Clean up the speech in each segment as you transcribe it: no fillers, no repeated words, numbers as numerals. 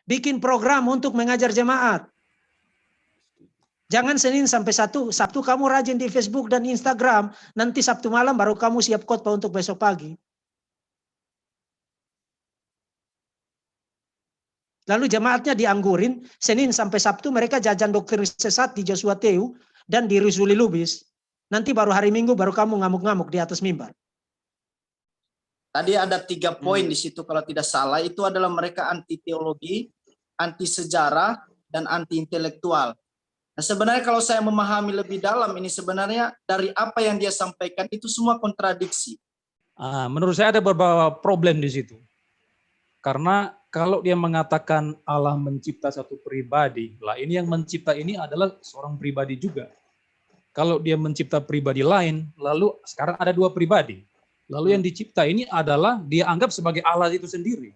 Bikin program untuk mengajar jemaat. Jangan Senin sampai Sabtu kamu rajin di Facebook dan Instagram, nanti Sabtu malam baru kamu siap khotbah untuk besok pagi. Lalu jemaatnya dianggurin, Senin sampai Sabtu mereka jajan doktrin sesat di Joshua Teu dan di Rusuli Lubis. Nanti baru hari Minggu baru kamu ngamuk-ngamuk di atas mimbar. Tadi ada 3 poin di situ kalau tidak salah, itu adalah mereka anti teologi, anti sejarah, dan anti intelektual. Nah, sebenarnya kalau saya memahami lebih dalam ini sebenarnya dari apa yang dia sampaikan itu semua kontradiksi. Menurut saya ada beberapa problem di situ. Karena kalau dia mengatakan Allah mencipta satu pribadi, lah ini yang mencipta ini adalah seorang pribadi juga. Kalau dia mencipta pribadi lain, lalu sekarang ada 2 pribadi. Lalu yang dicipta ini adalah dia anggap sebagai Allah itu sendiri.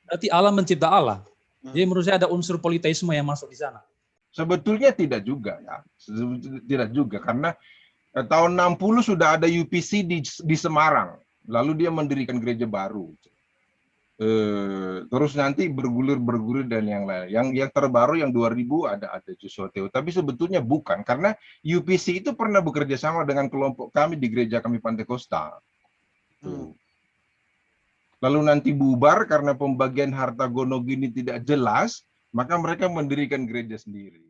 Berarti Allah mencipta Allah. Jadi menurut saya ada unsur politeisme yang masuk di sana. Sebetulnya tidak juga ya, tidak juga karena tahun 60 sudah ada UPC di Semarang, lalu dia mendirikan gereja baru. Terus nanti bergulir dan yang lain. Yang terbaru yang 2000 ada Joshua Teu, tapi sebetulnya bukan karena UPC itu pernah bekerja sama dengan kelompok kami di gereja kami Pantekosta. Lalu nanti bubar karena pembagian harta gonogini tidak jelas, maka mereka mendirikan gereja sendiri.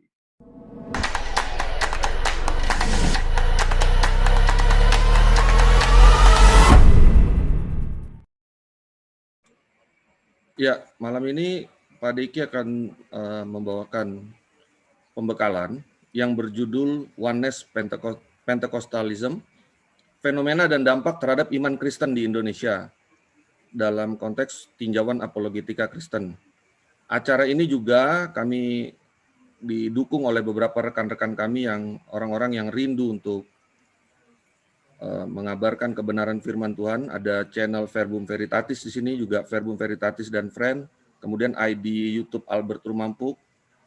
Ya, malam ini Pak Deki akan membawakan pembekalan yang berjudul Oneness Pentecostalism, Fenomena dan Dampak Terhadap Iman Kristen di Indonesia dalam konteks tinjauan apologetika Kristen. Acara ini juga kami didukung oleh beberapa rekan-rekan kami yang orang-orang yang rindu untuk mengabarkan kebenaran firman Tuhan. Ada channel Verbum Veritatis di sini, juga Verbum Veritatis dan Friend, kemudian ID YouTube Albert Rumampuk,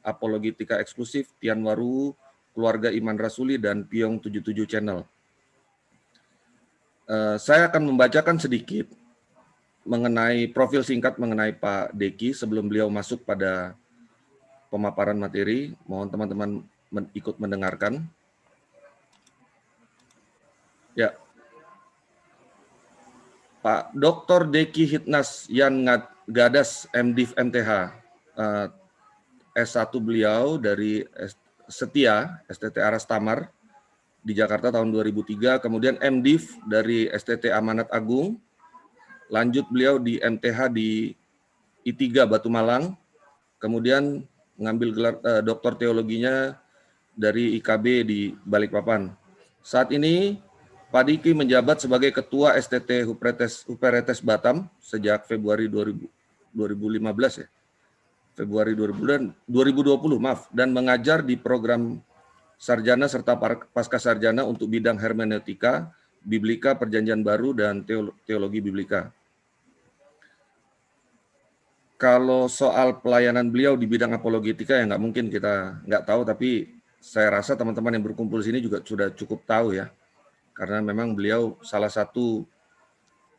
Apologetika Eksklusif, Tian Waru, Keluarga Iman Rasuli, dan Piong 77 Channel. Saya akan membacakan sedikit mengenai profil singkat mengenai Pak Deki sebelum beliau masuk pada pemaparan materi. Mohon teman-teman ikut mendengarkan. Ya, Pak Dr. Deki Hitnas Yan Gadas MDiv MTH, S1 beliau dari Setia, STT Aras Tamar di Jakarta tahun 2003, kemudian MDiv dari STT Amanat Agung, lanjut beliau di MTH di I3 Batu Malang, kemudian mengambil gelar doktor teologinya dari IKB di Balikpapan. Saat ini Pak Diki menjabat sebagai Ketua STT Huperetes Batam sejak Februari 2015 ya. Februari 2020, maaf, dan mengajar di program sarjana serta pasca sarjana untuk bidang hermeneutika, biblika, perjanjian baru, dan teologi biblika. Kalau soal pelayanan beliau di bidang apologetika ya nggak mungkin kita nggak tahu, tapi saya rasa teman-teman yang berkumpul di sini juga sudah cukup tahu ya. Karena memang beliau salah satu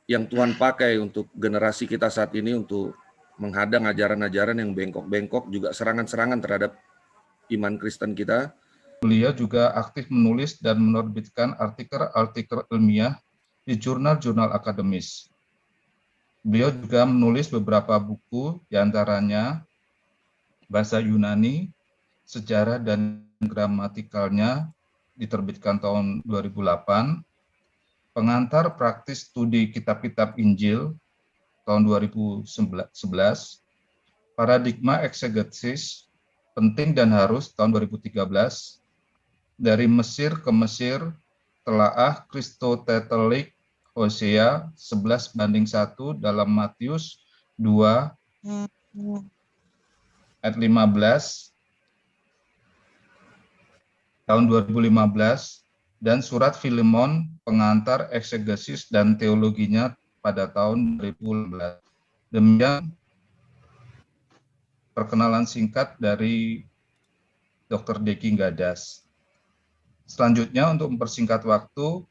yang Tuhan pakai untuk generasi kita saat ini untuk menghadang ajaran-ajaran yang bengkok-bengkok, juga serangan-serangan terhadap iman Kristen kita. Beliau juga aktif menulis dan menerbitkan artikel-artikel ilmiah di jurnal-jurnal akademis. Beliau juga menulis beberapa buku, diantaranya Bahasa Yunani, Sejarah dan Gramatikalnya, diterbitkan tahun 2008, Pengantar Praktis Studi Kitab-Kitab Injil, tahun 2011, Paradigma Eksegesis, Penting dan Harus, tahun 2013, Dari Mesir ke Mesir, Telaah Kristotetelik Hosea 11:1 dalam Matius 2 ayat 15 tahun 2015, dan Surat Filemon Pengantar Eksegesis dan Teologinya pada tahun 2015. Demikian perkenalan singkat dari Dr. Deki Gadas. Selanjutnya, untuk mempersingkat waktu,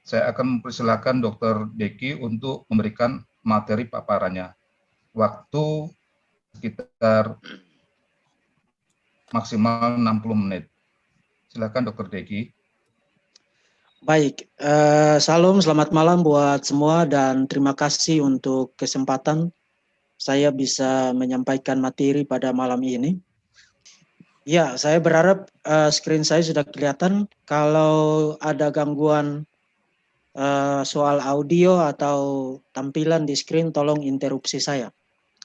saya akan mempersilakan Dr. Deki untuk memberikan materi paparannya. Waktu sekitar maksimal 60 menit. Silakan Dr. Deki. Baik, salam selamat malam buat semua dan terima kasih untuk kesempatan saya bisa menyampaikan materi pada malam ini. Ya, saya berharap screen saya sudah kelihatan. Kalau ada gangguan soal audio atau tampilan di screen, tolong interupsi saya.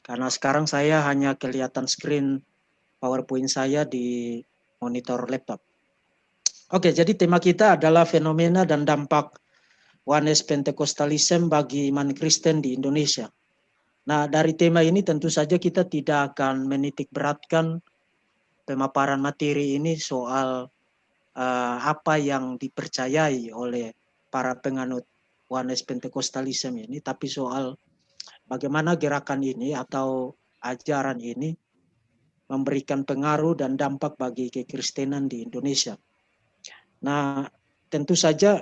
Karena sekarang saya hanya kelihatan screen PowerPoint saya di monitor laptop. Oke, jadi tema kita adalah fenomena dan dampak Oneness Pentecostalism bagi iman Kristen di Indonesia. Nah, dari tema ini tentu saja kita tidak akan menitik beratkan pemaparan materi ini soal apa yang dipercayai oleh para penganut Oneness Pentecostalism ini, tapi soal bagaimana gerakan ini atau ajaran ini memberikan pengaruh dan dampak bagi kekristenan di Indonesia. Nah, tentu saja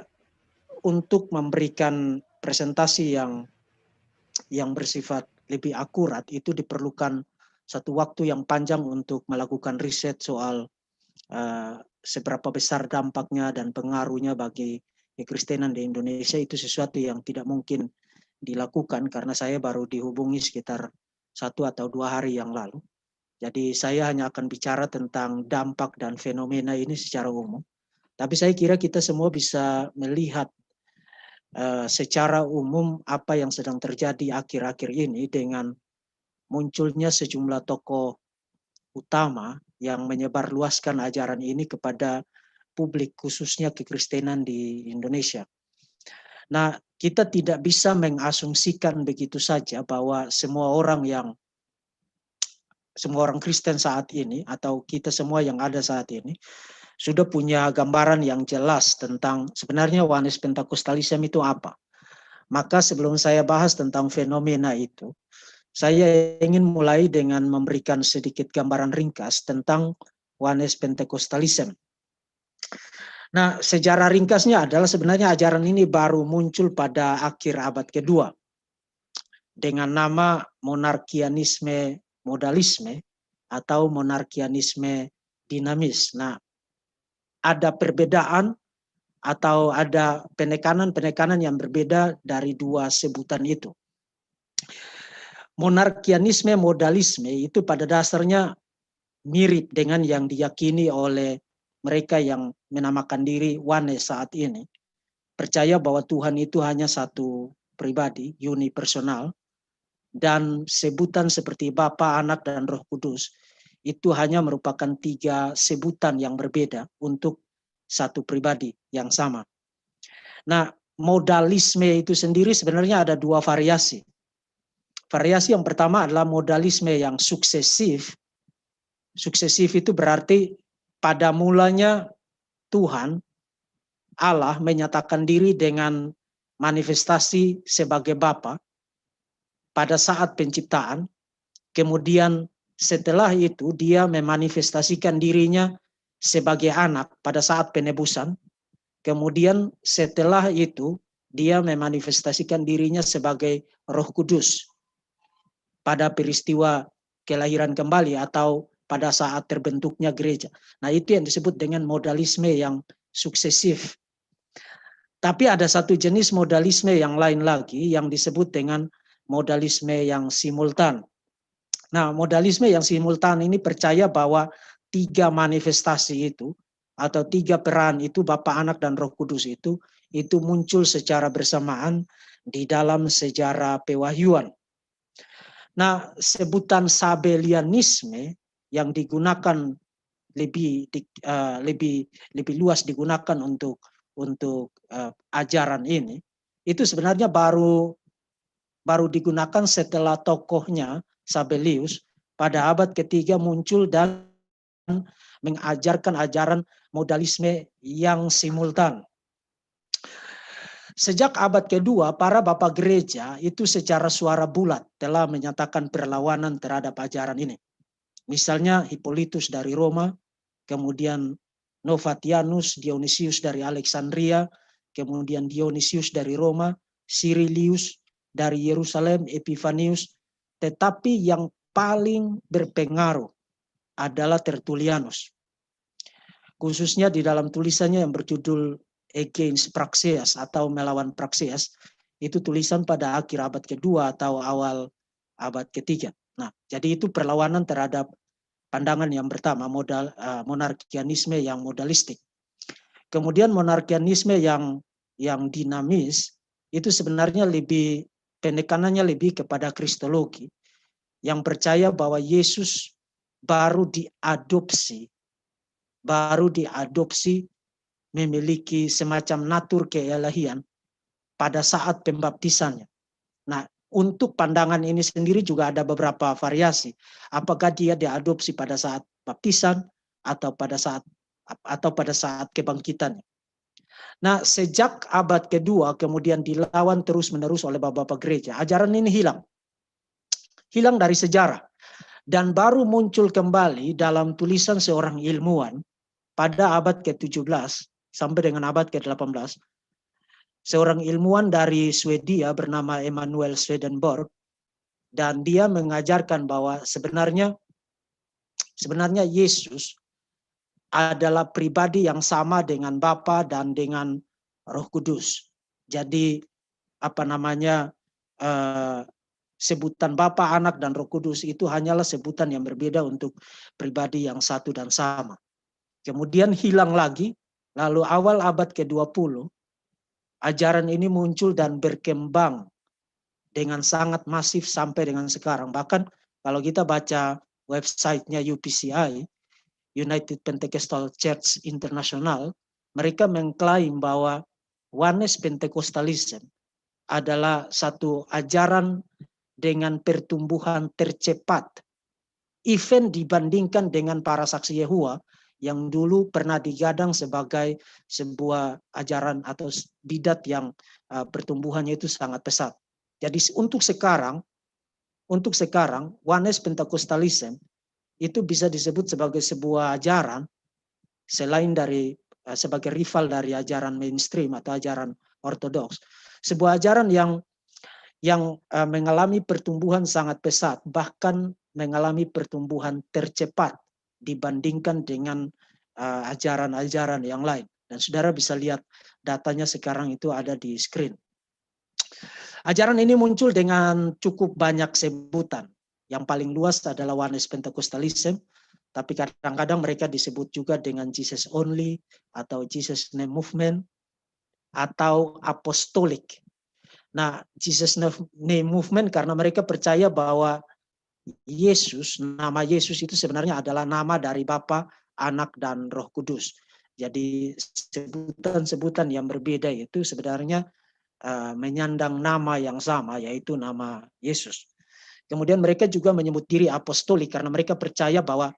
untuk memberikan presentasi yang bersifat lebih akurat itu diperlukan satu waktu yang panjang untuk melakukan riset soal seberapa besar dampaknya dan pengaruhnya bagi kekristenan di Indonesia. Itu sesuatu yang tidak mungkin dilakukan karena saya baru dihubungi sekitar 1 atau 2 hari yang lalu. Jadi saya hanya akan bicara tentang dampak dan fenomena ini secara umum. Tapi saya kira kita semua bisa melihat secara umum apa yang sedang terjadi akhir-akhir ini dengan munculnya sejumlah tokoh utama yang menyebarluaskan ajaran ini kepada publik, khususnya kekristenan di Indonesia. Nah, kita tidak bisa mengasumsikan begitu saja bahwa semua orang Kristen saat ini atau kita semua yang ada saat ini sudah punya gambaran yang jelas tentang sebenarnya Oneness Pentecostalism itu apa. Maka sebelum saya bahas tentang fenomena itu, saya ingin mulai dengan memberikan sedikit gambaran ringkas tentang Oneness Pentecostalism. Nah, sejarah ringkasnya adalah sebenarnya ajaran ini baru muncul pada akhir abad kedua dengan nama monarkianisme modalisme atau monarkianisme dinamis. Nah, ada perbedaan atau ada penekanan yang berbeda dari dua sebutan itu. Monarkianisme modalisme itu pada dasarnya mirip dengan yang diyakini oleh mereka yang menamakan diri Oneness saat ini. Percaya bahwa Tuhan itu hanya satu pribadi, unipersonal, dan sebutan seperti Bapa, Anak, dan Roh Kudus itu hanya merupakan 3 sebutan yang berbeda untuk satu pribadi yang sama. Nah, modalisme itu sendiri sebenarnya ada 2 variasi. Variasi yang pertama adalah modalisme yang suksesif. Suksesif itu berarti pada mulanya Tuhan, Allah menyatakan diri dengan manifestasi sebagai Bapa pada saat penciptaan. Kemudian setelah itu dia memanifestasikan dirinya sebagai anak pada saat penebusan. Kemudian setelah itu dia memanifestasikan dirinya sebagai Roh Kudus pada peristiwa kelahiran kembali atau pada saat terbentuknya gereja. Nah, itu yang disebut dengan modalisme yang suksesif. Tapi ada satu jenis modalisme yang lain lagi yang disebut dengan modalisme yang simultan. Nah, modalisme yang simultan ini percaya bahwa 3 manifestasi itu atau 3 peran itu Bapa, Anak, dan Roh Kudus itu muncul secara bersamaan di dalam sejarah pewahyuan. Nah, sebutan sabelianisme yang digunakan lebih luas digunakan untuk ajaran ini itu sebenarnya baru digunakan setelah tokohnya Sabelius pada abad ketiga muncul dan mengajarkan ajaran modalisme yang simultan. Sejak abad kedua, para bapak gereja itu secara suara bulat telah menyatakan perlawanan terhadap ajaran ini. Misalnya Hippolytus dari Roma, kemudian Novatianus, Dionysius dari Alexandria, kemudian Dionysius dari Roma, Cyrilius dari Yerusalem, Epifanius. Tetapi yang paling berpengaruh adalah Tertullianus. Khususnya di dalam tulisannya yang berjudul Against Praxeas atau Melawan Praxeas, itu tulisan pada akhir abad kedua atau awal abad ketiga. Nah, jadi itu perlawanan terhadap pandangan yang pertama, monarkianisme yang modalistik. Kemudian monarkianisme yang dinamis itu sebenarnya penekanannya lebih kepada kristologi, yang percaya bahwa Yesus baru diadopsi memiliki semacam natur keelahian pada saat pembaptisannya. Nah, untuk pandangan ini sendiri juga ada beberapa variasi. Apakah dia diadopsi pada saat baptisan atau pada saat kebangkitannya. Nah, sejak abad kedua kemudian dilawan terus-menerus oleh bapak-bapak gereja. Ajaran ini hilang dari sejarah dan baru muncul kembali dalam tulisan seorang ilmuwan pada abad ke-17 sampai dengan abad ke-18. Seorang ilmuwan dari Swedia bernama Emanuel Swedenborg, dan dia mengajarkan bahwa sebenarnya Yesus adalah pribadi yang sama dengan Bapa dan dengan Roh Kudus. Jadi sebutan Bapa, Anak, dan Roh Kudus itu hanyalah sebutan yang berbeda untuk pribadi yang satu dan sama. Kemudian hilang lagi, lalu awal abad ke-20, ajaran ini muncul dan berkembang dengan sangat masif sampai dengan sekarang. Bahkan kalau kita baca websitenya UPCI, United Pentecostal Church International, mereka mengklaim bahwa Oneness Pentecostalism adalah satu ajaran dengan pertumbuhan tercepat, even dibandingkan dengan para saksi Yehova yang dulu pernah digadang sebagai sebuah ajaran atau bidat yang pertumbuhannya itu sangat pesat. Jadi untuk sekarang Oneness Pentecostalism itu bisa disebut sebagai sebuah ajaran selain dari sebagai rival dari ajaran mainstream atau ajaran ortodoks. Sebuah ajaran yang mengalami pertumbuhan sangat pesat, bahkan mengalami pertumbuhan tercepat dibandingkan dengan ajaran-ajaran yang lain. Dan saudara bisa lihat datanya sekarang itu ada di screen. Ajaran ini muncul dengan cukup banyak sebutan. Yang paling luas adalah Oneness Pentecostalism, tapi kadang-kadang mereka disebut juga dengan Jesus Only atau Jesus Name Movement atau Apostolic. Nah, Jesus Name Movement karena mereka percaya bahwa nama Yesus itu sebenarnya adalah nama dari Bapa, Anak, dan Roh Kudus. Jadi sebutan-sebutan yang berbeda itu sebenarnya menyandang nama yang sama, yaitu nama Yesus. Kemudian mereka juga menyebut diri apostolik karena mereka percaya bahwa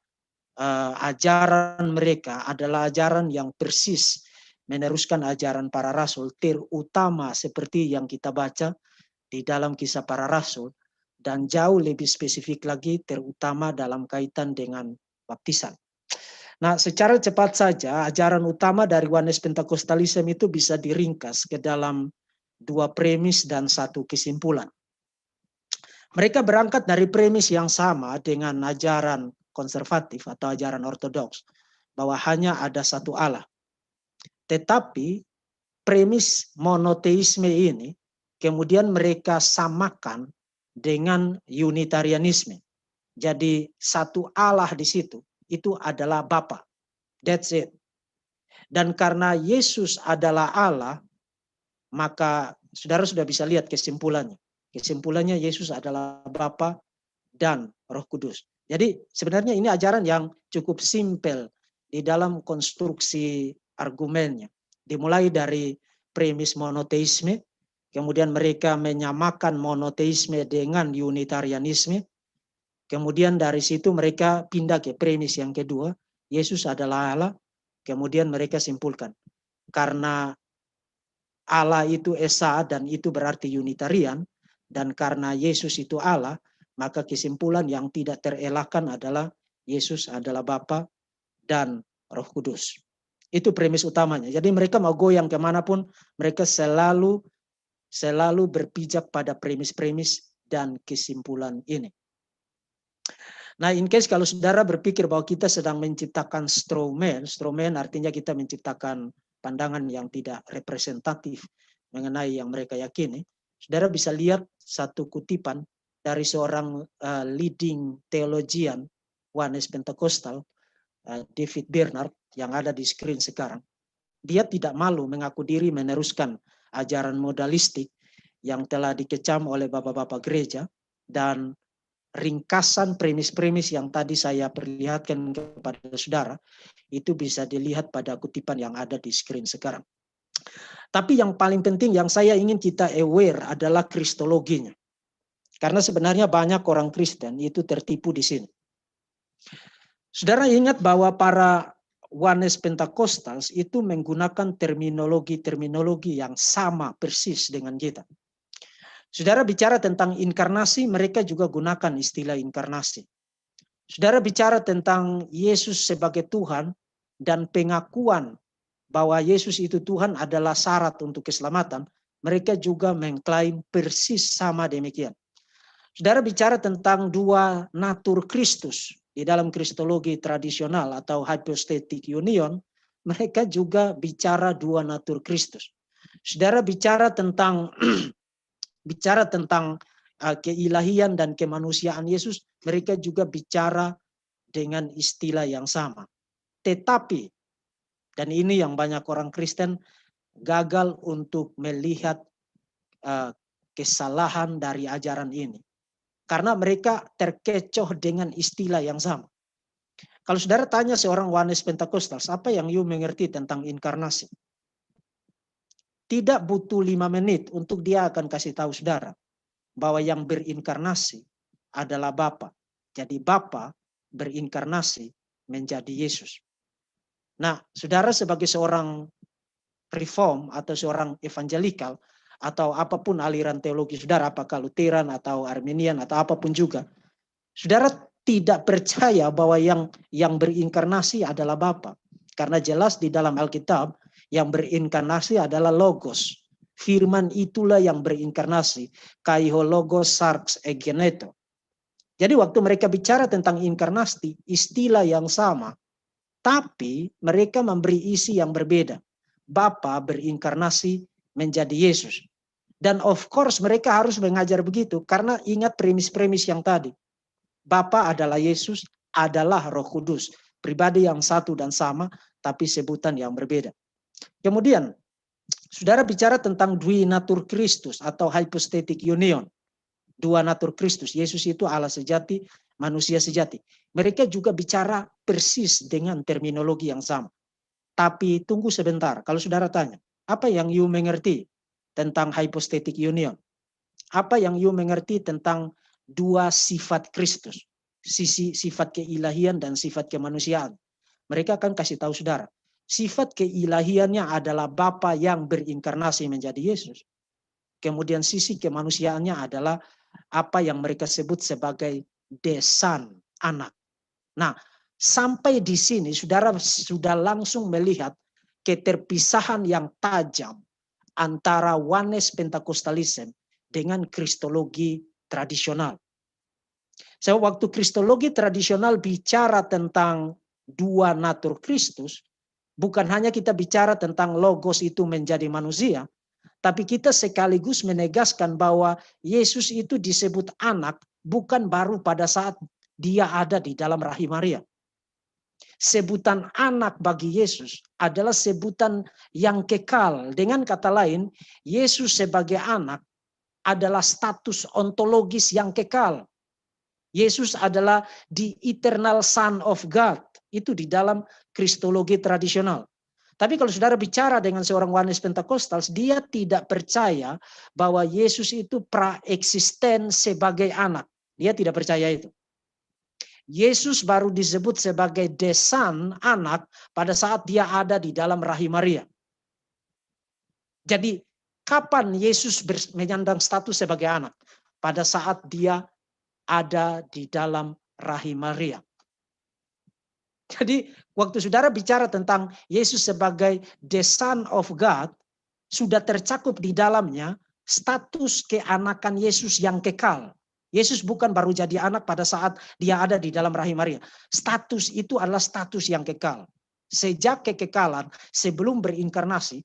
ajaran mereka adalah ajaran yang persis meneruskan ajaran para rasul, terutama seperti yang kita baca di dalam Kisah Para Rasul, dan jauh lebih spesifik lagi terutama dalam kaitan dengan baptisan. Nah, secara cepat saja ajaran utama dari Oneness Pentecostalism itu bisa diringkas ke dalam dua premis dan satu kesimpulan. Mereka berangkat dari premis yang sama dengan ajaran konservatif atau ajaran ortodoks, bahwa hanya ada satu Allah. Tetapi premis monoteisme ini kemudian mereka samakan dengan Unitarianisme. Jadi satu Allah di situ, itu adalah Bapa. That's it. Dan karena Yesus adalah Allah, maka saudara sudah bisa lihat kesimpulannya. Kesimpulannya Yesus adalah Bapa dan Roh Kudus. Jadi sebenarnya ini ajaran yang cukup simpel di dalam konstruksi argumennya. Dimulai dari premis monoteisme, kemudian mereka menyamakan monoteisme dengan Unitarianisme. Kemudian dari situ mereka pindah ke premis yang kedua, Yesus adalah Allah. Kemudian mereka simpulkan, karena Allah itu Esa dan itu berarti Unitarian, dan karena Yesus itu Allah, maka kesimpulan yang tidak terelakkan adalah Yesus adalah Bapa dan Roh Kudus. Itu premis utamanya. Jadi mereka mau goyang kemanapun, mereka selalu berpijak pada premis-premis dan kesimpulan ini. Nah, in case kalau saudara berpikir bahwa kita sedang menciptakan straw man artinya kita menciptakan pandangan yang tidak representatif mengenai yang mereka yakini, saudara bisa lihat satu kutipan dari seorang leading theologian Oneness Pentecostal, David Bernard, yang ada di screen sekarang. Dia tidak malu mengaku diri meneruskan ajaran modalistik yang telah dikecam oleh bapak-bapak gereja, dan ringkasan premis-premis yang tadi saya perlihatkan kepada saudara itu bisa dilihat pada kutipan yang ada di screen sekarang. Tapi yang paling penting yang saya ingin kita aware adalah kristologinya. Karena sebenarnya banyak orang Kristen itu tertipu di sini. Saudara ingat bahwa para Oneness Pentecostals itu menggunakan terminologi yang sama persis dengan kita. Saudara bicara tentang inkarnasi, mereka juga gunakan istilah inkarnasi. Saudara bicara tentang Yesus sebagai Tuhan dan pengakuan bahwa Yesus itu Tuhan adalah syarat untuk keselamatan, mereka juga mengklaim persis sama demikian. Saudara bicara tentang dua natur Kristus di dalam kristologi tradisional atau hypostatic union, mereka juga bicara dua natur Kristus. Saudara bicara tentang keilahian dan kemanusiaan Yesus, mereka juga bicara dengan istilah yang sama. Tetapi, dan ini yang banyak orang Kristen gagal untuk melihat kesalahan dari ajaran ini. Karena mereka terkecoh dengan istilah yang sama. Kalau saudara tanya seorang Oneness Pentecostals, apa yang you mengerti tentang inkarnasi? Tidak butuh 5 menit untuk dia akan kasih tahu saudara bahwa yang berinkarnasi adalah Bapa. Jadi Bapa berinkarnasi menjadi Yesus. Nah, saudara sebagai seorang reform atau seorang evangelikal atau apapun aliran teologi saudara, apakah Lutheran atau Arminian atau apapun juga, saudara tidak percaya bahwa yang berinkarnasi adalah Bapa. Karena jelas di dalam Alkitab yang berinkarnasi adalah Logos. Firman itulah yang berinkarnasi. Kaiho Logos Sarx Egeneto. Jadi waktu mereka bicara tentang inkarnasi, istilah yang sama. Tapi mereka memberi isi yang berbeda. Bapa berinkarnasi menjadi Yesus. Dan of course mereka harus mengajar begitu. Karena ingat premis-premis yang tadi. Bapa adalah Yesus, adalah Roh Kudus. Pribadi yang satu dan sama, tapi sebutan yang berbeda. Kemudian, saudara bicara tentang dui natur Kristus atau hypostatic union. Dua natur Kristus. Yesus itu Allah sejati, manusia sejati. Mereka juga bicara persis dengan terminologi yang sama. Tapi tunggu sebentar. Kalau saudara tanya, apa yang you mengerti tentang hypostatic union? Apa yang you mengerti tentang dua sifat Kristus? Sifat keilahian dan sifat kemanusiaan. Mereka akan kasih tahu saudara. Sifat keilahiannya adalah Bapa yang berinkarnasi menjadi Yesus. Kemudian sisi kemanusiaannya adalah apa yang mereka sebut sebagai the Son, anak. Nah, sampai di sini saudara sudah langsung melihat keterpisahan yang tajam antara Oneness Pentecostalism dengan kristologi tradisional. So, waktu kristologi tradisional bicara tentang dua natur Kristus, bukan hanya kita bicara tentang Logos itu menjadi manusia, tapi kita sekaligus menegaskan bahwa Yesus itu disebut anak bukan baru pada saat dia ada di dalam rahim Maria. Sebutan anak bagi Yesus adalah sebutan yang kekal. Dengan kata lain, Yesus sebagai anak adalah status ontologis yang kekal. Yesus adalah the eternal Son of God. Itu di dalam kristologi tradisional. Tapi kalau saudara bicara dengan seorang Oneness Pentecostals, dia tidak percaya bahwa Yesus itu praeksisten sebagai anak. Dia tidak percaya itu. Yesus baru disebut sebagai the Son, anak, pada saat dia ada di dalam rahim Maria. Jadi, kapan Yesus menyandang status sebagai anak? Pada saat dia ada di dalam rahim Maria. Jadi waktu saudara bicara tentang Yesus sebagai the Son of God, sudah tercakup di dalamnya status keanakan Yesus yang kekal. Yesus bukan baru jadi anak pada saat dia ada di dalam rahim Maria. Status itu adalah status yang kekal. Sejak kekekalan, sebelum berinkarnasi,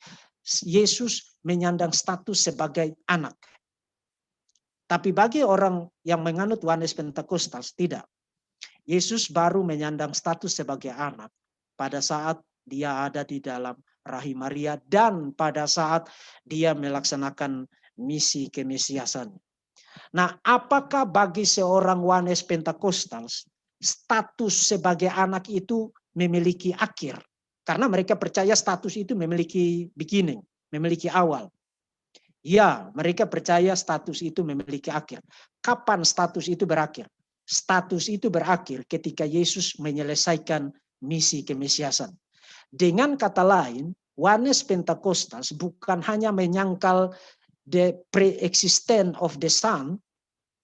Yesus menyandang status sebagai anak. Tapi bagi orang yang menganut Yohanes Pentakostal, tidak. Yesus baru menyandang status sebagai anak pada saat dia ada di dalam rahim Maria dan pada saat dia melaksanakan misi kemesiasan. Nah, apakah bagi seorang Yohanes Pentakostal status sebagai anak itu memiliki akhir? Karena mereka percaya status itu memiliki beginning, memiliki awal. Ya, mereka percaya status itu memiliki akhir. Kapan status itu berakhir? Status itu berakhir ketika Yesus menyelesaikan misi kemesiasan. Dengan kata lain, Yohanes Pentakostal bukan hanya menyangkal the pre-existence of the Son,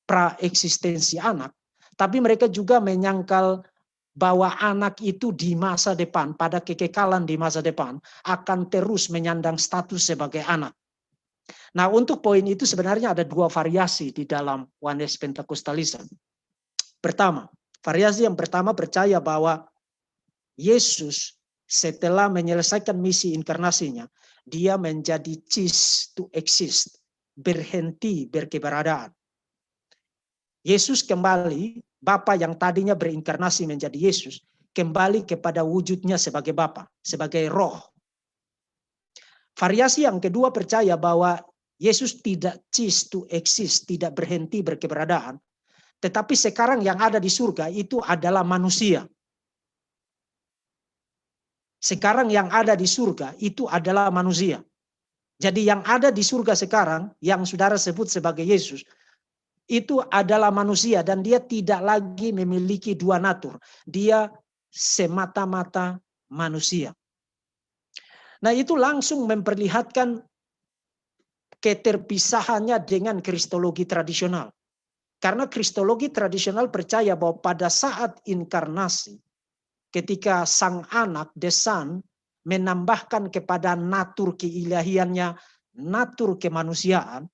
pra-eksistensi anak, tapi mereka juga menyangkal bahwa anak itu di masa depan, pada kekekalan di masa depan, akan terus menyandang status sebagai anak. Nah, untuk poin itu sebenarnya ada dua variasi di dalam Yohanes Pentakostalisme. Pertama, variasi yang pertama percaya bahwa Yesus setelah menyelesaikan misi inkarnasinya, dia menjadi cease to exist, berhenti berkeberadaan. Yesus kembali, Bapa yang tadinya berinkarnasi menjadi Yesus, kembali kepada wujudnya sebagai Bapa, sebagai roh. Variasi yang kedua percaya bahwa Yesus tidak cease to exist, tidak berhenti berkeberadaan, tetapi sekarang yang ada di surga itu adalah manusia. Sekarang yang ada di surga itu adalah manusia. Jadi yang ada di surga sekarang, yang saudara sebut sebagai Yesus, itu adalah manusia dan dia tidak lagi memiliki dua natur. Dia semata-mata manusia. Nah, itu langsung memperlihatkan keterpisahannya dengan kristologi tradisional. Karena kristologi tradisional percaya bahwa pada saat inkarnasi, ketika sang anak, the Son, menambahkan kepada natur keilahiannya, natur kemanusiaan.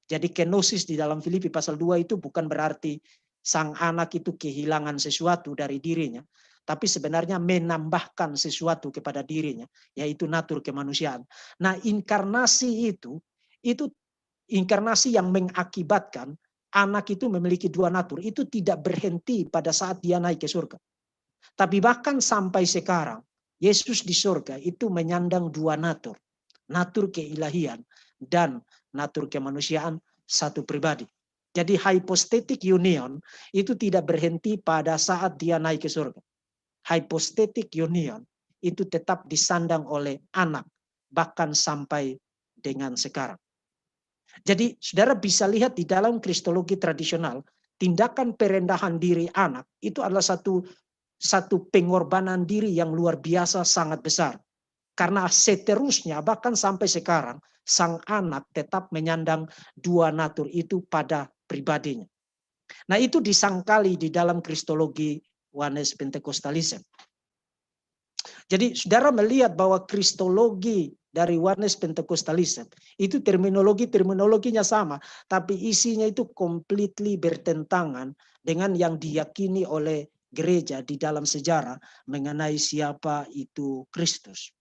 Jadi kenosis di dalam Filipi pasal 2 itu bukan berarti sang anak itu kehilangan sesuatu dari dirinya. Tapi sebenarnya menambahkan sesuatu kepada dirinya, yaitu natur kemanusiaan. Nah, inkarnasi itu inkarnasi yang mengakibatkan anak itu memiliki dua natur. Itu tidak berhenti pada saat dia naik ke surga. Tapi bahkan sampai sekarang, Yesus di surga itu menyandang dua natur. Natur keilahian dan natur kemanusiaan satu pribadi. Jadi hypostatic union itu tidak berhenti pada saat dia naik ke surga. Hypostatic union itu tetap disandang oleh anak, bahkan sampai dengan sekarang. Jadi saudara bisa lihat di dalam kristologi tradisional, tindakan perendahan diri anak itu adalah satu pengorbanan diri yang luar biasa sangat besar. Karena seterusnya bahkan sampai sekarang sang anak tetap menyandang dua natur itu pada pribadinya. Nah, itu disangkali di dalam kristologi Yohanes Pentakostalisme. Jadi saudara melihat bahwa kristologi dari Yohanes Pentakostalisme itu terminologinya sama, tapi isinya itu completely bertentangan dengan yang diyakini oleh gereja di dalam sejarah mengenai siapa itu Kristus.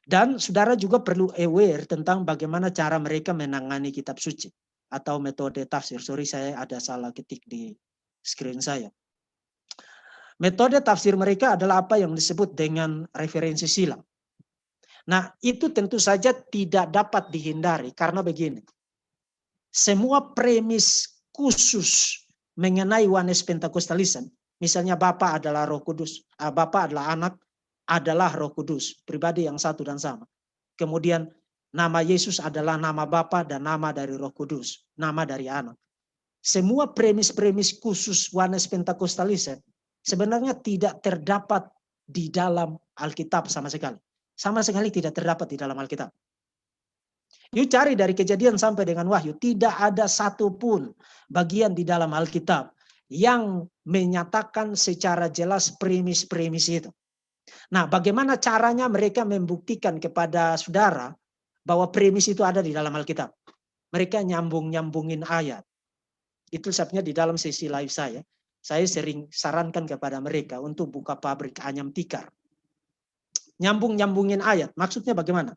Dan saudara juga perlu aware tentang bagaimana cara mereka menangani kitab suci atau metode tafsir. Sorry, saya ada salah ketik di screen saya. Metode tafsir mereka adalah apa yang disebut dengan referensi silang. Nah, itu tentu saja tidak dapat dihindari karena begini. Semua premis khusus mengenai Yohanes Pentakostalisme, misalnya Bapa adalah Roh Kudus, Bapa adalah Anak, adalah Roh Kudus, pribadi yang satu dan sama. Kemudian nama Yesus adalah nama Bapa dan nama dari Roh Kudus, nama dari Anak. Semua premis-premis khusus Yohanes Pentakostalisme sebenarnya tidak terdapat di dalam Alkitab sama sekali. Sama sekali tidak terdapat di dalam Alkitab. Yuk cari dari Kejadian sampai dengan Wahyu, tidak ada satupun bagian di dalam Alkitab yang menyatakan secara jelas premis-premis itu. Nah, bagaimana caranya mereka membuktikan kepada saudara bahwa premis itu ada di dalam Alkitab? Mereka nyambung-nyambungin ayat. Itu sebabnya di dalam sesi live saya sering sarankan kepada mereka untuk buka pabrik ayam tikar. Nyambung-nyambungin ayat. Maksudnya bagaimana?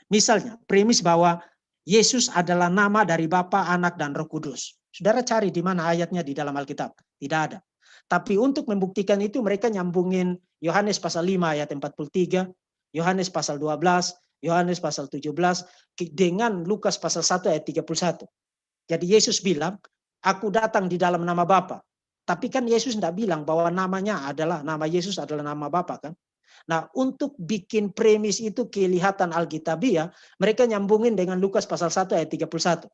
Misalnya, premis bahwa Yesus adalah nama dari Bapa, Anak, dan Roh Kudus. Saudara cari di mana ayatnya di dalam Alkitab. Tidak ada. Tapi untuk membuktikan itu mereka nyambungin Yohanes pasal 5 ayat 43, Yohanes pasal 12, Yohanes pasal 17, dengan Lukas pasal 1 ayat 31. Jadi Yesus bilang, aku datang di dalam nama Bapa. Tapi kan Yesus tidak bilang bahwa nama Yesus adalah nama Bapa kan. Nah, untuk bikin premis itu kelihatan Alkitabiah, mereka nyambungin dengan Lukas pasal 1 ayat 31.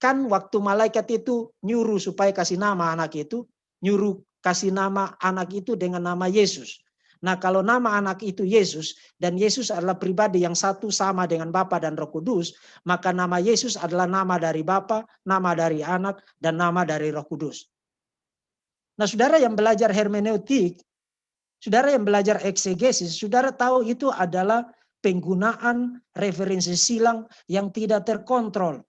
Kan waktu malaikat itu nyuruh supaya kasih nama anak itu, nyuruh kasih nama anak itu dengan nama Yesus. Nah, kalau nama anak itu Yesus, dan Yesus adalah pribadi yang satu sama dengan Bapa dan Roh Kudus, maka nama Yesus adalah nama dari Bapa, nama dari Anak, dan nama dari Roh Kudus. Nah, saudara yang belajar hermeneutik, saudara yang belajar eksegesis, saudara tahu itu adalah penggunaan referensi silang yang tidak terkontrol.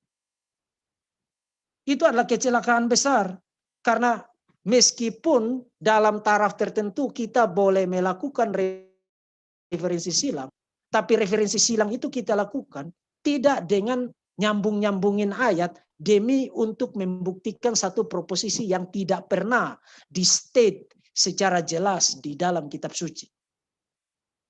Itu adalah kecelakaan besar. Karena meskipun dalam taraf tertentu kita boleh melakukan referensi silang, tapi referensi silang itu kita lakukan tidak dengan nyambung-nyambungin ayat demi untuk membuktikan satu proposisi yang tidak pernah di-state secara jelas di dalam kitab suci.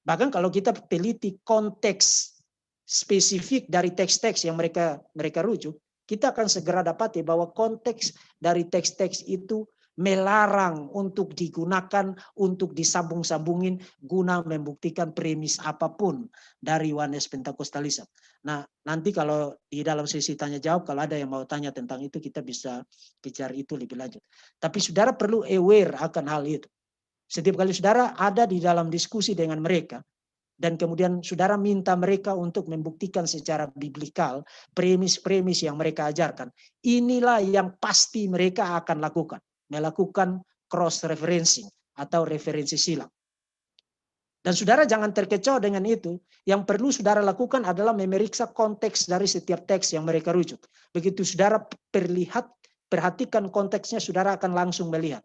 Bahkan kalau kita teliti konteks spesifik dari teks-teks yang mereka rujuk, kita akan segera dapati bahwa konteks dari teks-teks itu melarang untuk digunakan untuk disambung-sambungin guna membuktikan premis apapun dari Oneness Pentakostalisme. Nah, nanti kalau di dalam sesi tanya jawab, kalau ada yang mau tanya tentang itu, kita bisa bicara itu lebih lanjut. Tapi saudara perlu aware akan hal itu. Setiap kali saudara ada di dalam diskusi dengan mereka, dan kemudian saudara minta mereka untuk membuktikan secara biblikal premis-premis yang mereka ajarkan, inilah yang pasti mereka akan lakukan. Melakukan cross-referencing atau referensi silang. Dan saudara jangan terkecoh dengan itu. Yang perlu saudara lakukan adalah memeriksa konteks dari setiap teks yang mereka rujuk. Begitu saudara perhatikan konteksnya, saudara akan langsung melihat.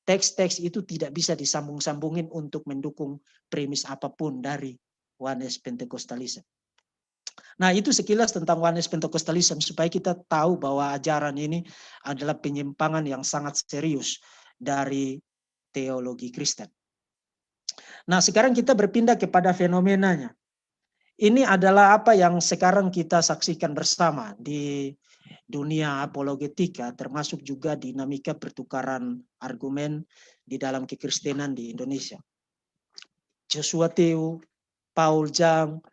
Teks-teks itu tidak bisa disambung-sambungin untuk mendukung premis apapun dari Oneness Pentakostalisme. Nah, itu sekilas tentang Oneness Pentakostalisme supaya kita tahu bahwa ajaran ini adalah penyimpangan yang sangat serius dari teologi Kristen. Nah, sekarang kita berpindah kepada fenomenanya. Ini adalah apa yang sekarang kita saksikan bersama di dunia apologetika, termasuk juga dinamika pertukaran argumen di dalam kekristenan di Indonesia. Joshua Teu, Paul Jang,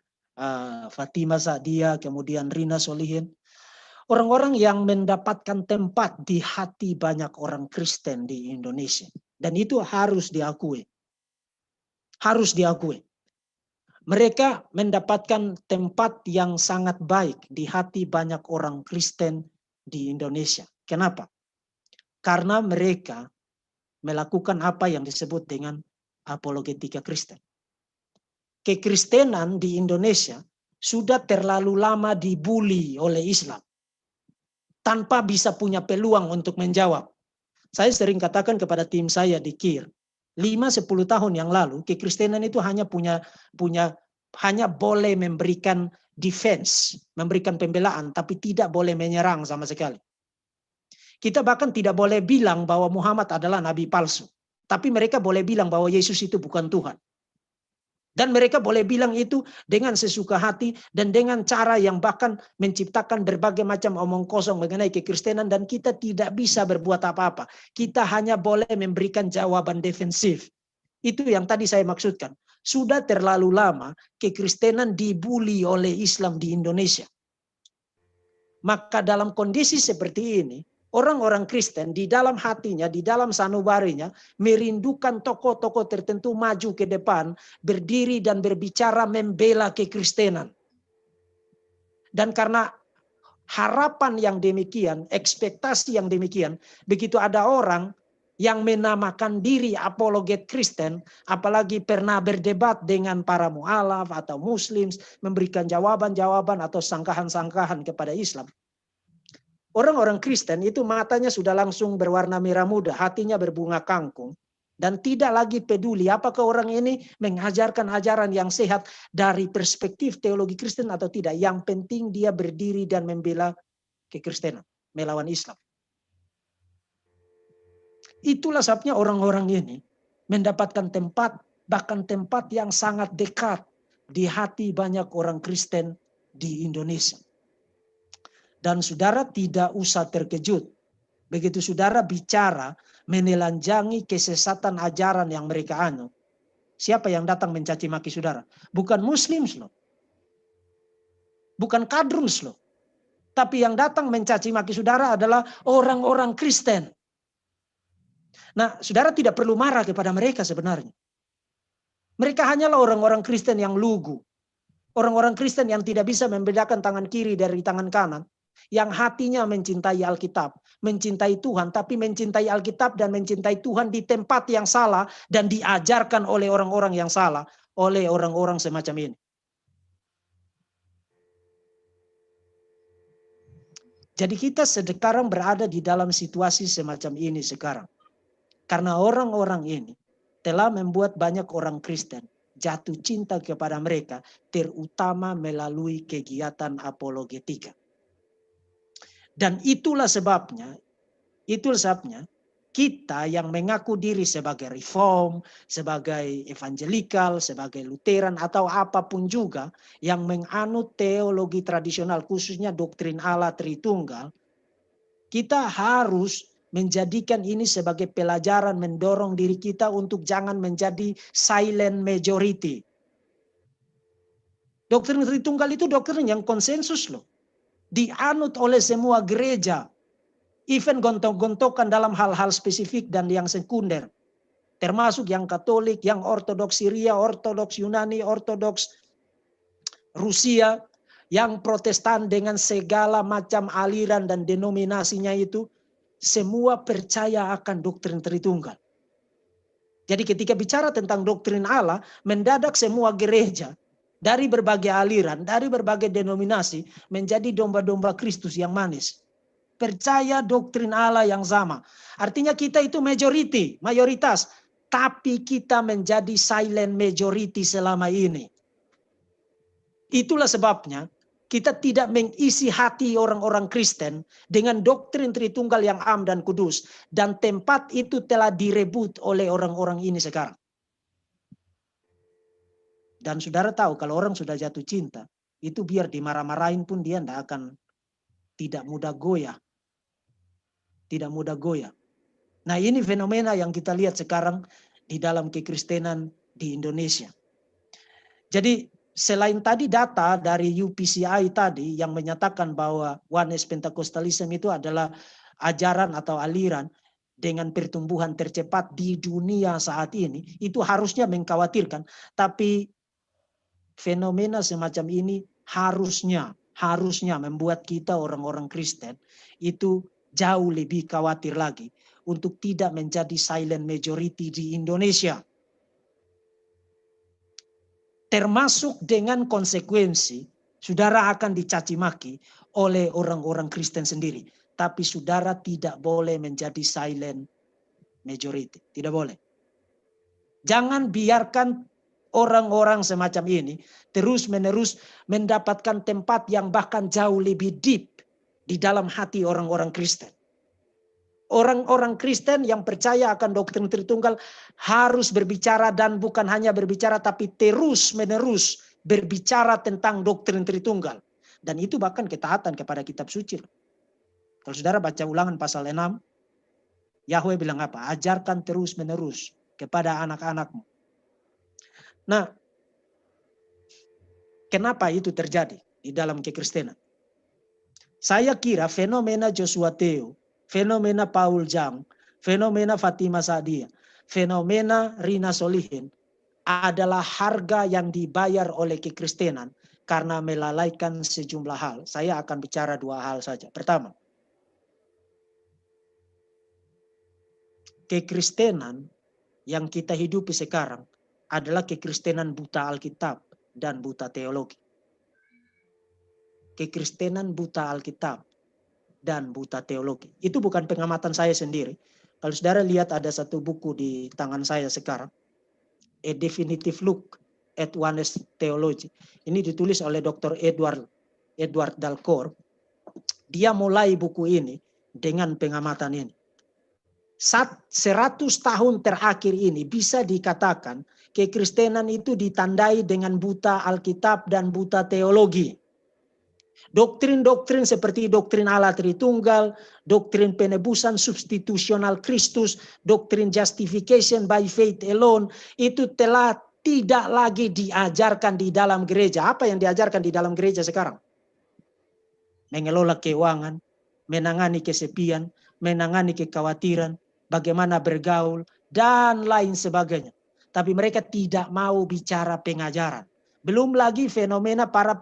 Fatima Sa'dia, kemudian Rina Solihin. Orang-orang yang mendapatkan tempat di hati banyak orang Kristen di Indonesia. Dan itu harus diakui. Harus diakui. Mereka mendapatkan tempat yang sangat baik di hati banyak orang Kristen di Indonesia. Kenapa? Karena mereka melakukan apa yang disebut dengan apologetika Kristen. Kekristenan di Indonesia sudah terlalu lama dibully oleh Islam tanpa bisa punya peluang untuk menjawab. Saya sering katakan kepada tim saya di KIR, 5-10 tahun yang lalu kekristenan itu hanya hanya boleh memberikan defense, memberikan pembelaan, tapi tidak boleh menyerang sama sekali. Kita bahkan tidak boleh bilang bahwa Muhammad adalah nabi palsu, tapi mereka boleh bilang bahwa Yesus itu bukan Tuhan. Dan mereka boleh bilang itu dengan sesuka hati dan dengan cara yang bahkan menciptakan berbagai macam omong kosong mengenai kekristenan, dan kita tidak bisa berbuat apa-apa. Kita hanya boleh memberikan jawaban defensif. Itu yang tadi saya maksudkan. Sudah terlalu lama kekristenan dibully oleh Islam di Indonesia. Maka dalam kondisi seperti ini, orang-orang Kristen di dalam hatinya, di dalam sanubarinya, merindukan tokoh-tokoh tertentu maju ke depan, berdiri dan berbicara membela kekristenan. Dan karena harapan yang demikian, ekspektasi yang demikian, begitu ada orang yang menamakan diri apologet Kristen, apalagi pernah berdebat dengan para mu'alaf atau muslims, memberikan jawaban-jawaban atau sangkahan-sangkahan kepada Islam, Orang-orang Kristen itu matanya sudah langsung berwarna merah muda, hatinya berbunga kangkung, dan tidak lagi peduli apakah orang ini mengajarkan ajaran yang sehat dari perspektif teologi Kristen atau tidak. Yang penting dia berdiri dan membela kekristenan, melawan Islam. Itulah sebabnya orang-orang ini mendapatkan tempat, bahkan tempat yang sangat dekat di hati banyak orang Kristen di Indonesia. Dan saudara tidak usah terkejut. Begitu saudara bicara menelanjangi kesesatan ajaran yang mereka anu. Siapa yang datang mencaci maki saudara? Bukan Muslim loh. Bukan kadrus loh. Tapi yang datang mencaci maki saudara adalah orang-orang Kristen. Nah, saudara tidak perlu marah kepada mereka sebenarnya. Mereka hanyalah orang-orang Kristen yang lugu. Orang-orang Kristen yang tidak bisa membedakan tangan kiri dari tangan kanan. Yang hatinya mencintai Alkitab, mencintai Tuhan, tapi mencintai Alkitab dan mencintai Tuhan di tempat yang salah dan diajarkan oleh orang-orang yang salah, oleh orang-orang semacam ini. Jadi kita sekarang berada di dalam situasi semacam ini sekarang. Karena orang-orang ini telah membuat banyak orang Kristen jatuh cinta kepada mereka, terutama melalui kegiatan apologetika. Dan itulah sebabnya kita yang mengaku diri sebagai reform, sebagai evangelikal, sebagai Lutheran atau apapun juga yang menganut teologi tradisional khususnya doktrin Allah Tritunggal, kita harus menjadikan ini sebagai pelajaran mendorong diri kita untuk jangan menjadi silent majority. Doktrin Tritunggal itu doktrin yang konsensus loh. Dianut oleh semua gereja. Even gontok-gontokan dalam hal-hal spesifik dan yang sekunder. Termasuk yang Katolik, yang Ortodoks Syria, Ortodoks Yunani, Ortodoks Rusia, yang Protestan dengan segala macam aliran dan denominasinya itu, semua percaya akan doktrin Tritunggal. Jadi ketika bicara tentang doktrin Allah, mendadak semua gereja dari berbagai aliran, dari berbagai denominasi menjadi domba-domba Kristus yang manis. Percaya doktrin Allah yang sama. Artinya kita itu mayoritas. Tapi kita menjadi silent majority selama ini. Itulah sebabnya kita tidak mengisi hati orang-orang Kristen dengan doktrin Tritunggal yang am dan kudus. Dan tempat itu telah direbut oleh orang-orang ini sekarang. Dan saudara tahu kalau orang sudah jatuh cinta, itu biar dimarah-marahin pun dia tidak mudah goyah. Tidak mudah goyah. Nah ini fenomena yang kita lihat sekarang di dalam kekristenan di Indonesia. Jadi selain tadi data dari UPCI tadi yang menyatakan bahwa Oneness Pentecostalism itu adalah ajaran atau aliran dengan pertumbuhan tercepat di dunia saat ini, itu harusnya mengkhawatirkan. Tapi fenomena semacam ini harusnya membuat kita orang-orang Kristen itu jauh lebih khawatir lagi untuk tidak menjadi silent majority di Indonesia. Termasuk dengan konsekuensi saudara akan dicaci maki oleh orang-orang Kristen sendiri. Tapi saudara tidak boleh menjadi silent majority. Tidak boleh. Jangan biarkan orang-orang semacam ini terus-menerus mendapatkan tempat yang bahkan jauh lebih deep di dalam hati orang-orang Kristen. Orang-orang Kristen yang percaya akan doktrin Tritunggal harus berbicara dan bukan hanya berbicara tapi terus-menerus berbicara tentang doktrin Tritunggal. Dan itu bahkan ketaatan kepada kitab suci. Kalau saudara baca Ulangan pasal 6, Yahweh bilang apa? Ajarkan terus-menerus kepada anak-anakmu. Nah, kenapa itu terjadi di dalam kekristenan? Saya kira fenomena Joshua Theo, fenomena Paul Jang, fenomena Fatima Saadia, fenomena Rina Solihin adalah harga yang dibayar oleh kekristenan karena melalaikan sejumlah hal. Saya akan bicara dua hal saja. Pertama, kekristenan yang kita hidupi sekarang adalah kekristenan buta Alkitab dan buta teologi. Kekristenan buta Alkitab dan buta teologi. Itu bukan pengamatan saya sendiri. Kalau saudara lihat ada satu buku di tangan saya sekarang, A Definitive Look at Oneness Theology. Ini ditulis oleh Dr. Edward Dalcour. Dia mulai buku ini dengan pengamatan ini. 100 tahun terakhir ini bisa dikatakan kekristenan itu ditandai dengan buta Alkitab dan buta teologi. Doktrin-doktrin seperti doktrin Allah Tritunggal, doktrin penebusan substitusional Kristus, doktrin justification by faith alone, itu telah tidak lagi diajarkan di dalam gereja. Apa yang diajarkan di dalam gereja sekarang? Mengelola keuangan, menangani kesepian, menangani kekhawatiran, bagaimana bergaul, dan lain sebagainya. Tapi mereka tidak mau bicara pengajaran. Belum lagi fenomena para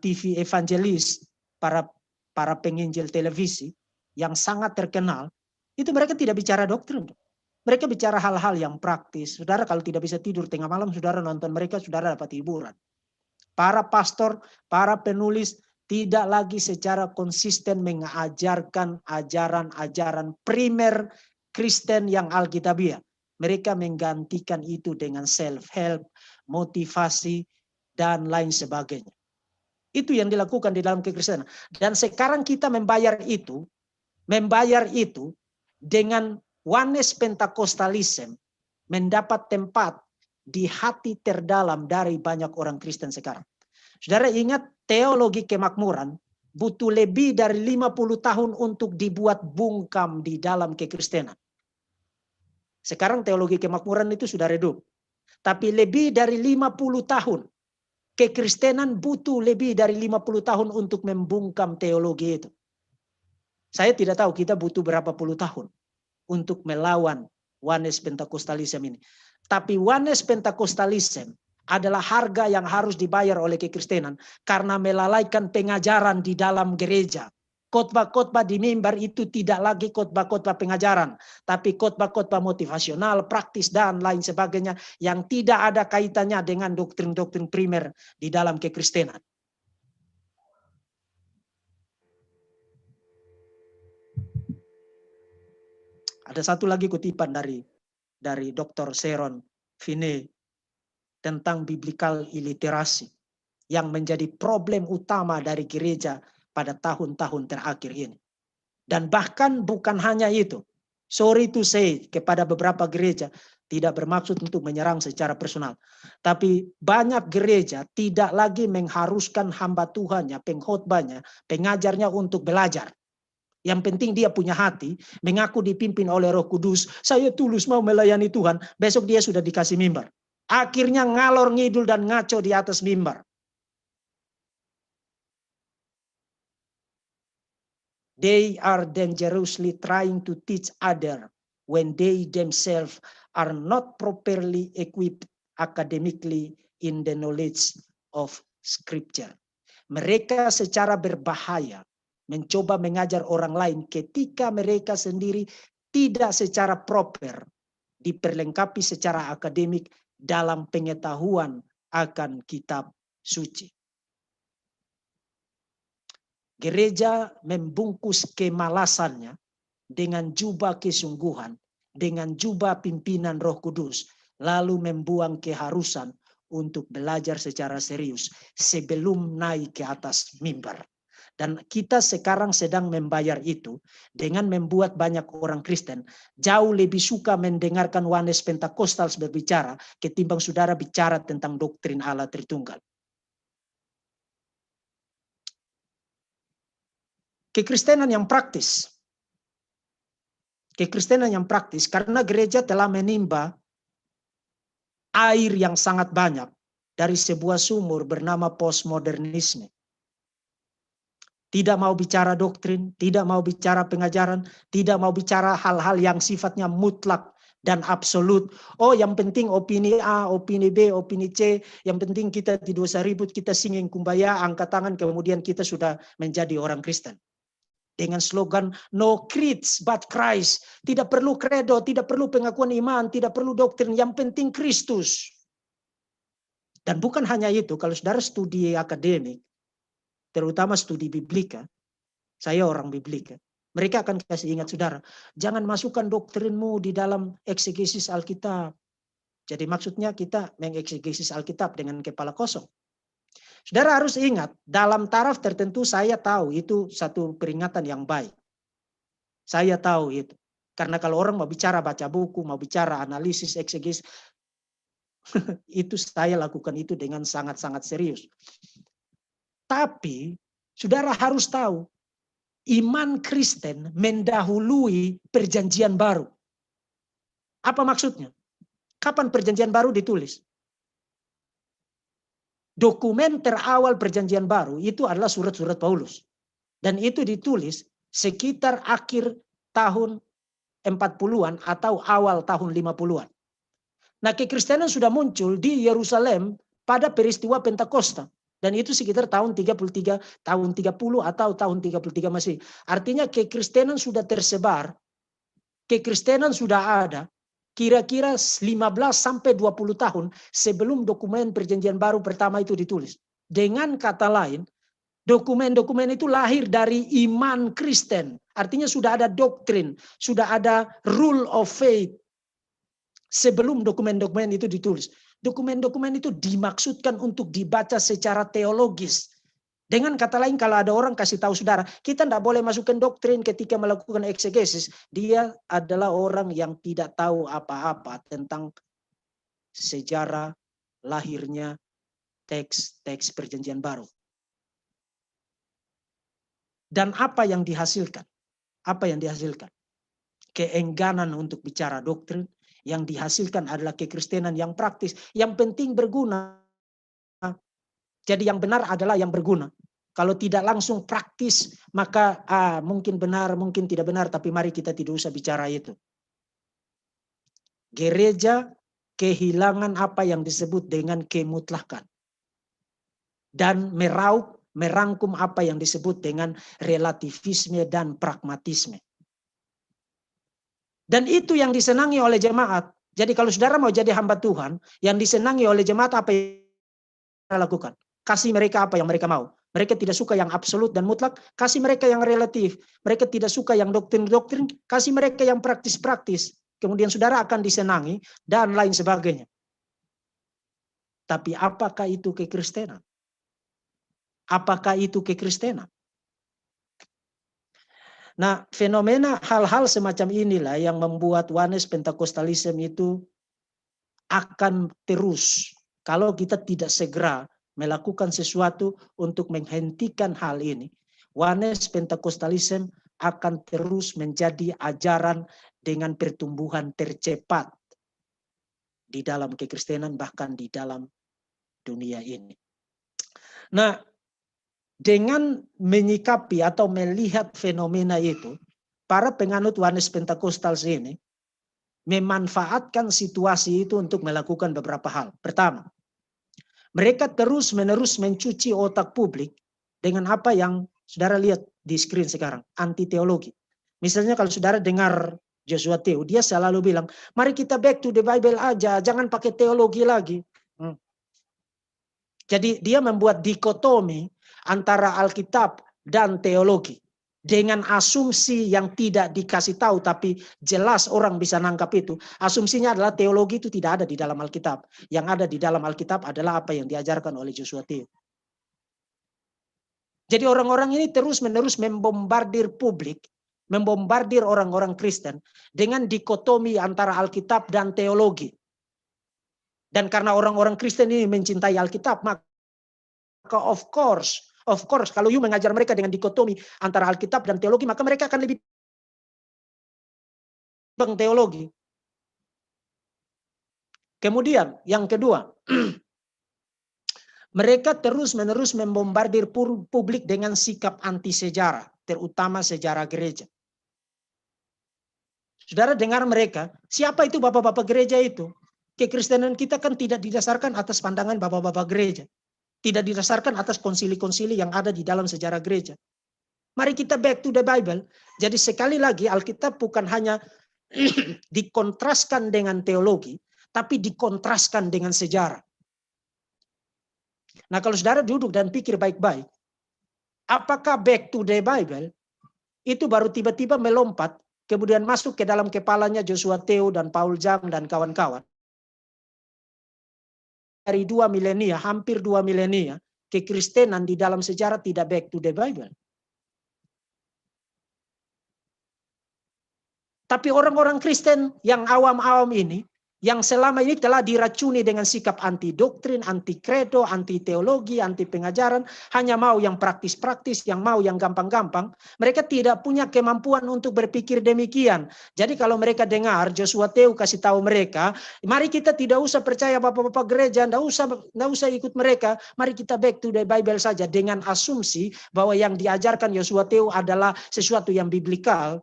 TV evangelis, para penginjil televisi yang sangat terkenal, itu mereka tidak bicara doktrin. Mereka bicara hal-hal yang praktis. Saudara kalau tidak bisa tidur tengah malam, saudara nonton mereka, saudara dapat hiburan. Para pastor, para penulis tidak lagi secara konsisten mengajarkan ajaran-ajaran primer Kristen yang Alkitabiah. Mereka menggantikan itu dengan self-help, motivasi, dan lain sebagainya. Itu yang dilakukan di dalam kekristenan. Dan sekarang kita membayar itu dengan Oneness Pentakostalism mendapat tempat di hati terdalam dari banyak orang Kristen sekarang. Saudara ingat teologi kemakmuran butuh lebih dari 50 tahun untuk dibuat bungkam di dalam kekristenan. Sekarang teologi kemakmuran itu sudah redup. Tapi lebih dari 50 tahun kekristenan butuh lebih dari 50 tahun untuk membungkam teologi itu. Saya tidak tahu kita butuh berapa puluh tahun untuk melawan Oneness Pentakostalism ini. Tapi Oneness Pentakostalism adalah harga yang harus dibayar oleh kekristenan karena melalaikan pengajaran di dalam gereja. Khotbah-khotbah di mimbar itu tidak lagi khotbah-khotbah pengajaran, tapi khotbah-khotbah motivasional, praktis, dan lain sebagainya yang tidak ada kaitannya dengan doktrin-doktrin primer di dalam kekristenan. Ada satu lagi kutipan dari Dr. Sharon Finney tentang biblical illiterasi yang menjadi problem utama dari gereja pada tahun-tahun terakhir ini. Dan bahkan bukan hanya itu. Sorry to say, kepada beberapa gereja tidak bermaksud untuk menyerang secara personal. Tapi banyak gereja tidak lagi mengharuskan hamba Tuhannya, pengkhotbahnya, pengajarnya untuk belajar. Yang penting dia punya hati, mengaku dipimpin oleh Roh Kudus, saya tulus mau melayani Tuhan, besok dia sudah dikasih mimbar. Akhirnya ngalor ngidul dan ngaco di atas mimbar. They are dangerously trying to teach others when they themselves are not properly equipped academically in the knowledge of Scripture. Mereka secara berbahaya mencoba mengajar orang lain ketika mereka sendiri tidak secara proper diperlengkapi secara akademik dalam pengetahuan akan kitab suci. Gereja membungkus kemalasannya dengan jubah kesungguhan, dengan jubah pimpinan Roh Kudus, lalu membuang keharusan untuk belajar secara serius sebelum naik ke atas mimbar. Dan kita sekarang sedang membayar itu dengan membuat banyak orang Kristen jauh lebih suka mendengarkan Oneness Pentakostal berbicara ketimbang saudara bicara tentang doktrin Allah Tritunggal. Kekristenan yang praktis. Kekristenan yang praktis karena gereja telah menimba air yang sangat banyak dari sebuah sumur bernama postmodernisme. Tidak mau bicara doktrin, tidak mau bicara pengajaran, tidak mau bicara hal-hal yang sifatnya mutlak dan absolut. Oh, yang penting opini A, opini B, opini C. Yang penting kita tidak usah ribut, kita singing kumbaya, angkat tangan, kemudian kita sudah menjadi orang Kristen. Dengan slogan no creeds but Christ. Tidak perlu kredo, tidak perlu pengakuan iman, tidak perlu doktrin, yang penting Kristus. Dan bukan hanya itu, kalau saudara studi akademik, terutama studi biblika, saya orang biblika, mereka akan kasih ingat saudara, jangan masukkan doktrinmu di dalam eksegesis Alkitab. Jadi maksudnya kita mengeksegesis Alkitab dengan kepala kosong. Saudara harus ingat, dalam taraf tertentu saya tahu itu satu peringatan yang baik. Saya tahu itu. Karena kalau orang mau bicara baca buku, mau bicara analisis, eksegesis, itu saya lakukan itu dengan sangat-sangat serius. Tapi saudara harus tahu, iman Kristen mendahului perjanjian baru. Apa maksudnya? Kapan perjanjian baru ditulis? Dokumen terawal perjanjian baru itu adalah surat-surat Paulus. Dan itu ditulis sekitar akhir tahun 40-an atau awal tahun 50-an. Nah, kekristenan sudah muncul di Yerusalem pada peristiwa Pentakosta. Dan itu sekitar tahun 33, tahun 30 atau tahun 33 Masehi. Artinya kekristenan sudah tersebar, kekristenan sudah ada, kira-kira 15 sampai 20 tahun sebelum dokumen perjanjian baru pertama itu ditulis. Dengan kata lain, dokumen-dokumen itu lahir dari iman Kristen. Artinya sudah ada doktrin, sudah ada rule of faith sebelum dokumen-dokumen itu ditulis. Dokumen-dokumen itu dimaksudkan untuk dibaca secara teologis. Dengan kata lain, kalau ada orang kasih tahu saudara, kita tidak boleh masukkan doktrin ketika melakukan eksegesis, dia adalah orang yang tidak tahu apa-apa tentang sejarah lahirnya teks-teks perjanjian baru. Dan apa yang dihasilkan? Apa yang dihasilkan? Keengganan untuk bicara doktrin, yang dihasilkan adalah kekristenan yang praktis, yang penting berguna. Jadi yang benar adalah yang berguna. Kalau tidak langsung praktis, maka mungkin benar, mungkin tidak benar, tapi mari kita tidak usah bicara itu. Gereja kehilangan apa yang disebut dengan kemutlakan. Dan merangkum apa yang disebut dengan relativisme dan pragmatisme. Dan itu yang disenangi oleh jemaat. Jadi kalau saudara mau jadi hamba Tuhan, yang disenangi oleh jemaat apa yang saudara lakukan? Kasih mereka apa yang mereka mau. Mereka tidak suka yang absolut dan mutlak, kasih mereka yang relatif. Mereka tidak suka yang doktrin-doktrin, kasih mereka yang praktis-praktis. Kemudian saudara akan disenangi dan lain sebagainya. Tapi apakah itu kekristenan? Apakah itu kekristenan? Nah, fenomena hal-hal semacam inilah yang membuat Oneness Pentakostalisme itu akan terus, kalau kita tidak segera melakukan sesuatu untuk menghentikan hal ini, Oneness Pentakostalisme akan terus menjadi ajaran dengan pertumbuhan tercepat di dalam kekristenan, bahkan di dalam dunia ini. Nah, dengan menyikapi atau melihat fenomena itu, para penganut Oneness Pentakostal ini memanfaatkan situasi itu untuk melakukan beberapa hal. Pertama, mereka terus-menerus mencuci otak publik dengan apa yang saudara lihat di screen sekarang, anti-teologi. Misalnya kalau saudara dengar Joshua Teo, dia selalu bilang, mari kita back to the Bible aja, jangan pakai teologi lagi. Jadi dia membuat dikotomi antara Alkitab dan teologi. Dengan asumsi yang tidak dikasih tahu, tapi jelas orang bisa nangkap itu. Asumsinya adalah teologi itu tidak ada di dalam Alkitab. Yang ada di dalam Alkitab adalah apa yang diajarkan oleh Joshua Teo. Jadi orang-orang ini terus-menerus membombardir publik, membombardir orang-orang Kristen dengan dikotomi antara Alkitab dan teologi. Dan karena orang-orang Kristen ini mencintai Alkitab, maka of course, kalau you mengajar mereka dengan dikotomi antara Alkitab dan teologi, maka mereka akan lebih bang teologi. Kemudian, yang kedua, mereka terus-menerus membombardir publik dengan sikap anti sejarah, terutama sejarah gereja. Saudara dengar mereka, siapa itu bapak-bapak gereja itu? Kekristenan kita kan tidak didasarkan atas pandangan bapak-bapak gereja. Tidak didasarkan atas konsili-konsili yang ada di dalam sejarah gereja. Mari kita back to the Bible. Jadi sekali lagi Alkitab bukan hanya dikontraskan dengan teologi, tapi dikontraskan dengan sejarah. Nah kalau saudara duduk dan pikir baik-baik, Apakah back to the Bible itu baru tiba-tiba melompat, kemudian masuk ke dalam kepalanya Joshua Teo dan Paul Jang dan kawan-kawan. Dari 2 milenia, hampir 2 milenia, kekristenan di dalam sejarah tidak back to the Bible. Tapi orang-orang Kristen yang awam-awam ini, yang selama ini telah diracuni dengan sikap anti doktrin, anti kredo, anti teologi, anti pengajaran, hanya mau yang praktis-praktis, yang mau yang gampang-gampang, mereka tidak punya kemampuan untuk berpikir demikian. Jadi kalau mereka dengar Joshua Teo kasih tahu mereka, mari kita tidak usah percaya bapak-bapak gereja, tidak usah ikut mereka, mari kita back to the Bible saja, dengan asumsi bahwa yang diajarkan Joshua Teo adalah sesuatu yang biblikal.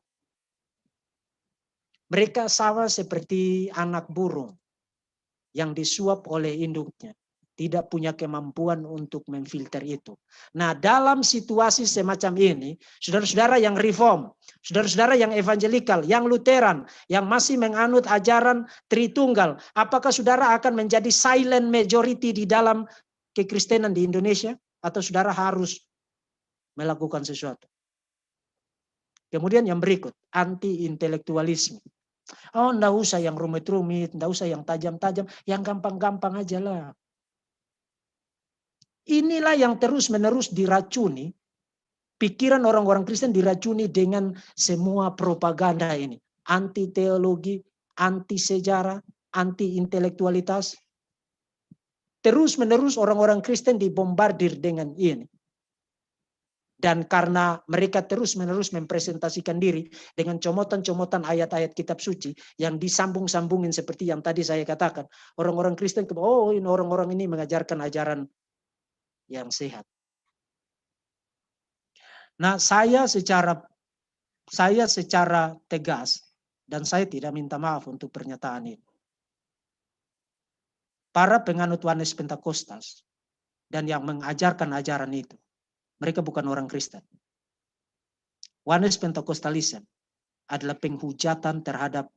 Mereka sama seperti anak burung yang disuap oleh induknya. Tidak punya kemampuan untuk memfilter itu. Nah, dalam situasi semacam ini, saudara-saudara yang reform, saudara-saudara yang evangelikal, yang Lutheran, yang masih menganut ajaran Tritunggal, apakah saudara akan menjadi silent majority di dalam kekristenan di Indonesia? Atau saudara harus melakukan sesuatu? Kemudian yang berikut, anti-intelektualisme. Oh, enggak usah yang rumit-rumit, enggak usah yang tajam-tajam, yang gampang-gampang aja lah. Inilah yang terus-menerus diracuni, pikiran orang-orang Kristen diracuni dengan semua propaganda ini. Anti teologi, anti sejarah, anti intelektualitas. Terus-menerus orang-orang Kristen dibombardir dengan ini. Dan karena mereka terus-menerus mempresentasikan diri dengan comotan-comotan ayat-ayat kitab suci yang disambung-sambungin seperti yang tadi saya katakan. Orang-orang Kristen, oh ini orang-orang ini mengajarkan ajaran yang sehat. Nah, saya secara tegas, dan saya tidak minta maaf untuk pernyataan ini. Para penganut Yohanes Pentakostas dan yang mengajarkan ajaran itu, mereka bukan orang Kristen. Yohanes Pentakostalisme adalah penghujatan terhadap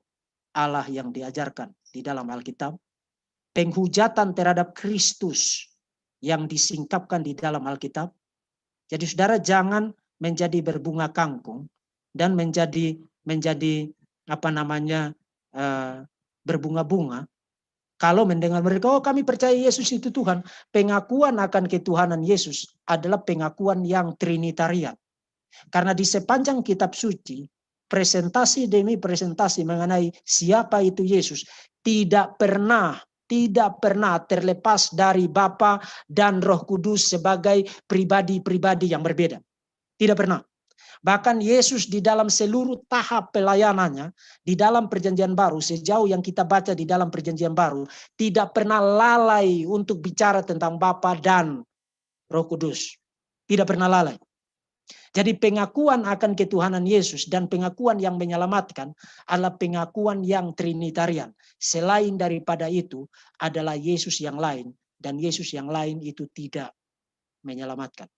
Allah yang diajarkan di dalam Alkitab. Penghujatan terhadap Kristus yang disingkapkan di dalam Alkitab. Jadi saudara jangan menjadi berbunga kangkung dan menjadi berbunga-bunga. Kalau mendengar mereka, oh kami percaya Yesus itu Tuhan. Pengakuan akan ketuhanan Yesus adalah pengakuan yang trinitarian. Karena di sepanjang kitab suci, presentasi demi presentasi mengenai siapa itu Yesus tidak pernah terlepas dari Bapa dan Roh Kudus sebagai pribadi-pribadi yang berbeda. Tidak pernah. Bahkan Yesus di dalam seluruh tahap pelayanannya, di dalam perjanjian baru, sejauh yang kita baca di dalam perjanjian baru, tidak pernah lalai untuk bicara tentang Bapa dan Roh Kudus. Tidak pernah lalai. Jadi pengakuan akan ketuhanan Yesus dan pengakuan yang menyelamatkan adalah pengakuan yang trinitarian. Selain daripada itu adalah Yesus yang lain, dan Yesus yang lain itu tidak menyelamatkan.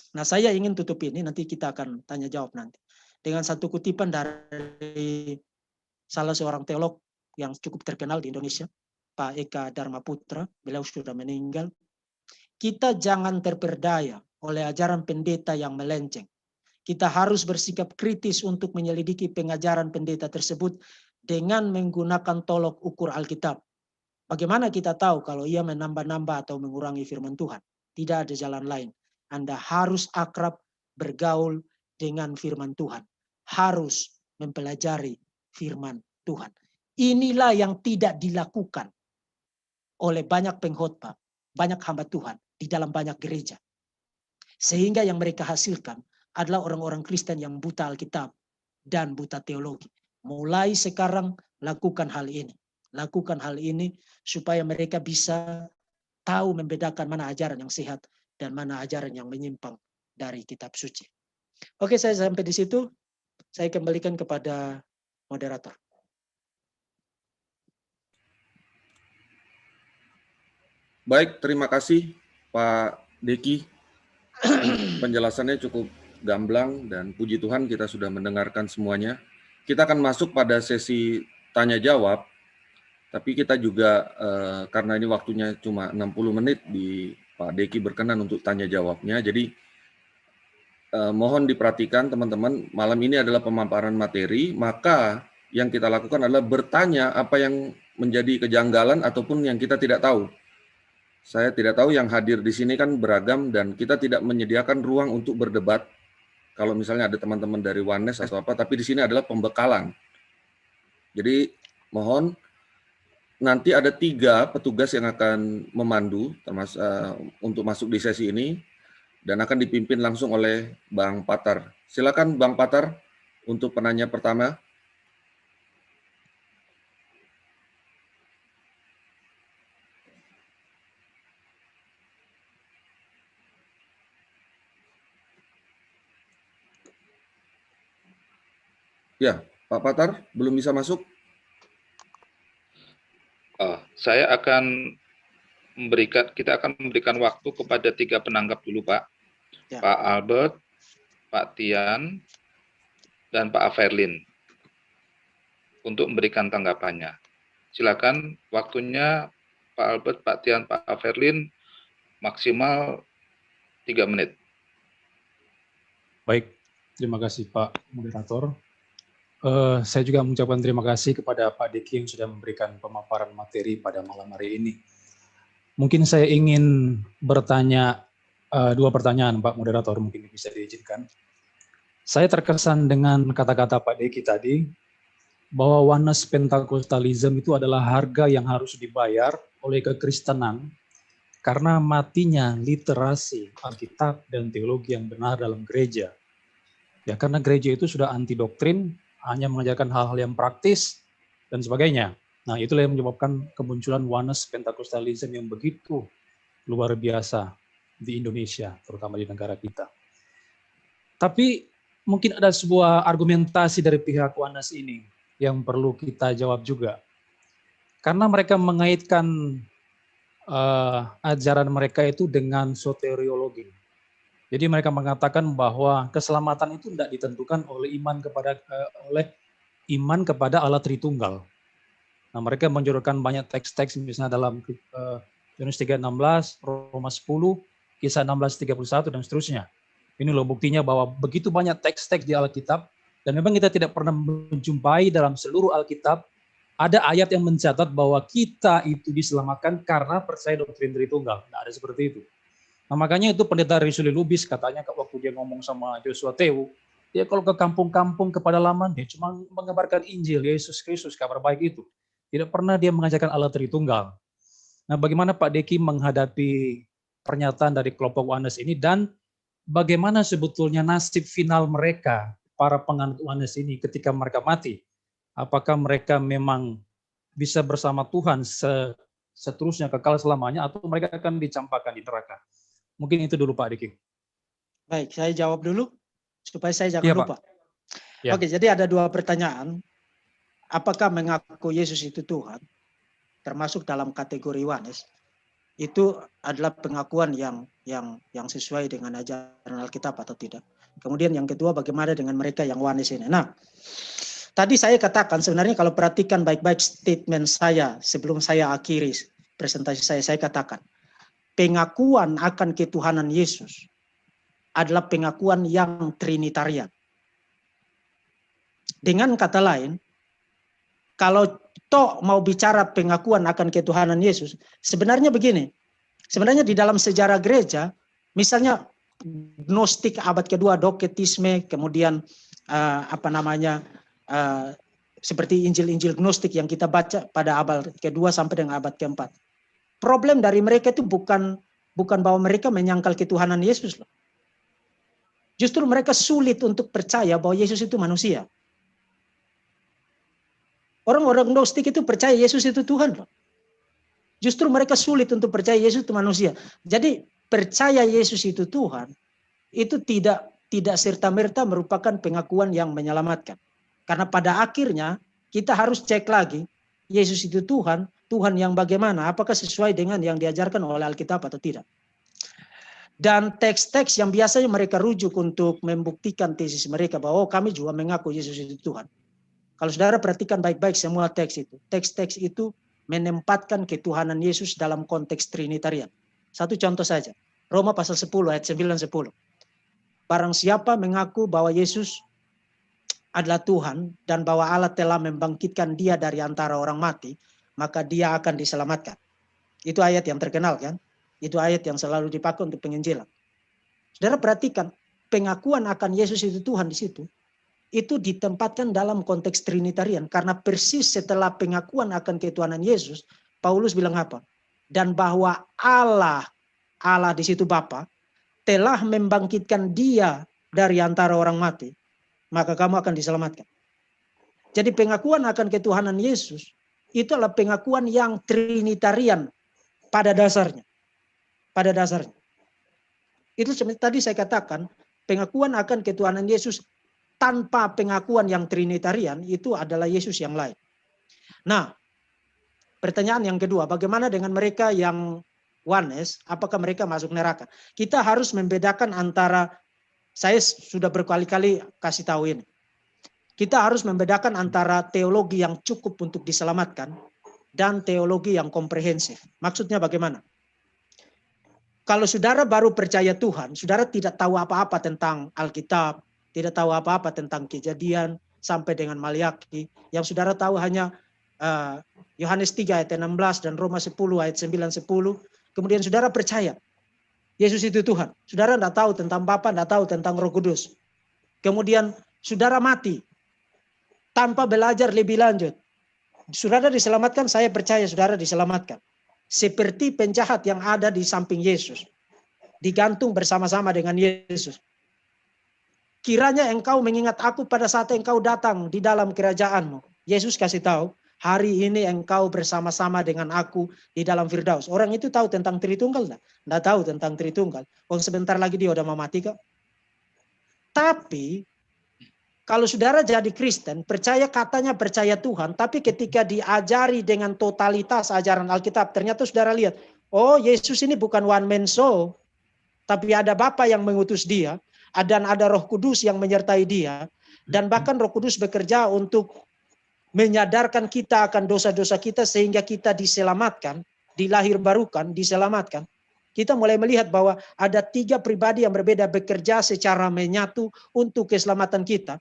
Nah, saya ingin tutup ini, nanti kita akan tanya jawab nanti. Dengan satu kutipan dari salah seorang teolog yang cukup terkenal di Indonesia, Pak Eka Dharma Putra, beliau sudah meninggal. Kita jangan terperdaya oleh ajaran pendeta yang melenceng. Kita harus bersikap kritis untuk menyelidiki pengajaran pendeta tersebut dengan menggunakan tolok ukur Alkitab. Bagaimana kita tahu kalau ia menambah-nambah atau mengurangi firman Tuhan? Tidak ada jalan lain. Anda harus akrab bergaul dengan firman Tuhan. Harus mempelajari firman Tuhan. Inilah yang tidak dilakukan oleh banyak pengkhotbah, banyak hamba Tuhan di dalam banyak gereja. Sehingga yang mereka hasilkan adalah orang-orang Kristen yang buta Alkitab dan buta teologi. Mulai sekarang lakukan hal ini. Lakukan hal ini supaya mereka bisa tahu membedakan mana ajaran yang sehat dan mana ajaran yang menyimpang dari kitab suci. Oke, saya sampai di situ. Saya kembalikan kepada moderator. Baik, terima kasih Pak Deki. Penjelasannya cukup gamblang dan puji Tuhan kita sudah mendengarkan semuanya. Kita akan masuk pada sesi tanya jawab. Tapi kita juga karena ini waktunya cuma 60 menit Pak Deki berkenan untuk tanya jawabnya. Jadi mohon diperhatikan teman-teman, malam ini adalah pemaparan materi, maka yang kita lakukan adalah bertanya apa yang menjadi kejanggalan ataupun yang kita tidak tahu. Saya tidak tahu, yang hadir di sini kan beragam dan kita tidak menyediakan ruang untuk berdebat. Kalau misalnya ada teman-teman dari Oneness atau apa, tapi di sini adalah pembekalan. Jadi mohon, nanti ada 3 petugas yang akan memandu termasuk untuk masuk di sesi ini dan akan dipimpin langsung oleh Bang Patar. Silakan Bang Patar untuk penanya pertama. Ya, Pak Patar belum bisa masuk. Kita akan memberikan waktu kepada 3 penanggap dulu, Pak. Ya. Pak Albert, Pak Tian, dan Pak Averlin untuk memberikan tanggapannya. Silakan, waktunya Pak Albert, Pak Tian, Pak Averlin maksimal 3 menit. Baik, terima kasih Pak Moderator. Saya juga mengucapkan terima kasih kepada Pak Deki yang sudah memberikan pemaparan materi pada malam hari ini. Mungkin saya ingin bertanya 2 pertanyaan, Pak Moderator, mungkin bisa diizinkan. Saya terkesan dengan kata-kata Pak Deki tadi, bahwa Oneness Pentecostalism itu adalah harga yang harus dibayar oleh kekristenan karena matinya literasi Alkitab dan teologi yang benar dalam gereja. Ya, karena gereja itu sudah anti doktrin, hanya mengajarkan hal-hal yang praktis dan sebagainya. Nah, itulah yang menyebabkan kemunculan Oneness Pentecostalism yang begitu luar biasa di Indonesia, terutama di negara kita. Tapi mungkin ada sebuah argumentasi dari pihak Oneness ini yang perlu kita jawab juga. Karena mereka mengaitkan ajaran mereka itu dengan soteriologi. Jadi mereka mengatakan bahwa keselamatan itu tidak ditentukan oleh iman kepada Allah Tritunggal. Nah, mereka menjuruskan banyak teks-teks misalnya dalam Yohanes 3:16, Roma 10, Kisah 16:31 dan seterusnya. Ini loh buktinya bahwa begitu banyak teks-teks di Alkitab dan memang kita tidak pernah menjumpai dalam seluruh Alkitab ada ayat yang mencatat bahwa kita itu diselamatkan karena percaya doktrin Tritunggal. Tidak ada seperti itu. Nah, makanya itu pendeta Risuli Lubis katanya waktu dia ngomong sama Joshua Tewu, dia kalau ke kampung-kampung ke pedalaman dia cuma mengabarkan Injil Yesus Kristus, kabar baik itu. Tidak pernah dia mengajarkan Allah Tritunggal. Nah, bagaimana Pak Deki menghadapi pernyataan dari kelompok Oneness ini dan bagaimana sebetulnya nasib final mereka, para penganut Oneness ini ketika mereka mati? Apakah mereka memang bisa bersama Tuhan seterusnya kekal selamanya atau mereka akan dicampakkan di neraka? Mungkin itu dulu Pak Diki. Baik, saya jawab dulu supaya saya jangan lupa. Ya. Oke, jadi ada 2 pertanyaan. Apakah mengaku Yesus itu Tuhan, termasuk dalam kategori Oneness, itu adalah pengakuan yang sesuai dengan ajaran Alkitab atau tidak? Kemudian yang kedua, bagaimana dengan mereka yang Oneness ini? Nah, tadi saya katakan sebenarnya kalau perhatikan baik-baik statement saya sebelum saya akhiri presentasi saya katakan pengakuan akan ketuhanan Yesus adalah pengakuan yang trinitarian. Dengan kata lain, kalau toh mau bicara pengakuan akan ketuhanan Yesus, sebenarnya begini. Sebenarnya di dalam sejarah gereja, misalnya Gnostik abad kedua, Doketisme, kemudian seperti Injil-Injil Gnostik yang kita baca pada abad kedua sampai dengan abad keempat. Problem dari mereka itu bukan bahwa mereka menyangkal ketuhanan Yesus loh. Justru mereka sulit untuk percaya bahwa Yesus itu manusia. Orang-orang Gnostik itu percaya Yesus itu Tuhan loh. Justru mereka sulit untuk percaya Yesus itu manusia. Jadi percaya Yesus itu Tuhan itu tidak serta-merta merupakan pengakuan yang menyelamatkan. Karena pada akhirnya kita harus cek lagi Yesus itu Tuhan yang bagaimana, apakah sesuai dengan yang diajarkan oleh Alkitab atau tidak. Dan teks-teks yang biasanya mereka rujuk untuk membuktikan tesis mereka bahwa kami juga mengaku Yesus itu Tuhan. Kalau saudara perhatikan baik-baik semua teks itu. Teks-teks itu menempatkan ketuhanan Yesus dalam konteks trinitarian. Satu contoh saja. Roma pasal 10 ayat 9-10. barang siapa mengaku bahwa Yesus adalah Tuhan dan bahwa Allah telah membangkitkan dia dari antara orang mati, maka dia akan diselamatkan. Itu ayat yang terkenal kan? Itu ayat yang selalu dipakai untuk penginjilan. Saudara perhatikan, pengakuan akan Yesus itu Tuhan di situ, itu ditempatkan dalam konteks Trinitarian. Karena persis setelah pengakuan akan ketuhanan Yesus, Paulus bilang apa? Dan bahwa Allah di situ Bapa, telah membangkitkan dia dari antara orang mati, maka kamu akan diselamatkan. Jadi pengakuan akan ketuhanan Yesus itu adalah pengakuan yang Trinitarian pada dasarnya. Pada dasarnya. Itu seperti tadi saya katakan, pengakuan akan ketuhanan Yesus tanpa pengakuan yang Trinitarian itu adalah Yesus yang lain. Nah, pertanyaan yang kedua, bagaimana dengan mereka yang oneness, apakah mereka masuk neraka? Kita harus membedakan antara, saya sudah berkali-kali kasih tahu ini. Kita harus membedakan antara teologi yang cukup untuk diselamatkan dan teologi yang komprehensif. Maksudnya bagaimana? Kalau saudara baru percaya Tuhan, saudara tidak tahu apa-apa tentang Alkitab, tidak tahu apa-apa tentang Kejadian sampai dengan Maliaki. Yang saudara tahu hanya Yohanes 3 ayat 16 dan Roma 10 ayat 9-10. Kemudian saudara percaya Yesus itu Tuhan. Saudara tidak tahu tentang Bapa, tidak tahu tentang Roh Kudus. Kemudian saudara mati tanpa belajar lebih lanjut. Saudara diselamatkan, saya percaya saudara diselamatkan. Seperti penjahat yang ada di samping Yesus. Digantung bersama-sama dengan Yesus. Kiranya engkau mengingat aku pada saat engkau datang di dalam kerajaanmu. Yesus kasih tahu, hari ini engkau bersama-sama dengan aku di dalam Firdaus. Orang itu tahu tentang Tritunggal enggak? Enggak tahu tentang Tritunggal. Oh, sebentar lagi dia udah mau mati kok. Tapi kalau saudara jadi Kristen, katanya percaya Tuhan, tapi ketika diajari dengan totalitas ajaran Alkitab, ternyata saudara lihat, oh Yesus ini bukan one man show, tapi ada Bapa yang mengutus dia, dan ada Roh Kudus yang menyertai dia, dan bahkan Roh Kudus bekerja untuk menyadarkan kita akan dosa-dosa kita sehingga kita diselamatkan, dilahir barukan, diselamatkan. Kita mulai melihat bahwa ada 3 pribadi yang berbeda bekerja secara menyatu untuk keselamatan kita.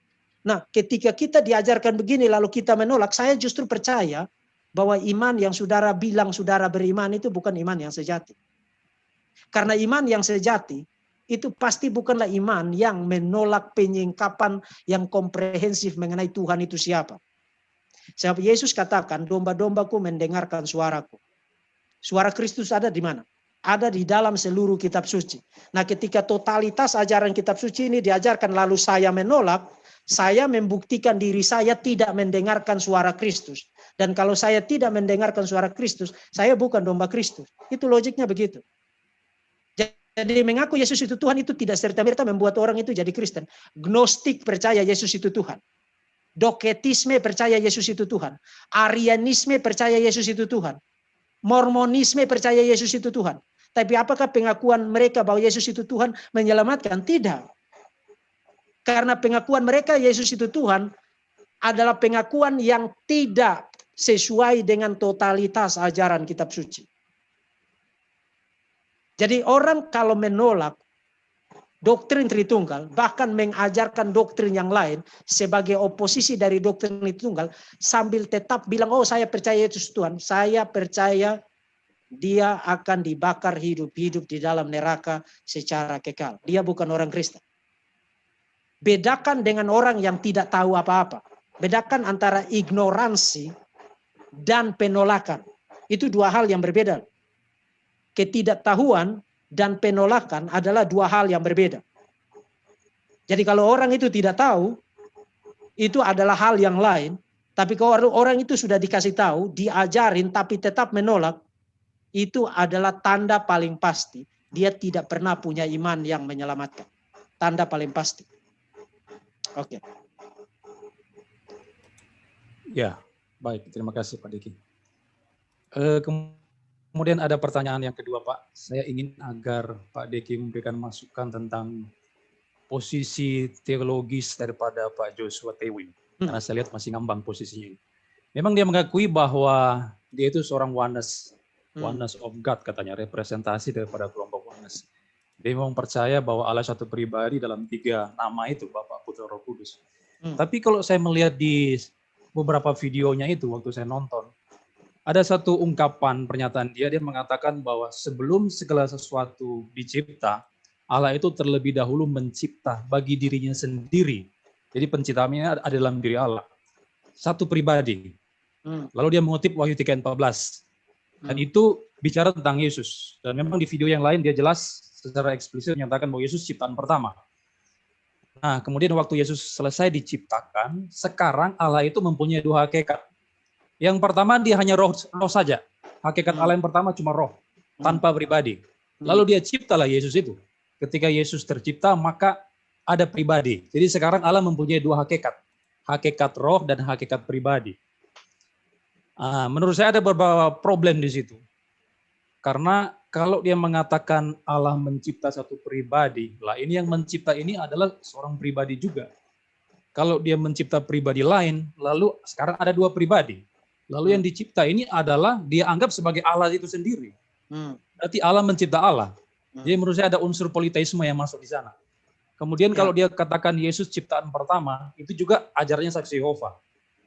Nah, ketika kita diajarkan begini lalu kita menolak, saya justru percaya bahwa iman yang saudara bilang saudara beriman itu bukan iman yang sejati. Karena iman yang sejati itu pasti bukanlah iman yang menolak penyingkapan yang komprehensif mengenai Tuhan itu siapa. Sebab Yesus katakan, domba-dombaku mendengarkan suaraku. Suara Kristus ada di mana? Ada di dalam seluruh kitab suci. Nah, ketika totalitas ajaran kitab suci ini diajarkan lalu saya menolak, saya membuktikan diri saya tidak mendengarkan suara Kristus. Dan kalau saya tidak mendengarkan suara Kristus, saya bukan domba Kristus. Itu logiknya begitu. Jadi mengaku Yesus itu Tuhan itu tidak serta-merta membuat orang itu jadi Kristen. Gnostik percaya Yesus itu Tuhan. Doketisme percaya Yesus itu Tuhan. Arianisme percaya Yesus itu Tuhan. Mormonisme percaya Yesus itu Tuhan. Tapi apakah pengakuan mereka bahwa Yesus itu Tuhan menyelamatkan? Tidak. Karena pengakuan mereka Yesus itu Tuhan adalah pengakuan yang tidak sesuai dengan totalitas ajaran kitab suci. Jadi orang kalau menolak doktrin Tritunggal, bahkan mengajarkan doktrin yang lain sebagai oposisi dari doktrin Tritunggal, sambil tetap bilang, oh saya percaya Yesus Tuhan, saya percaya dia akan dibakar hidup-hidup di dalam neraka secara kekal. Dia bukan orang Kristen. Bedakan dengan orang yang tidak tahu apa-apa. Bedakan antara ignoransi dan penolakan. Itu 2 hal yang berbeda. Ketidaktahuan dan penolakan adalah 2 hal yang berbeda. Jadi kalau orang itu tidak tahu, itu adalah hal yang lain. Tapi kalau orang itu sudah dikasih tahu, diajarin tapi tetap menolak, itu adalah tanda paling pasti. Dia tidak pernah punya iman yang menyelamatkan. Tanda paling pasti. Oke. Ya, baik. Terima kasih Pak Diki. Kemudian ada pertanyaan yang kedua Pak. Saya ingin agar Pak Diki memberikan masukan tentang posisi teologis daripada Pak Joshua Tewin. Karena saya lihat masih ngambang posisinya. Memang dia mengakui bahwa dia itu seorang oneness of God katanya, representasi daripada kelompok oneness. Dia memang percaya bahwa Allah satu pribadi dalam 3 nama itu, Bapa, Putra, Roh Kudus. Tapi kalau saya melihat di beberapa videonya itu waktu saya nonton, ada satu ungkapan pernyataan dia mengatakan bahwa sebelum segala sesuatu dicipta, Allah itu terlebih dahulu mencipta bagi dirinya sendiri. Jadi penciptaannya ada dalam diri Allah. Satu pribadi. Lalu dia mengutip Wahyu 3:14. Dan itu bicara tentang Yesus. Dan memang di video yang lain dia jelas secara eksplisit menyatakan bahwa Yesus ciptaan pertama. Nah, kemudian waktu Yesus selesai diciptakan, sekarang Allah itu mempunyai 2 hakikat. Yang pertama dia hanya roh saja. Hakikat Allah yang pertama cuma roh, tanpa pribadi. Lalu dia ciptalah Yesus itu. Ketika Yesus tercipta, maka ada pribadi. Jadi sekarang Allah mempunyai 2 hakikat. Hakikat roh dan hakikat pribadi. Menurut saya ada beberapa problem di situ. Karena kalau dia mengatakan Allah mencipta satu pribadi, lah ini yang mencipta ini adalah seorang pribadi juga. Kalau dia mencipta pribadi lain, lalu sekarang ada 2 pribadi. Lalu yang dicipta ini adalah dia anggap sebagai Allah itu sendiri. Berarti Allah mencipta Allah. Jadi menurut saya ada unsur politeisme yang masuk di sana. Kemudian kalau dia katakan Yesus ciptaan pertama, itu juga ajarannya saksi Yehova.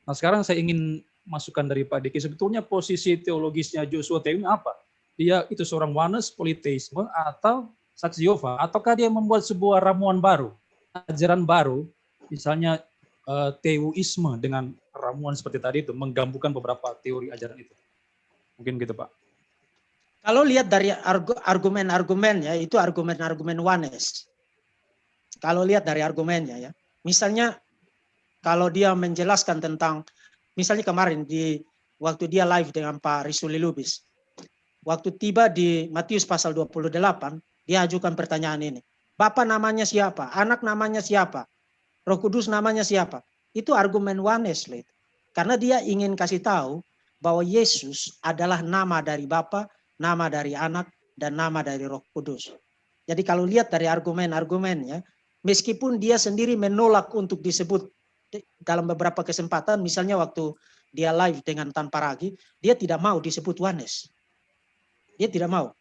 Nah sekarang saya ingin masukkan dari Pak Diki, sebetulnya posisi teologisnya Joshua Teo ini apa? Dia itu seorang oneness, politeisme, atau saksi Yehova? Ataukah dia membuat sebuah ramuan baru, ajaran baru, misalnya teoisme dengan ramuan seperti tadi itu, menggabungkan beberapa teori ajaran itu? Mungkin gitu Pak. Kalau lihat dari argumen-argumennya, itu argumen-argumen oneness. Kalau lihat dari argumennya ya, misalnya kalau dia menjelaskan tentang, misalnya kemarin di waktu dia live dengan Pak Risuli Lubis, waktu tiba di Matius pasal 28, dia ajukan pertanyaan ini. Bapa namanya siapa? Anak namanya siapa? Roh Kudus namanya siapa? Itu argumen oneness. Karena dia ingin kasih tahu bahwa Yesus adalah nama dari Bapa, nama dari Anak, dan nama dari Roh Kudus. Jadi kalau lihat dari argumen-argumennya, meskipun dia sendiri menolak untuk disebut dalam beberapa kesempatan, misalnya waktu dia live dengan Tanpa Ragi, dia tidak mau disebut oneness. Dia tidak mau.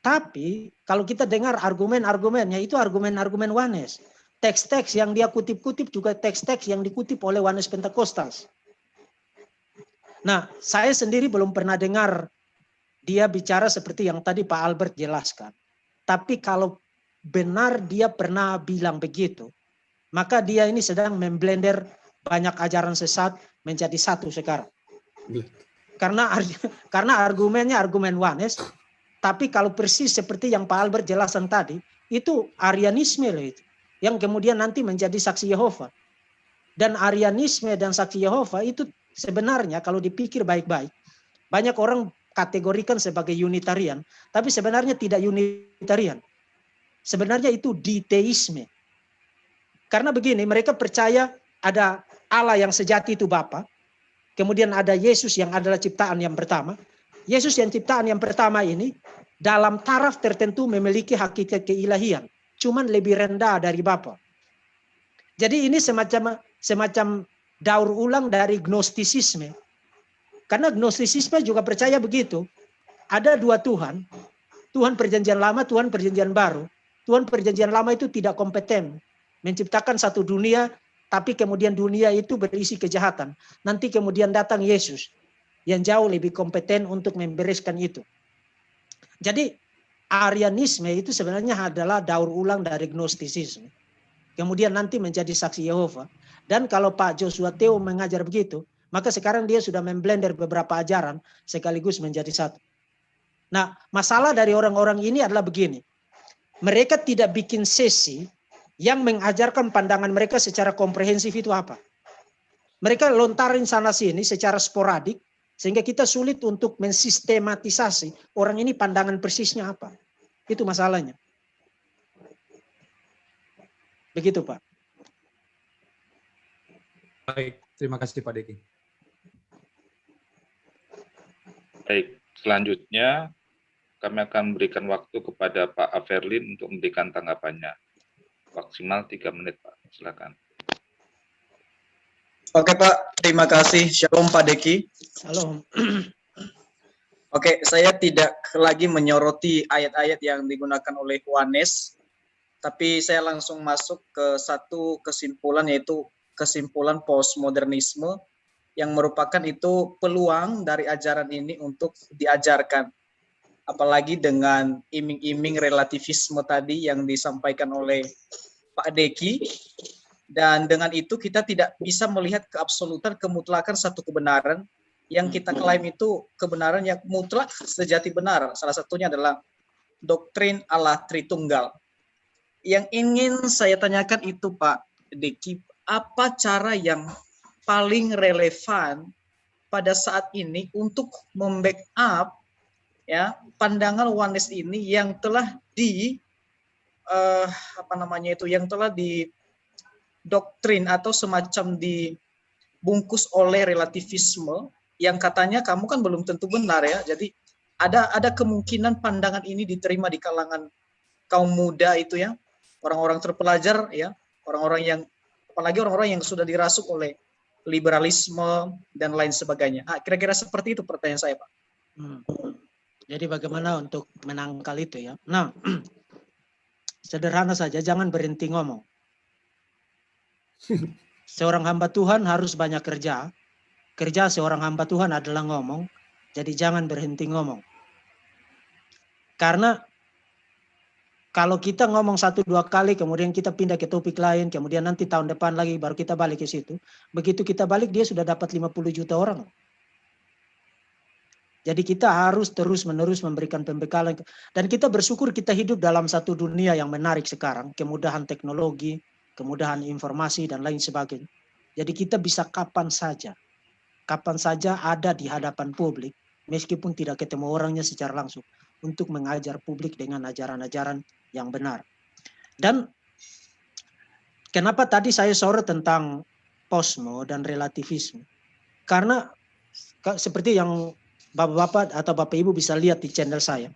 Tapi kalau kita dengar argumen-argumennya, itu argumen-argumen oneness. Teks-teks yang dia kutip-kutip juga teks-teks yang dikutip oleh Oneness Pentakostals. Nah, saya sendiri belum pernah dengar dia bicara seperti yang tadi Pak Albert jelaskan. Tapi kalau benar dia pernah bilang begitu, maka dia ini sedang memblender banyak ajaran sesat menjadi satu sekarang. Karena argumennya argumen oneness, tapi kalau persis seperti yang Pak Albert jelaskan tadi, itu Arianisme loh itu, yang kemudian nanti menjadi saksi Yehova. Dan Arianisme dan saksi Yehova itu sebenarnya kalau dipikir baik-baik, banyak orang kategorikan sebagai Unitarian, tapi sebenarnya tidak Unitarian. Sebenarnya itu diteisme. Karena begini, mereka percaya ada Allah yang sejati itu Bapa, kemudian ada Yesus yang adalah ciptaan yang pertama. Yesus yang ciptaan yang pertama ini dalam taraf tertentu memiliki hakikat keilahian, cuman lebih rendah dari Bapa. Jadi ini semacam daur ulang dari gnostisisme. Karena gnostisisme juga percaya begitu. Ada 2 Tuhan. Tuhan perjanjian lama, Tuhan perjanjian baru. Tuhan perjanjian lama itu tidak kompeten. Menciptakan satu dunia, tapi kemudian dunia itu berisi kejahatan. Nanti kemudian datang Yesus yang jauh lebih kompeten untuk membereskan itu. Jadi Arianisme itu sebenarnya adalah daur ulang dari gnostisisme. Kemudian nanti menjadi saksi Yehova. Dan kalau Pak Joshua Teo mengajar begitu, maka sekarang dia sudah memblender beberapa ajaran sekaligus menjadi satu. Nah, masalah dari orang-orang ini adalah begini. Mereka tidak bikin sesi yang mengajarkan pandangan mereka secara komprehensif itu apa. Mereka lontarin sana sini secara sporadik, sehingga kita sulit untuk mensistematisasi orang ini pandangan persisnya apa. Itu masalahnya. Begitu Pak. Baik, terima kasih Pak Diki. Baik, selanjutnya kami akan memberikan waktu kepada Pak Averlin untuk memberikan tanggapannya. Maksimal 3 menit, Pak. Silakan. Oke Pak, terima kasih. Shalom Pak Deki. Shalom. Oke, saya tidak lagi menyoroti ayat-ayat yang digunakan oleh Yohanes, tapi saya langsung masuk ke satu kesimpulan, yaitu kesimpulan postmodernisme yang merupakan itu peluang dari ajaran ini untuk diajarkan. Apalagi dengan iming-iming relativisme tadi yang disampaikan oleh Pak Deki, dan dengan itu kita tidak bisa melihat keabsolutan, kemutlakan satu kebenaran yang kita klaim itu kebenaran yang mutlak sejati benar. Salah satunya adalah doktrin Allah Tritunggal. Yang ingin saya tanyakan itu Pak Deki, apa cara yang paling relevan pada saat ini untuk membackup ya pandangan Oneness ini yang telah yang telah di doktrin atau semacam dibungkus oleh relativisme yang katanya kamu kan belum tentu benar ya. Jadi ada kemungkinan pandangan ini diterima di kalangan kaum muda itu ya, orang-orang terpelajar ya, orang-orang yang apalagi orang-orang yang sudah dirasuk oleh liberalisme dan lain sebagainya. Kira-kira seperti itu pertanyaan saya, Pak. Jadi bagaimana untuk menangkal itu ya? Nah, sederhana saja, jangan berhenti ngomong. Seorang hamba Tuhan harus banyak kerja. Kerja seorang hamba Tuhan adalah ngomong. Jadi jangan berhenti ngomong. Karena kalau kita ngomong 1-2 kali, kemudian kita pindah ke topik lain, kemudian nanti tahun depan lagi baru kita balik ke situ. Begitu kita balik dia sudah dapat 50 juta orang. Jadi kita harus terus-menerus memberikan pembekalan. Dan kita bersyukur kita hidup dalam satu dunia yang menarik sekarang. Kemudahan teknologi, kemudahan informasi, dan lain sebagainya. Jadi kita bisa kapan saja ada di hadapan publik, meskipun tidak ketemu orangnya secara langsung, untuk mengajar publik dengan ajaran-ajaran yang benar. Dan kenapa tadi saya sorot tentang posmo dan relativisme? Karena seperti yang Bapak-bapak atau Bapak Ibu bisa lihat di channel saya,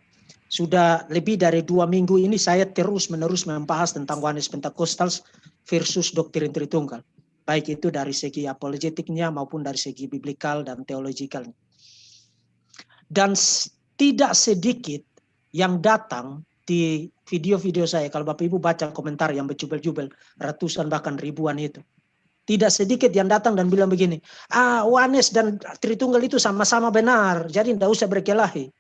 sudah lebih dari 2 minggu ini saya terus-menerus membahas tentang Oneness Pentecostals versus doktrin Tritunggal. Baik itu dari segi apologetiknya maupun dari segi biblikal dan teologikalnya. Dan tidak sedikit yang datang di video-video saya, kalau Bapak Ibu baca komentar yang berjubel-jubel, ratusan bahkan ribuan itu. Tidak sedikit yang datang dan bilang begini, Oneness dan Tritunggal itu sama-sama benar, jadi tidak usah berkelahi.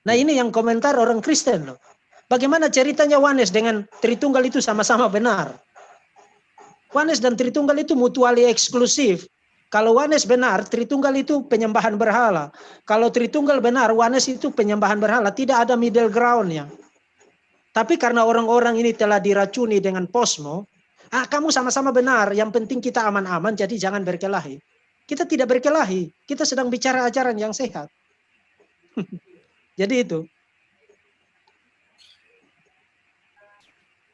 Nah ini yang komentar orang Kristen loh. Bagaimana ceritanya Oneness dengan Tritunggal itu sama-sama benar? Oneness dan Tritunggal itu mutually eksklusif. Kalau Oneness benar, Tritunggal itu penyembahan berhala. Kalau Tritunggal benar, Oneness itu penyembahan berhala. Tidak ada middle ground-nya. Tapi karena orang-orang ini telah diracuni dengan posmo, kamu sama-sama benar, yang penting kita aman-aman, jadi jangan berkelahi. Kita tidak berkelahi, kita sedang bicara ajaran yang sehat. Jadi itu.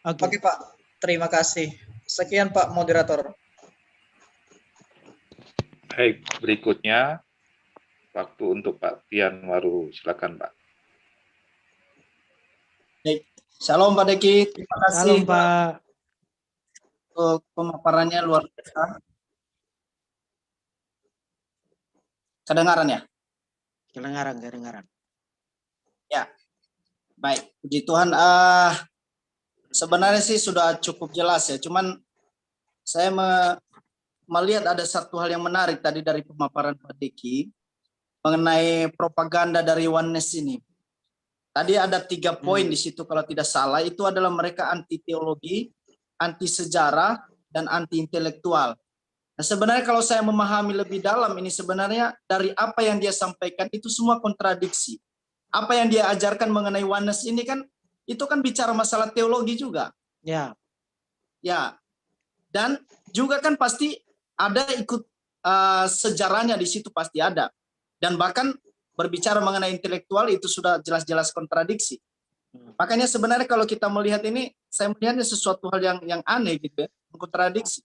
Oke Pak, terima kasih. Sekian Pak Moderator. Baik, berikutnya waktu untuk Pak Tian Waru. Silakan Pak. Baik. Shalom Pak Deki, terima kasih Halo Pak. untuk pemaparannya luar biasa. Kedengaran ya? Kedengaran. Ya, baik. Puji Tuhan. Sebenarnya sih sudah cukup jelas ya. Cuman saya melihat ada satu hal yang menarik tadi dari pemaparan Pak Deki mengenai propaganda dari Oneness ini. Tadi ada 3 poin di situ kalau tidak salah. Itu adalah mereka anti teologi, anti sejarah, dan anti intelektual. Nah, sebenarnya kalau saya memahami lebih dalam ini, sebenarnya dari apa yang dia sampaikan itu semua kontradiksi. Apa yang dia ajarkan mengenai Oneness ini kan, itu kan bicara masalah teologi juga. Ya. Ya. Dan juga kan pasti ada ikut sejarahnya di situ, pasti ada. Dan bahkan berbicara mengenai intelektual itu sudah jelas-jelas kontradiksi. Makanya sebenarnya kalau kita melihat ini, saya melihatnya sesuatu hal yang aneh gitu ya, kontradiksi.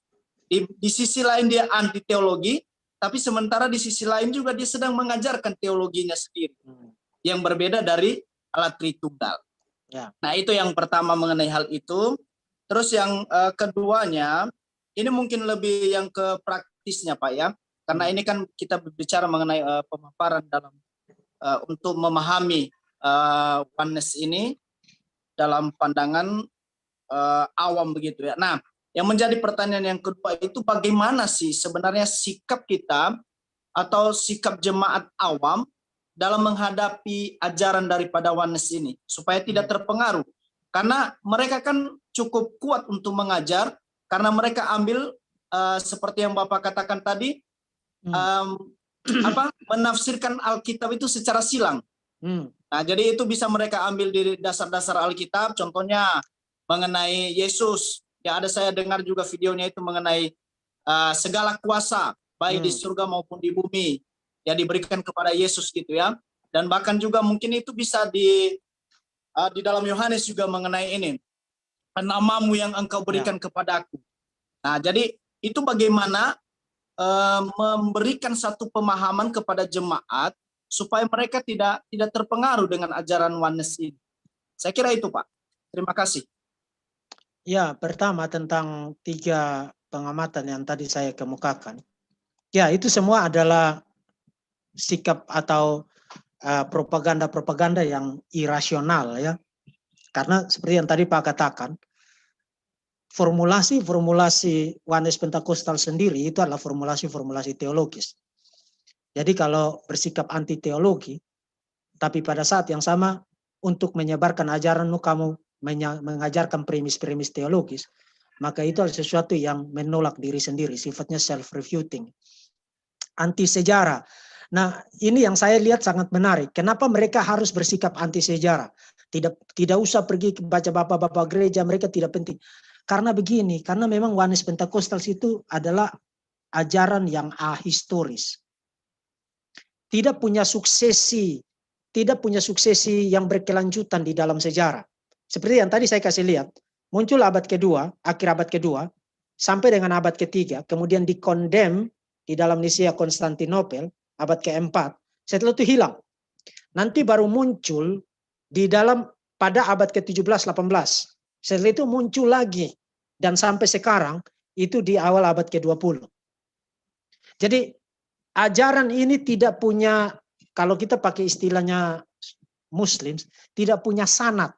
Di sisi lain dia anti teologi, tapi sementara di sisi lain juga dia sedang mengajarkan teologinya sendiri, yang berbeda dari Allah Tritunggal. Ya. Nah itu yang pertama mengenai hal itu. Terus yang keduanya, ini mungkin lebih yang ke praktisnya Pak ya, karena ini kan kita berbicara mengenai pemaparan dalam untuk memahami oneness ini dalam pandangan awam begitu ya. Nah, yang menjadi pertanyaan yang kedua itu bagaimana sih sebenarnya sikap kita atau sikap jemaat awam dalam menghadapi ajaran daripada oneness ini supaya tidak terpengaruh. Karena mereka kan cukup kuat untuk mengajar karena mereka ambil seperti yang Bapak katakan tadi menafsirkan Alkitab itu secara silang. Nah, jadi itu bisa mereka ambil di dasar-dasar Alkitab, contohnya mengenai Yesus. Ya, ada saya dengar juga videonya itu mengenai segala kuasa baik di surga maupun di bumi ya diberikan kepada Yesus gitu ya. Dan bahkan juga mungkin itu bisa di dalam Yohanes juga mengenai ini. Namamu yang engkau berikan kepadaku. Nah, jadi itu bagaimana memberikan satu pemahaman kepada jemaat supaya mereka tidak terpengaruh dengan ajaran oneness ini. Saya kira itu, Pak. Terima kasih. Ya, pertama tentang 3 pengamatan yang tadi saya kemukakan. Ya, itu semua adalah sikap atau propaganda-propaganda yang irasional ya. Karena seperti yang tadi Pak katakan, formulasi Oneness Pentakosta sendiri itu adalah formulasi teologis. Jadi kalau bersikap anti teologi, tapi pada saat yang sama untuk menyebarkan ajaran kamu mengajarkan premis-premis teologis, maka itu adalah sesuatu yang menolak diri sendiri, sifatnya self-refuting, anti sejarah. Nah, ini yang saya lihat sangat menarik. Kenapa mereka harus bersikap anti sejarah? Tidak usah pergi baca bapak-bapak gereja, mereka tidak penting. Karena begini, karena memang Oneness Pentakostal itu adalah ajaran yang ahistoris. Tidak punya suksesi yang berkelanjutan di dalam sejarah. Seperti yang tadi saya kasih lihat, muncul abad kedua, akhir abad kedua, sampai dengan abad ketiga, kemudian dikondem di dalam Nicea Konstantinopel, abad keempat, setelah itu hilang. Nanti baru muncul di dalam pada abad ke-17-18. Setelah itu muncul lagi, dan sampai sekarang itu di awal abad ke-20. Jadi ajaran ini tidak punya, kalau kita pakai istilahnya Muslim, tidak punya sanad,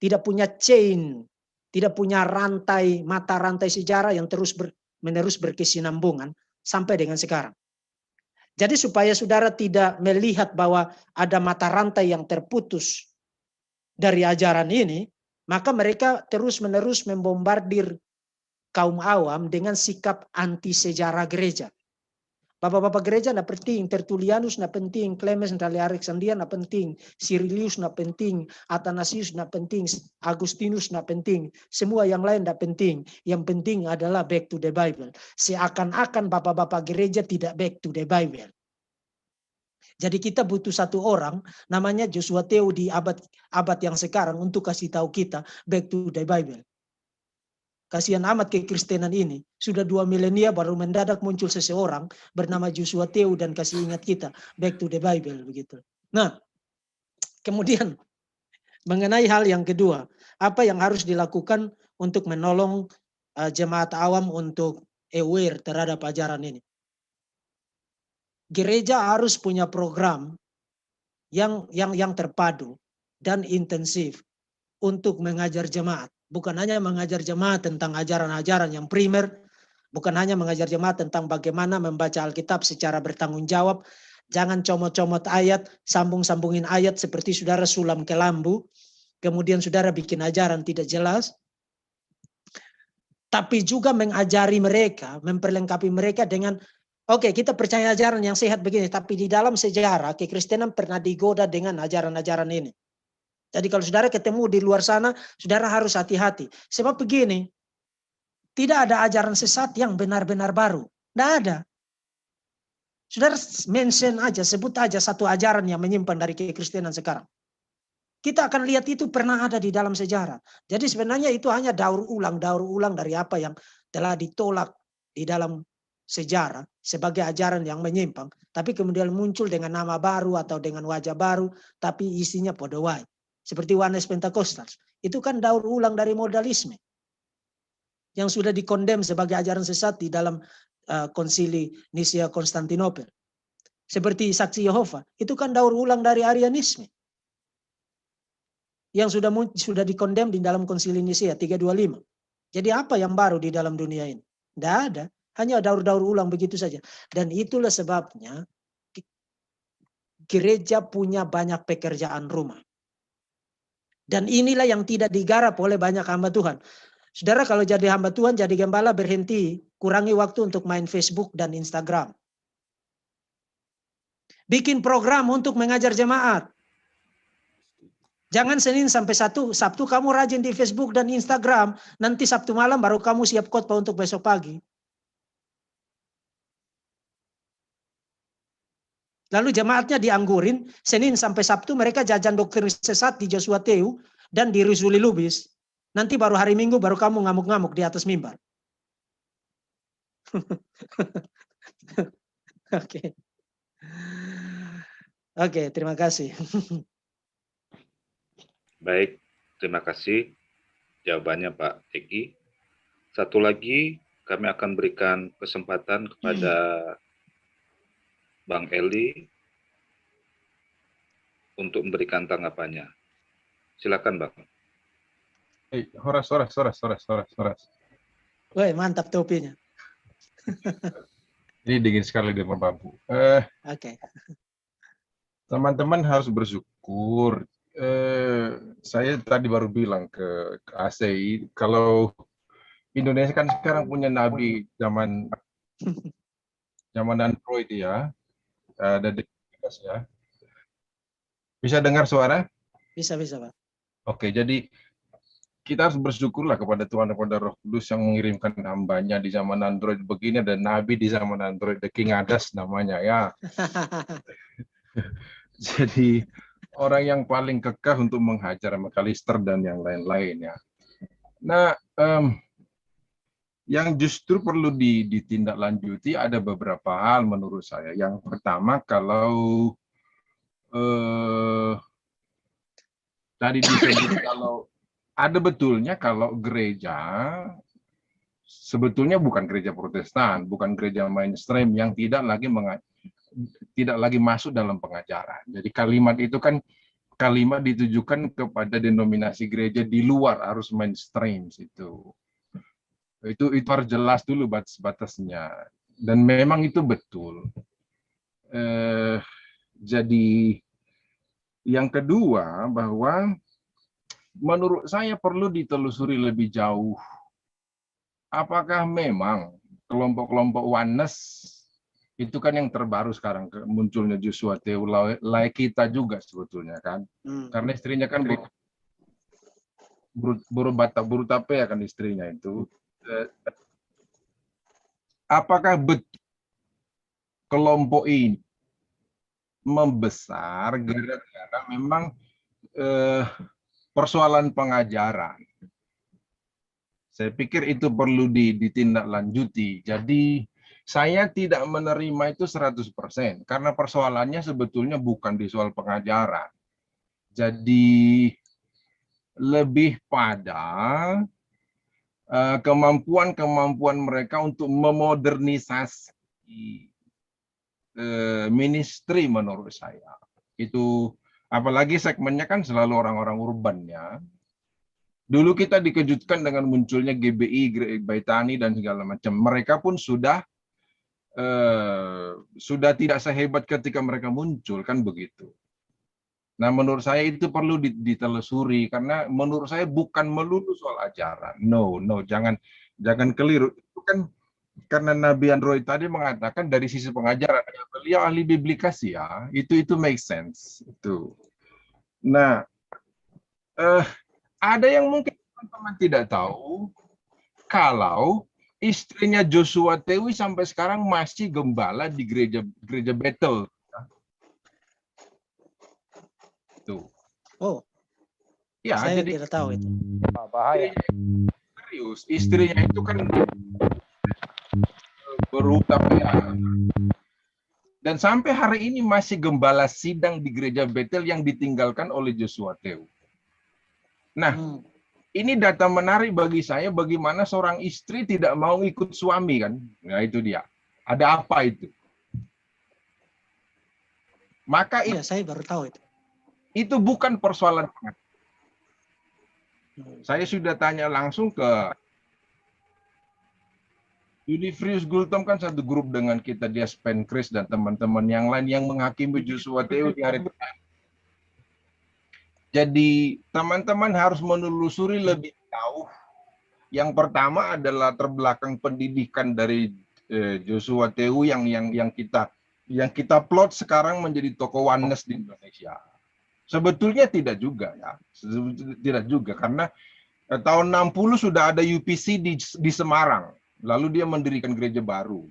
tidak punya chain, tidak punya mata rantai sejarah yang terus-menerus berkesinambungan sampai dengan sekarang. Jadi supaya saudara tidak melihat bahwa ada mata rantai yang terputus dari ajaran ini, maka mereka terus-menerus membombardir kaum awam dengan sikap anti sejarah gereja. Bapak-bapak gereja tidak penting, Tertullianus tidak penting, Clemens dari Alexandria tidak penting, Cyrilius tidak penting, Athanasius tidak penting, Agustinus tidak penting, semua yang lain tidak penting. Yang penting adalah back to the Bible. Seakan-akan bapak-bapak gereja tidak back to the Bible. Jadi kita butuh satu orang namanya Joshua Theo di abad yang sekarang untuk kasih tahu kita back to the Bible. Kasihan amat kekristenan ini. Sudah 2 milenia baru mendadak muncul seseorang bernama Joshua Theo dan kasih ingat kita back to the Bible begitu. Nah, kemudian mengenai hal yang kedua, apa yang harus dilakukan untuk menolong jemaat awam untuk aware terhadap ajaran ini? Gereja harus punya program yang terpadu dan intensif untuk mengajar jemaat. Bukan hanya mengajar jemaat tentang ajaran-ajaran yang primer, bukan hanya mengajar jemaat tentang bagaimana membaca Alkitab secara bertanggung jawab. Jangan comot-comot ayat, sambung-sambungin ayat seperti saudara sulam ke lambu, kemudian saudara bikin ajaran tidak jelas. Tapi juga mengajari mereka, memperlengkapi mereka dengan, oke, kita percaya ajaran yang sehat begini, tapi di dalam sejarah kekristenan pernah digoda dengan ajaran-ajaran ini. Jadi kalau saudara ketemu di luar sana, saudara harus hati-hati. Sebab begini, tidak ada ajaran sesat yang benar-benar baru. Tidak ada. Saudara mention aja, sebut aja satu ajaran yang menyimpan dari kekristenan sekarang. Kita akan lihat itu pernah ada di dalam sejarah. Jadi sebenarnya itu hanya daur ulang dari apa yang telah ditolak di dalam sejarah sebagai ajaran yang menyimpang. Tapi kemudian muncul dengan nama baru atau dengan wajah baru, tapi isinya podowai. Seperti Oneness Pentakostal. Itu kan daur ulang dari modalisme. Yang sudah dikondem sebagai ajaran sesat di dalam konsili Nicea Konstantinopel. seperti saksi Yehova, itu kan daur ulang dari Arianisme yang sudah dikondem di dalam Konsili Nisea 325. Jadi apa yang baru di dalam dunia ini? Tidak ada, hanya daur-daur ulang begitu saja. Dan itulah sebabnya gereja punya banyak pekerjaan rumah. Dan inilah yang tidak digarap oleh banyak hamba Tuhan. Saudara, kalau jadi hamba Tuhan, jadi gembala, berhenti, kurangi waktu untuk main Facebook dan Instagram. Bikin program untuk mengajar jemaat. Jangan Senin sampai Sabtu kamu rajin di Facebook dan Instagram, nanti Sabtu malam baru kamu siap khotbah untuk besok pagi. Lalu jemaatnya dianggurin, Senin sampai Sabtu mereka jajan doktrin sesat di Joshua Teu dan di Rusuli Lubis. Nanti baru hari Minggu baru kamu ngamuk-ngamuk di atas mimbar. Oke. Oke, terima kasih. Baik, terima kasih jawabannya Pak Eki. Satu lagi kami akan berikan kesempatan kepada Bang Eli untuk memberikan tanggapannya. Silakan Bang. Horas. Woi, mantap topinya. Ini dingin sekali di bambu. Oke. Teman-teman harus bersyukur. Saya tadi baru bilang ke ACI, kalau Indonesia kan sekarang punya nabi zaman Android ya, ada device ya. Bisa dengar suara? Bisa Pak. Oke, jadi kita harus bersyukurlah kepada Tuhan, kepada Roh Kudus yang mengirimkan hambanya di zaman Android begini, dan nabi di zaman Android, The King Adas namanya ya. Jadi orang yang paling kekeh untuk menghajar McAllister dan yang lain-lain ya. Nah, yang justru perlu ditindaklanjuti ada beberapa hal menurut saya. Yang pertama, kalau tadi disebut kalau ada betulnya kalau gereja sebetulnya bukan gereja Protestan, bukan gereja mainstream yang tidak lagi masuk dalam pengajaran. Jadi kalimat itu kan kalimat ditujukan kepada denominasi gereja di luar arus mainstream itu harus jelas dulu batas-batasnya, dan memang itu betul. Jadi yang kedua, bahwa menurut saya perlu ditelusuri lebih jauh apakah memang kelompok-kelompok oneness itu kan yang terbaru sekarang munculnya Joshua Teu, kita juga sebetulnya kan, karena istrinya kan buru tape ya kan istrinya itu. Apakah betul kelompok ini membesar gara-gara memang persoalan pengajaran? Saya pikir itu perlu ditindaklanjuti. Jadi saya tidak menerima itu 100% karena persoalannya sebetulnya bukan di soal pengajaran. Jadi lebih pada kemampuan mereka untuk memodernisasi ministry menurut saya. Itu apalagi segmennya kan selalu orang-orang urban ya. Dulu kita dikejutkan dengan munculnya GBI, Baitani dan segala macam. Mereka pun sudah tidak sehebat ketika mereka muncul kan begitu. Nah, menurut saya itu perlu ditelusuri karena menurut saya bukan melulu soal ajaran. No, jangan keliru. Itu kan karena Nabi Android tadi mengatakan dari sisi pengajaran, beliau ahli biblikasi ya. Itu make sense itu. Nah, ada yang mungkin teman-teman tidak tahu kalau istrinya Joshua Teu sampai sekarang masih gembala di gereja Bethel. Tuh. Oh. Ya, saya jadi tidak tahu itu. Bahaya. Serius, istrinya itu kan berutang ya. Dan sampai hari ini masih gembala sidang di gereja Bethel yang ditinggalkan oleh Joshua Teu. Nah, ini data menarik bagi saya, bagaimana seorang istri tidak mau ikut suami kan. Nah itu dia. Ada apa itu? Maka Iya, saya baru tahu itu. itu bukan persoalan pengadilan. Saya sudah tanya langsung ke Unifrius Gultom, kan satu grup dengan kita, dia Spenkris dan teman-teman yang lain yang menghakimi Joshua Teu di hari terakhir. Jadi teman-teman harus menelusuri lebih jauh. Yang pertama adalah terbelakang pendidikan dari Joshua Teu yang kita plot sekarang menjadi tokoh oneness di Indonesia. Sebetulnya tidak juga ya, tidak juga, karena tahun 60 sudah ada UPC di Semarang. Lalu dia mendirikan gereja baru.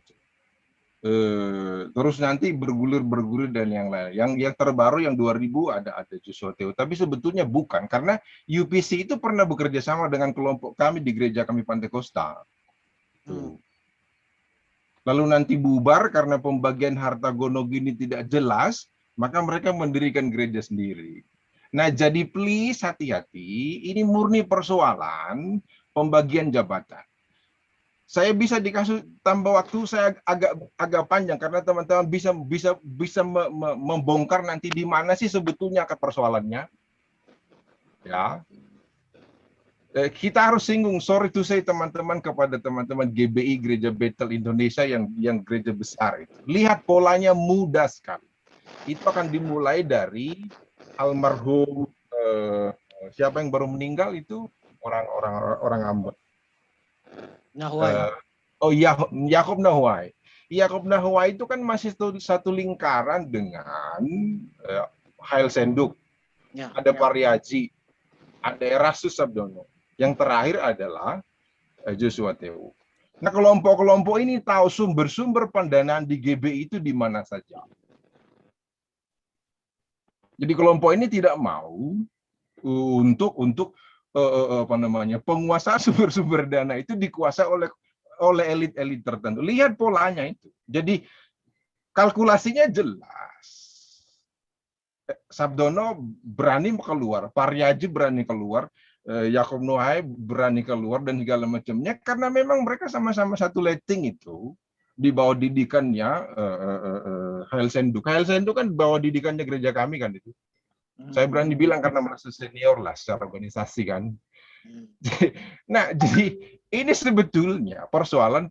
Terus nanti bergulir dan yang lain. Yang terbaru yang 2000 ada Joshua Teu. Tapi sebetulnya bukan, karena UPC itu pernah bekerja sama dengan kelompok kami di gereja kami Pantekosta. Lalu nanti bubar karena pembagian harta gonogini tidak jelas, maka mereka mendirikan gereja sendiri. Nah, jadi please hati-hati, ini murni persoalan pembagian jabatan. Saya bisa dikasih tambah waktu, saya agak panjang karena teman-teman bisa membongkar nanti di mana sih sebetulnya akar persoalannya. Ya. Kita harus singgung, sorry to say teman-teman, kepada teman-teman GBI Gereja Bethel Indonesia yang gereja besar itu. Lihat polanya mudah sekali. Itu akan dimulai dari almarhum siapa yang baru meninggal itu, orang Ambon. Nahuai. Yakob Nahuai. Yakob Nahuai itu kan masih satu lingkaran dengan Hail Senduk. Ya, ada Pariaji, ada Erastus Sabdono. Yang terakhir adalah Joshua Teu. Nah, kelompok-kelompok ini tahu sumber-sumber pendanaan di GBI itu di mana saja. Jadi kelompok ini tidak mau untuk penguasaan sumber-sumber dana itu dikuasai oleh elit-elit tertentu. Lihat polanya itu. Jadi kalkulasinya jelas. Sabdono berani keluar, Pariaji berani keluar, Yakob Nahuai berani keluar dan segala macamnya, karena memang mereka sama-sama satu letting itu di bawah didikannya Hail Senduk. Hail Senduk kan bawah didikannya gereja kami kan itu. Saya berani bilang karena merasa senior lah secara organisasi kan. Nah, jadi ini sebetulnya persoalan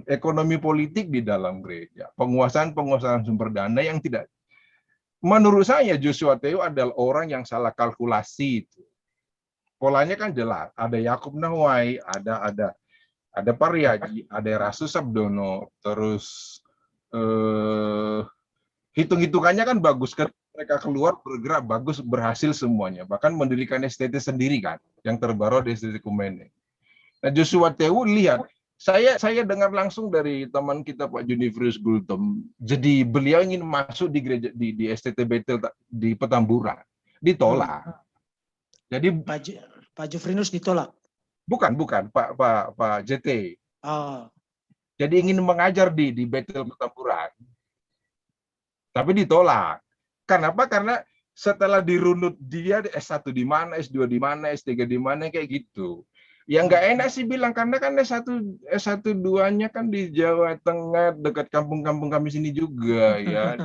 ekonomi politik di dalam gereja. Penguasaan sumber dana yang tidak. Menurut saya Joshua Teu adalah orang yang salah kalkulasi itu. Polanya kan jelas. Ada Yakob Nahuai, ada Pariaji, ada Erastus Sabdono, terus hitung-hitungannya kan bagus kan. Mereka keluar bergerak bagus, berhasil semuanya, bahkan mendirikan STT sendiri kan, yang terbaru di STT Kumene. Nah, Joshua Teu, lihat, saya dengar langsung dari teman kita Pak Unifrius Gultom, jadi beliau ingin masuk di gereja di STT Bethel di Petamburan, ditolak. Jadi Pak Jufrinus ditolak. Bukan Pak JT. Oh. Jadi ingin mengajar di Bethel Petamburan, tapi ditolak. Kenapa? Karena setelah dirunut dia S1 di mana, S2 di mana, S3 di mana, kayak gitu. Yang nggak enak sih bilang, karena kan S1 2-nya kan di Jawa Tengah, dekat kampung-kampung kami sini juga ya.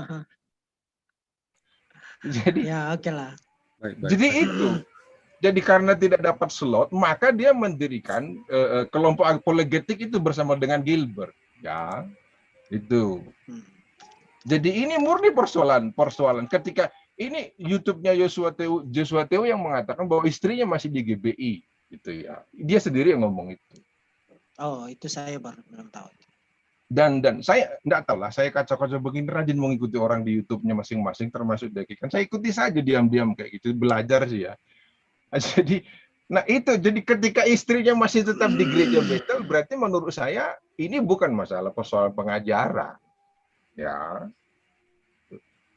Jadi ya oke lah. Jadi itu. Jadi karena tidak dapat slot, maka dia mendirikan kelompok apologetik itu bersama dengan Gilbert, ya. Itu. Jadi ini murni persoalan ketika ini YouTube-nya Joshua Teu yang mengatakan bahwa istrinya masih di GBI, gitu ya. Dia sendiri yang ngomong itu. Oh, itu saya belum tahu. Dan saya enggak tahu lah, saya kacau-kacau begini, rajin mengikuti orang di YouTube-nya masing-masing, termasuk Deki. Kan saya ikuti saja diam-diam kayak gitu, belajar sih ya. Jadi, nah itu, jadi ketika istrinya masih tetap di gereja Bethel, berarti menurut saya ini bukan masalah persoalan pengajaran. Ya,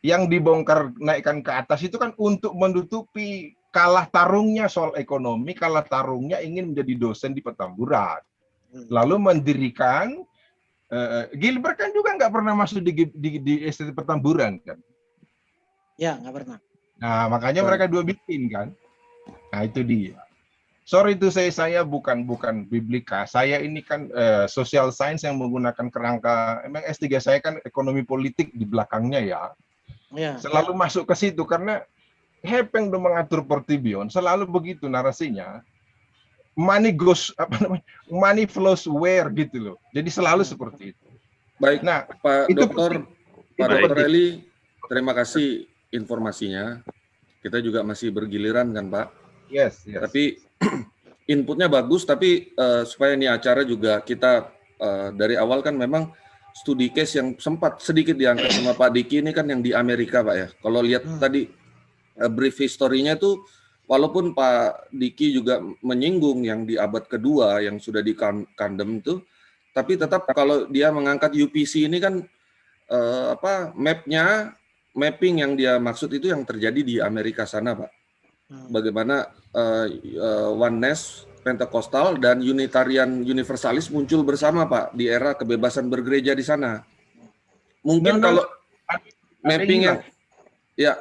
yang dibongkar naikkan ke atas itu kan untuk menutupi kalah tarungnya soal ekonomi, kalah tarungnya ingin menjadi dosen di Petamburan, lalu mendirikan Gilbert kan juga nggak pernah masuk di STT Petamburan kan? Ya, nggak pernah. Nah, makanya mereka dua bikin kan? Nah, itu dia. Sorry itu saya bukan biblika. Saya ini kan social science yang menggunakan kerangka. Emang S3 saya kan ekonomi politik di belakangnya ya. Ya. Selalu masuk ke situ karena Hepeng udah mengatur Portibion, selalu begitu narasinya. Money goes money flows where gitu loh. Jadi selalu seperti itu. Baik, Nah, Pak itu Dokter, penting. Pak Itu Dokter penting. Eli, terima kasih informasinya. Kita juga masih bergiliran kan, Pak. Yes. Tapi inputnya bagus, tapi supaya ini acara juga kita dari awal kan memang studi case yang sempat sedikit diangkat sama Pak Diki ini kan yang di Amerika, Pak ya. Kalau lihat tadi brief historinya tuh, walaupun Pak Diki juga menyinggung yang di abad kedua yang sudah dikandem itu, tapi tetap kalau dia mengangkat UPC ini kan mapping yang dia maksud itu yang terjadi di Amerika sana, Pak. Bagaimana Oneness, Pentekostal dan Unitarian Universalis muncul bersama, Pak, di era kebebasan bergereja di sana. Mungkin kalau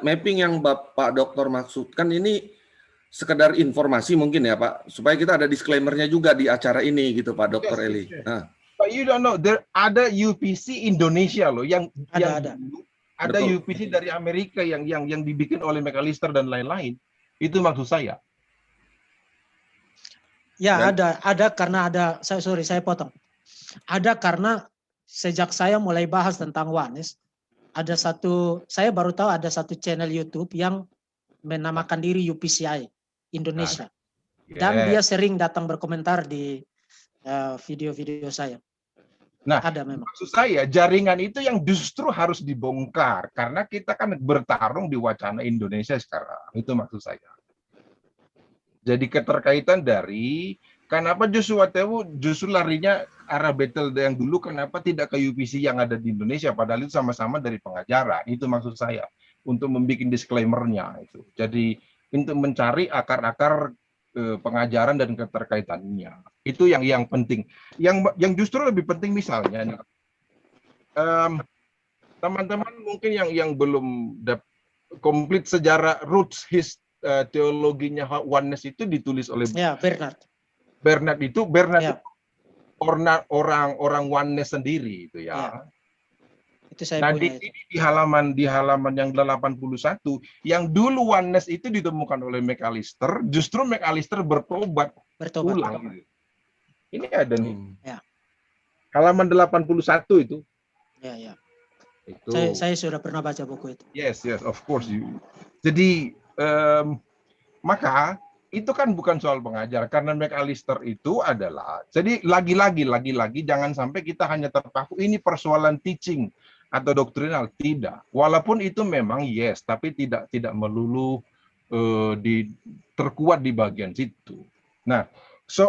mapping yang Bapak Dokter maksudkan ini sekedar informasi mungkin ya, Pak, supaya kita ada disclaimer-nya juga di acara ini gitu, Pak Dokter Eli. Nah. But you don't know, ada UPC Indonesia loh yang ada betul. UPC dari Amerika yang dibikin oleh McAllister dan lain-lain. Itu maksud saya. Ya, ada karena saya potong. Ada karena sejak saya mulai bahas tentang Oneness, saya baru tahu ada satu channel YouTube yang menamakan diri UPCI Indonesia. Dan dia sering datang berkomentar di video-video saya. Nah, ada memang. Maksud saya jaringan itu yang justru harus dibongkar karena kita kan bertarung di wacana Indonesia sekarang. Itu maksud saya. Jadi keterkaitan dari kenapa Joshua Tewu justru larinya arah battle yang dulu, kenapa tidak ke UPC yang ada di Indonesia padahal itu sama-sama dari pengajaran. Itu maksud saya untuk membuat disclaimer-nya itu. Jadi untuk mencari akar-akar pengajaran dan keterkaitannya. Itu yang penting. Yang justru lebih penting misalnya nih, teman-teman mungkin yang belum komplit sejarah roots teologinya Oneness itu ditulis oleh Bernard itu orang Oneness sendiri itu ya. Itu saya di halaman yang 81 yang dulu Oneness itu ditemukan oleh McAllister, justru McAllister bertobat ulang. Ini ada nih. Halaman 81 itu. Ya. Itu. Saya sudah pernah baca buku itu. Yes, of course. Jadi maka itu kan bukan soal pengajar karena McAllister itu adalah, jadi lagi-lagi jangan sampai kita hanya terpaku ini persoalan teaching atau doktrinal, tidak. Walaupun itu memang yes, tapi tidak melulu terkuat di bagian situ. Nah,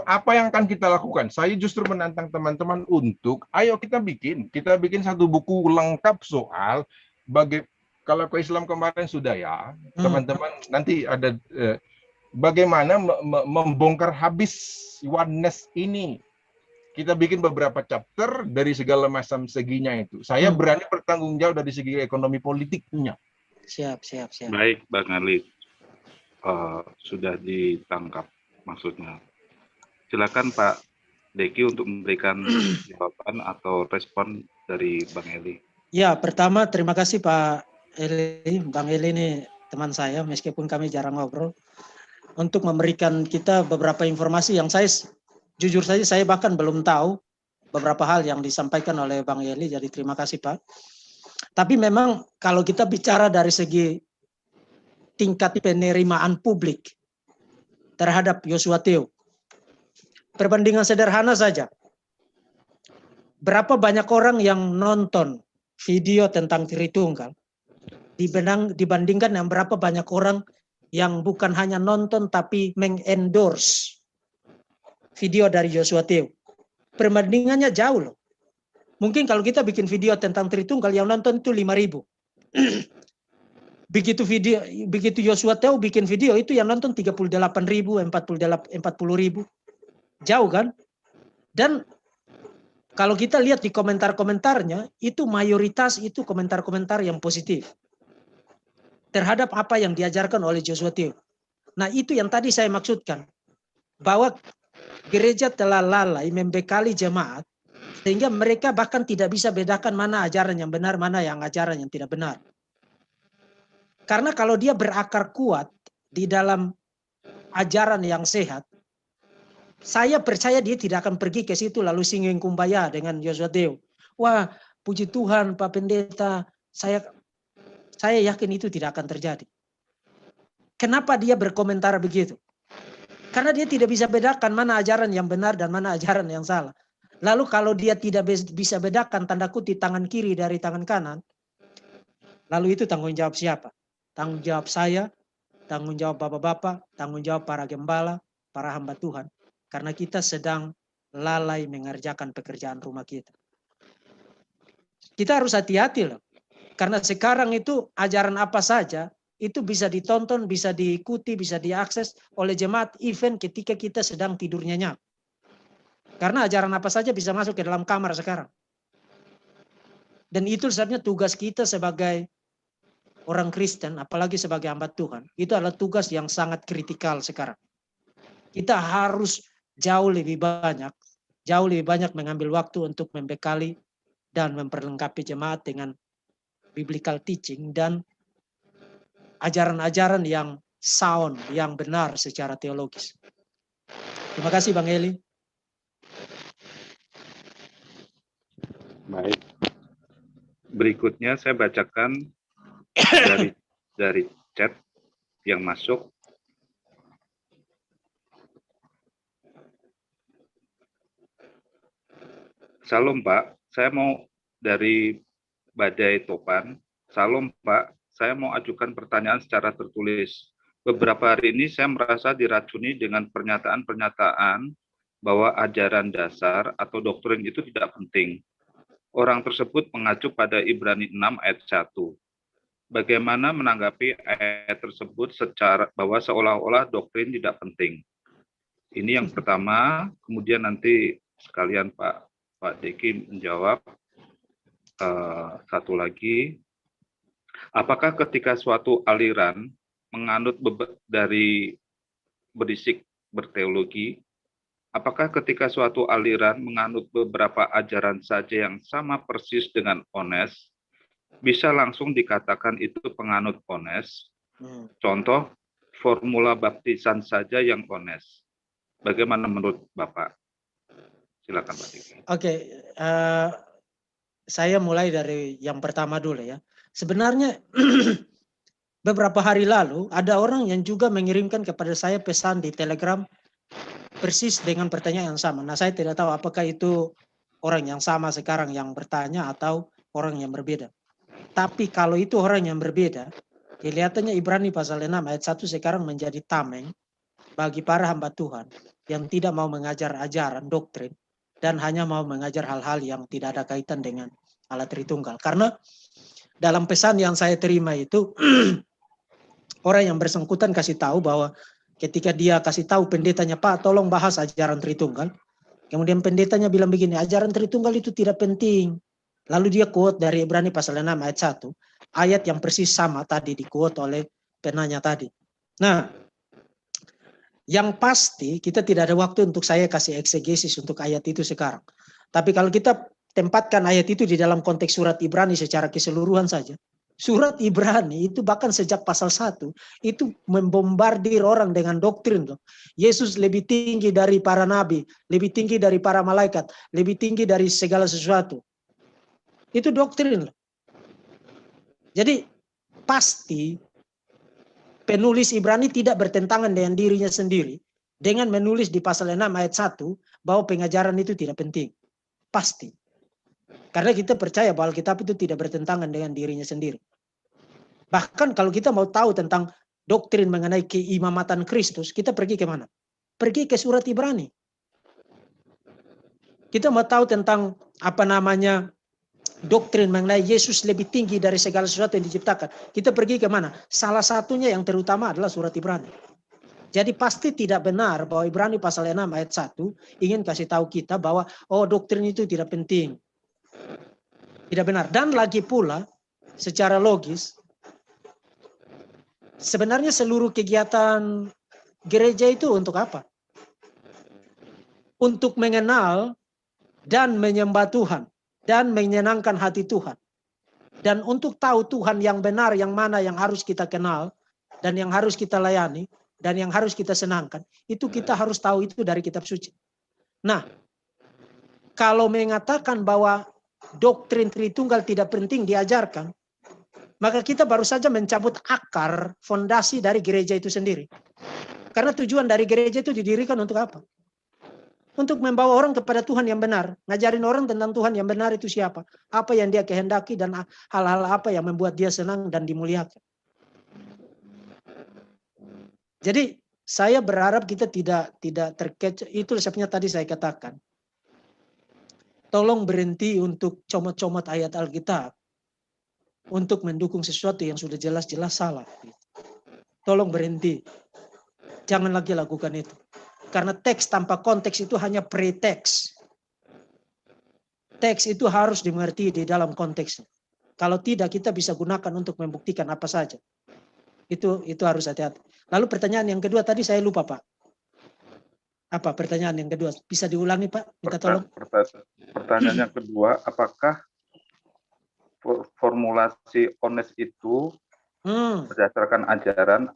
apa yang akan kita lakukan? Saya justru menantang teman-teman untuk ayo kita bikin satu buku lengkap soal kalau ke Islam kemarin sudah ya, teman-teman nanti ada bagaimana membongkar habis Oneness ini. Kita bikin beberapa chapter dari segala macam seginya itu. Saya berani bertanggung jawab dari segi ekonomi politiknya. Siap. Baik, Bang Ali. Sudah ditangkap maksudnya. Silakan Pak Deki untuk memberikan jawaban atau respon dari Bang Eli. Ya, pertama terima kasih Pak Eli. Bang Eli ini teman saya, meskipun kami jarang ngobrol, untuk memberikan kita beberapa informasi yang jujur saja saya bahkan belum tahu beberapa hal yang disampaikan oleh Bang Eli, jadi terima kasih Pak. Tapi memang kalau kita bicara dari segi tingkat penerimaan publik terhadap Joshua Tewu, perbandingan sederhana saja. Berapa banyak orang yang nonton video tentang Tritunggal dibandingkan yang berapa banyak orang yang bukan hanya nonton tapi mengendorse video dari Joshua Tewu. Perbandingannya jauh loh. Mungkin kalau kita bikin video tentang Tritunggal yang nonton itu 5.000. Begitu Joshua Tewu bikin video itu yang nonton 38.000, 40.000. Jauh kan? Dan kalau kita lihat di komentar-komentarnya, itu mayoritas itu komentar-komentar yang positif terhadap apa yang diajarkan oleh Joshua Tewu. Nah, itu yang tadi saya maksudkan, bahwa gereja telah lalai membekali jemaat sehingga mereka bahkan tidak bisa bedakan mana ajaran yang benar, mana yang ajaran yang tidak benar. Karena kalau dia berakar kuat di dalam ajaran yang sehat, saya percaya dia tidak akan pergi ke situ lalu singing kumbaya dengan Yosua Deo. Wah, puji Tuhan Pak Pendeta, saya yakin itu tidak akan terjadi. Kenapa dia berkomentar begitu? Karena dia tidak bisa bedakan mana ajaran yang benar dan mana ajaran yang salah. Lalu kalau dia tidak bisa bedakan tanda kutip tangan kiri dari tangan kanan, lalu itu tanggung jawab siapa? Tanggung jawab saya, tanggung jawab bapak-bapak, tanggung jawab para gembala, para hamba Tuhan. Karena kita sedang lalai mengerjakan pekerjaan rumah kita. Kita harus hati-hati loh. Karena sekarang itu ajaran apa saja, itu bisa ditonton, bisa diikuti, bisa diakses oleh jemaat even ketika kita sedang tidur nyenyak. Karena ajaran apa saja bisa masuk ke dalam kamar sekarang. Dan itu sebabnya tugas kita sebagai orang Kristen, apalagi sebagai hamba Tuhan, itu adalah tugas yang sangat kritikal sekarang. Kita harus jauh lebih banyak mengambil waktu untuk membekali dan memperlengkapi jemaat dengan biblical teaching dan ajaran-ajaran yang sound, yang benar secara teologis. Terima kasih Bang Eli. Baik. Berikutnya saya bacakan dari chat yang masuk. Salam Pak, saya mau dari Badai Topan. Salam Pak, saya mau ajukan pertanyaan secara tertulis. Beberapa hari ini saya merasa diracuni dengan pernyataan-pernyataan bahwa ajaran dasar atau doktrin itu tidak penting. Orang tersebut mengacu pada Ibrani 6 ayat 1. Bagaimana menanggapi ayat tersebut secara bahwa seolah-olah doktrin tidak penting? Ini yang pertama, kemudian nanti sekalian Pak Deki menjawab. Satu lagi, apakah ketika suatu aliran menganut dari berisik berteologi, apakah ketika suatu aliran menganut beberapa ajaran saja yang sama persis dengan Ones, bisa langsung dikatakan itu penganut Ones? Contoh, formula baptisan saja yang Ones. Bagaimana menurut Bapak? Silakan Pak Diki. Oke, saya mulai dari yang pertama dulu ya. Sebenarnya beberapa hari lalu ada orang yang juga mengirimkan kepada saya pesan di Telegram persis dengan pertanyaan yang sama. Nah, saya tidak tahu apakah itu orang yang sama sekarang yang bertanya atau orang yang berbeda. Tapi kalau itu orang yang berbeda, kelihatannya Ibrani pasal 6 ayat 1 sekarang menjadi tameng bagi para hamba Tuhan yang tidak mau mengajar ajaran doktrin dan hanya mau mengajar hal-hal yang tidak ada kaitan dengan Allah Tritunggal. Karena dalam pesan yang saya terima itu orang yang bersangkutan kasih tahu bahwa ketika dia kasih tahu pendetanya, Pak tolong bahas ajaran Tritunggal. Kemudian pendetanya bilang begini, ajaran Tritunggal itu tidak penting. Lalu dia quote dari Ibrani pasal 6 ayat 1. Ayat yang persis sama tadi di quote oleh penanya tadi. Nah, yang pasti kita tidak ada waktu untuk saya kasih eksegesis untuk ayat itu sekarang. Tapi kalau kita tempatkan ayat itu di dalam konteks surat Ibrani secara keseluruhan saja. Surat Ibrani itu bahkan sejak pasal 1 itu membombardir orang dengan doktrin loh. Yesus lebih tinggi dari para nabi, lebih tinggi dari para malaikat, lebih tinggi dari segala sesuatu. Itu doktrin loh. Jadi pasti penulis Ibrani tidak bertentangan dengan dirinya sendiri dengan menulis di pasal 6 ayat 1 bahwa pengajaran itu tidak penting. Pasti. Karena kita percaya bahwa Alkitab itu tidak bertentangan dengan dirinya sendiri. Bahkan kalau kita mau tahu tentang doktrin mengenai keimamatan Kristus, kita pergi ke mana? Pergi ke surat Ibrani. Kita mau tahu tentang doktrin mengenai Yesus lebih tinggi dari segala sesuatu yang diciptakan. Kita pergi ke mana? Salah satunya yang terutama adalah surat Ibrani. Jadi pasti tidak benar bahwa Ibrani pasal 6 ayat 1 ingin kasih tahu kita bahwa doktrin itu tidak penting. Tidak benar. Dan lagi pula secara logis sebenarnya seluruh kegiatan gereja itu untuk apa? Untuk mengenal dan menyembah Tuhan dan menyenangkan hati Tuhan. Dan untuk tahu Tuhan yang benar, yang mana yang harus kita kenal, dan yang harus kita layani, dan yang harus kita senangkan, itu kita harus tahu itu dari kitab suci. Nah, kalau mengatakan bahwa doktrin Tritunggal tidak penting diajarkan, maka kita baru saja mencabut akar fondasi dari gereja itu sendiri. Karena tujuan dari gereja itu didirikan untuk apa? Untuk membawa orang kepada Tuhan yang benar. Ngajarin orang tentang Tuhan yang benar itu siapa. Apa yang dia kehendaki dan hal-hal apa yang membuat dia senang dan dimuliakan. Jadi saya berharap kita tidak terkecoh. Itu sebabnya tadi saya katakan. Tolong berhenti untuk comot-comot ayat Alkitab. Untuk mendukung sesuatu yang sudah jelas-jelas salah. Tolong berhenti. Jangan lagi lakukan itu. Karena teks tanpa konteks itu hanya preteks. Teks itu harus dimengerti di dalam konteksnya. Kalau tidak kita bisa gunakan untuk membuktikan apa saja. Itu harus hati-hati. Lalu pertanyaan yang kedua tadi saya lupa, Pak. Apa pertanyaan yang kedua? Bisa diulangi, Pak? Minta tolong. Pertanyaan yang kedua, apakah formulasi honest itu berdasarkan ajaran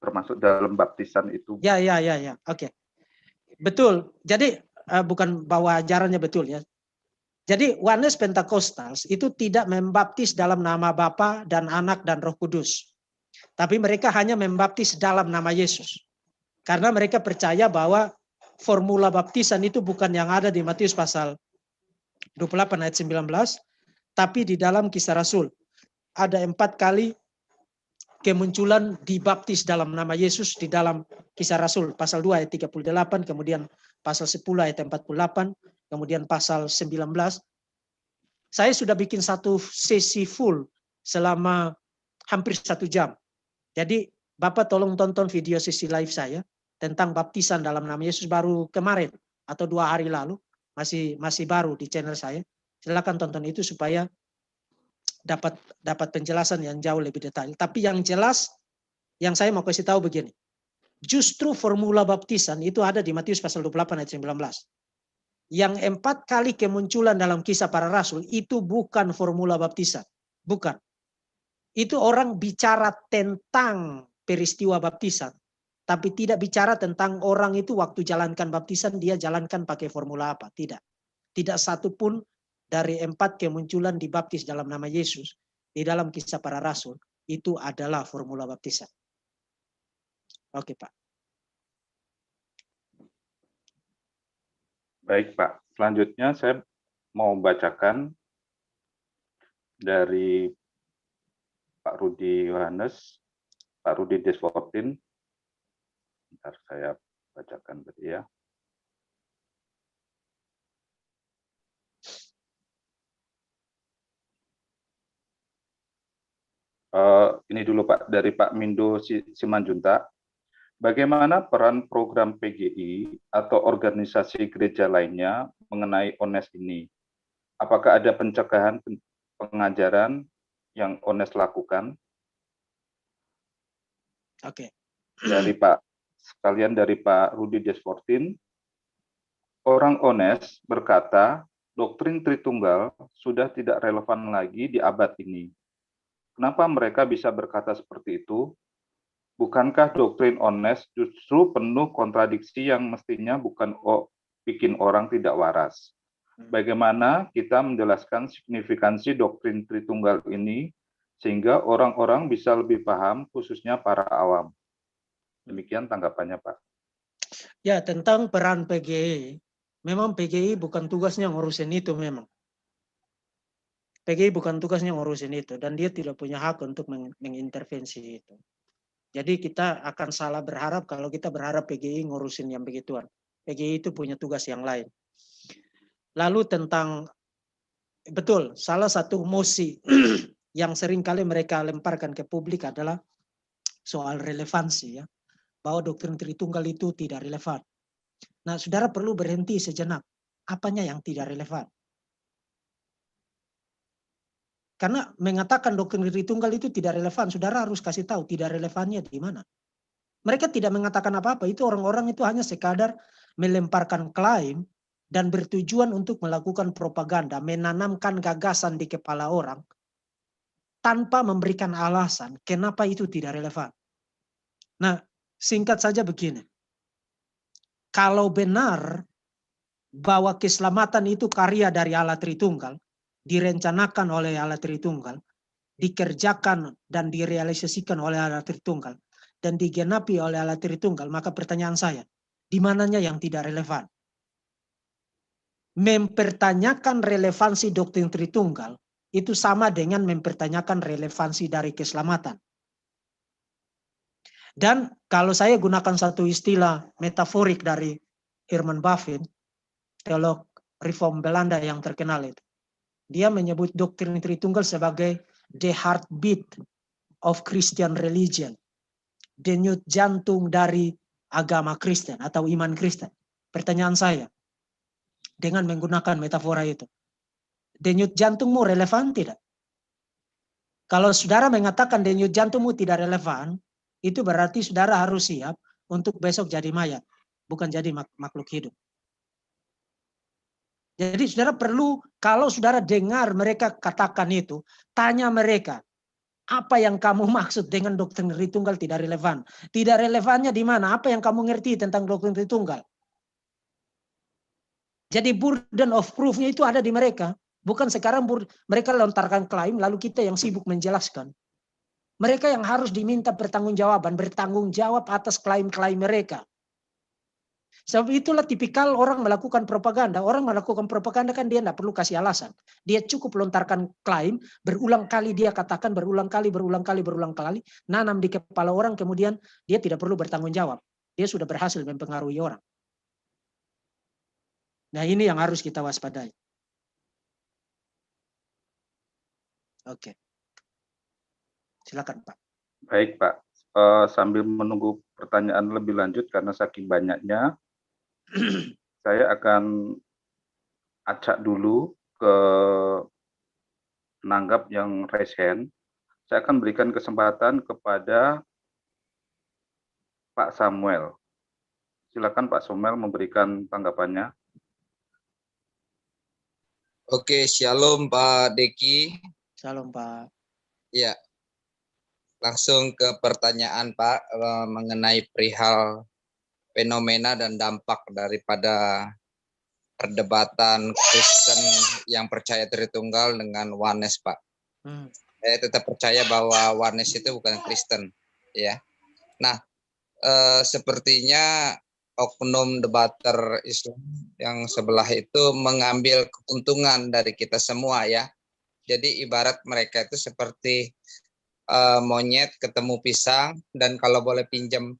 termasuk dalam baptisan itu? Ya. Oke. Betul. Jadi bukan bahwa ajarannya betul ya. Jadi Oneness Pentakostals itu tidak membaptis dalam nama Bapa dan Anak dan Roh Kudus. Tapi mereka hanya membaptis dalam nama Yesus. Karena mereka percaya bahwa formula baptisan itu bukan yang ada di Matius pasal 28 ayat 19, tapi di dalam Kisah Rasul. Ada 4 kali kemunculan dibaptis dalam nama Yesus di dalam Kisah Rasul pasal 2 ayat 38, kemudian pasal 10 ayat 48, kemudian pasal 19. Saya sudah bikin satu sesi full selama hampir 1 jam. Jadi Bapak tolong tonton video sesi live saya tentang baptisan dalam nama Yesus baru kemarin atau 2 hari lalu, masih baru di channel saya. Silakan tonton itu supaya dapat penjelasan yang jauh lebih detail. Tapi yang jelas, yang saya mau kasih tahu begini. Justru formula baptisan itu ada di Matius pasal 28 ayat 19. Yang 4 kali kemunculan dalam Kisah Para Rasul itu bukan formula baptisan. Bukan. Itu orang bicara tentang peristiwa baptisan. Tapi tidak bicara tentang orang itu waktu jalankan baptisan, dia jalankan pakai formula apa. Tidak. Tidak satu pun dari 4 kemunculan dibaptis dalam nama Yesus di dalam Kisah Para Rasul itu adalah formula baptisan. Oke, Pak. Baik, Pak. Selanjutnya saya mau bacakan dari Pak Rudi Yohanes, Pak Rudi Desfortin. Bentar saya bacakan tadi ya. Ini dulu Pak, dari Pak Mindo Simanjuntak. Bagaimana peran program PGI atau organisasi gereja lainnya mengenai ONES ini? Apakah ada pencegahan pengajaran yang ONES lakukan? Oke. Dari Pak Rudi Desfortin, orang ONES berkata doktrin Tritunggal sudah tidak relevan lagi di abad ini. Kenapa mereka bisa berkata seperti itu? Bukankah doktrin ONES justru penuh kontradiksi yang mestinya bukan bikin orang tidak waras? Bagaimana kita menjelaskan signifikansi doktrin Tritunggal ini sehingga orang-orang bisa lebih paham, khususnya para awam? Demikian tanggapannya, Pak. Ya, tentang peran PGI. Memang PGI bukan tugasnya ngurusin itu memang. PGI bukan tugasnya ngurusin itu dan dia tidak punya hak untuk mengintervensi itu. Jadi kita akan salah berharap kalau kita berharap PGI ngurusin yang begituan. PGI itu punya tugas yang lain. Lalu tentang, betul, salah satu mosi yang sering kali mereka lemparkan ke publik adalah soal relevansi ya. Bahwa doktrin Tritunggal itu tidak relevan. Nah, saudara perlu berhenti sejenak. Apanya yang tidak relevan? Karena mengatakan doktrin Tritunggal itu tidak relevan, saudara harus kasih tahu tidak relevannya di mana. Mereka tidak mengatakan apa-apa, itu orang-orang itu hanya sekadar melemparkan klaim dan bertujuan untuk melakukan propaganda, menanamkan gagasan di kepala orang tanpa memberikan alasan kenapa itu tidak relevan. Nah, singkat saja begini. Kalau benar bahwa keselamatan itu karya dari Allah Tritunggal, direncanakan oleh Allah Tritunggal, dikerjakan dan direalisasikan oleh Allah Tritunggal, dan digenapi oleh Allah Tritunggal, maka pertanyaan saya, di mananya yang tidak relevan? Mempertanyakan relevansi doktrin Tritunggal itu sama dengan mempertanyakan relevansi dari keselamatan. Dan kalau saya gunakan satu istilah metaforik dari Herman Bavinck, teolog reform Belanda yang terkenal itu, dia menyebut doktrin Tritunggal sebagai the heartbeat of Christian religion, denyut jantung dari agama Kristen atau iman Kristen. Pertanyaan saya, dengan menggunakan metafora itu, denyut jantungmu relevan tidak? Kalau saudara mengatakan denyut jantungmu tidak relevan, itu berarti saudara harus siap untuk besok jadi mayat, bukan jadi makhluk hidup. Jadi saudara perlu, kalau saudara dengar mereka katakan itu, tanya mereka, apa yang kamu maksud dengan doktrin Tritunggal tidak relevan? Tidak relevannya di mana? Apa yang kamu ngerti tentang doktrin Tritunggal? Jadi burden of proof-nya itu ada di mereka. Bukan sekarang mereka lontarkan klaim, lalu kita yang sibuk menjelaskan. Mereka yang harus diminta bertanggung jawab atas klaim-klaim mereka. Sebab itulah tipikal orang melakukan propaganda. Orang melakukan propaganda kan dia tidak perlu kasih alasan. Dia cukup lontarkan klaim, berulang kali dia katakan, berulang kali, nanam di kepala orang, kemudian dia tidak perlu bertanggung jawab. Dia sudah berhasil mempengaruhi orang. Nah, ini yang harus kita waspadai. Oke. Silakan, Pak. Baik, Pak. Sambil menunggu pertanyaan lebih lanjut karena saking banyaknya, saya akan acak dulu ke penanggap yang raise hand. Saya akan berikan kesempatan kepada Pak Samuel. Silakan Pak Samuel memberikan tanggapannya. Oke, shalom Pak Deki. Shalom, Pak. Ya, langsung ke pertanyaan Pak mengenai perihal fenomena dan dampak daripada perdebatan Kristen yang percaya Tritunggal dengan Oneness, Pak. Saya tetap percaya bahwa Oneness itu bukan Kristen, ya. Nah, sepertinya oknum debater Islam yang sebelah itu mengambil keuntungan dari kita semua, ya. Jadi ibarat mereka itu seperti monyet ketemu pisang, dan kalau boleh pinjam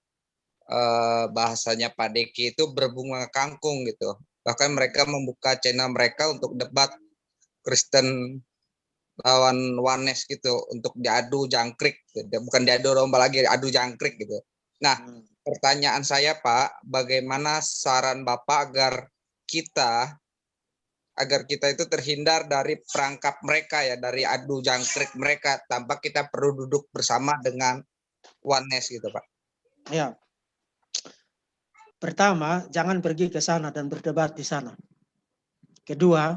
bahasanya Pak Deki itu berbunga kangkung gitu. Bahkan mereka membuka channel mereka untuk debat Kristen lawan Oneness gitu, untuk diadu jangkrik, bukan diadu domba lagi, adu jangkrik gitu. Nah, pertanyaan saya Pak, bagaimana saran Bapak agar kita itu terhindar dari perangkap mereka, ya, dari adu jangkrik mereka, tanpa kita perlu duduk bersama dengan Oneness gitu, Pak. Ya. Pertama, jangan pergi ke sana dan berdebat di sana. Kedua,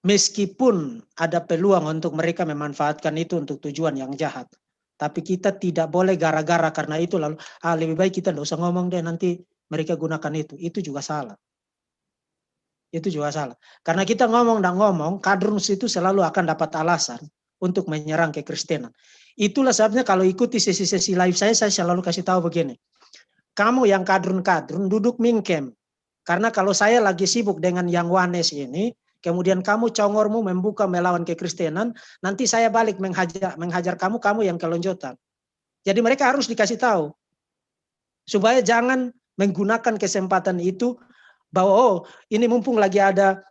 meskipun ada peluang untuk mereka memanfaatkan itu untuk tujuan yang jahat, tapi kita tidak boleh gara-gara karena itu lalu lebih baik kita tidak usah ngomong deh, nanti mereka gunakan itu. Itu juga salah. Itu juga salah. Karena kita ngomong dan ngomong, kadrunus itu selalu akan dapat alasan untuk menyerang kekristenan. Itulah sebabnya kalau ikuti sesi-sesi live saya selalu kasih tahu begini. Kamu yang kadrun-kadrun duduk mingkem. Karena kalau saya lagi sibuk dengan yang Oneness ini, kemudian kamu congormu membuka melawan kekristenan, nanti saya balik menghajar kamu yang kelonjotan. Jadi mereka harus dikasih tahu. Supaya jangan menggunakan kesempatan itu bahwa ini mumpung lagi ada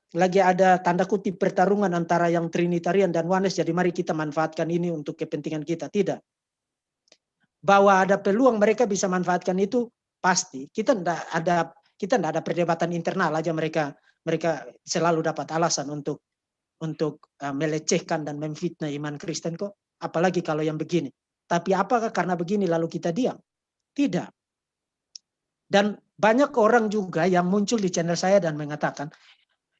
tanda kutip pertarungan antara yang Trinitarian dan Oneness, jadi mari kita manfaatkan ini untuk kepentingan kita. Tidak. Bahwa ada peluang mereka bisa manfaatkan itu pasti. Kita tidak ada perdebatan internal aja, mereka selalu dapat alasan untuk melecehkan dan memfitnah iman Kristen kok. Apalagi kalau yang begini. Tapi apakah karena begini lalu kita diam? Tidak. Dan banyak orang juga yang muncul di channel saya dan mengatakan,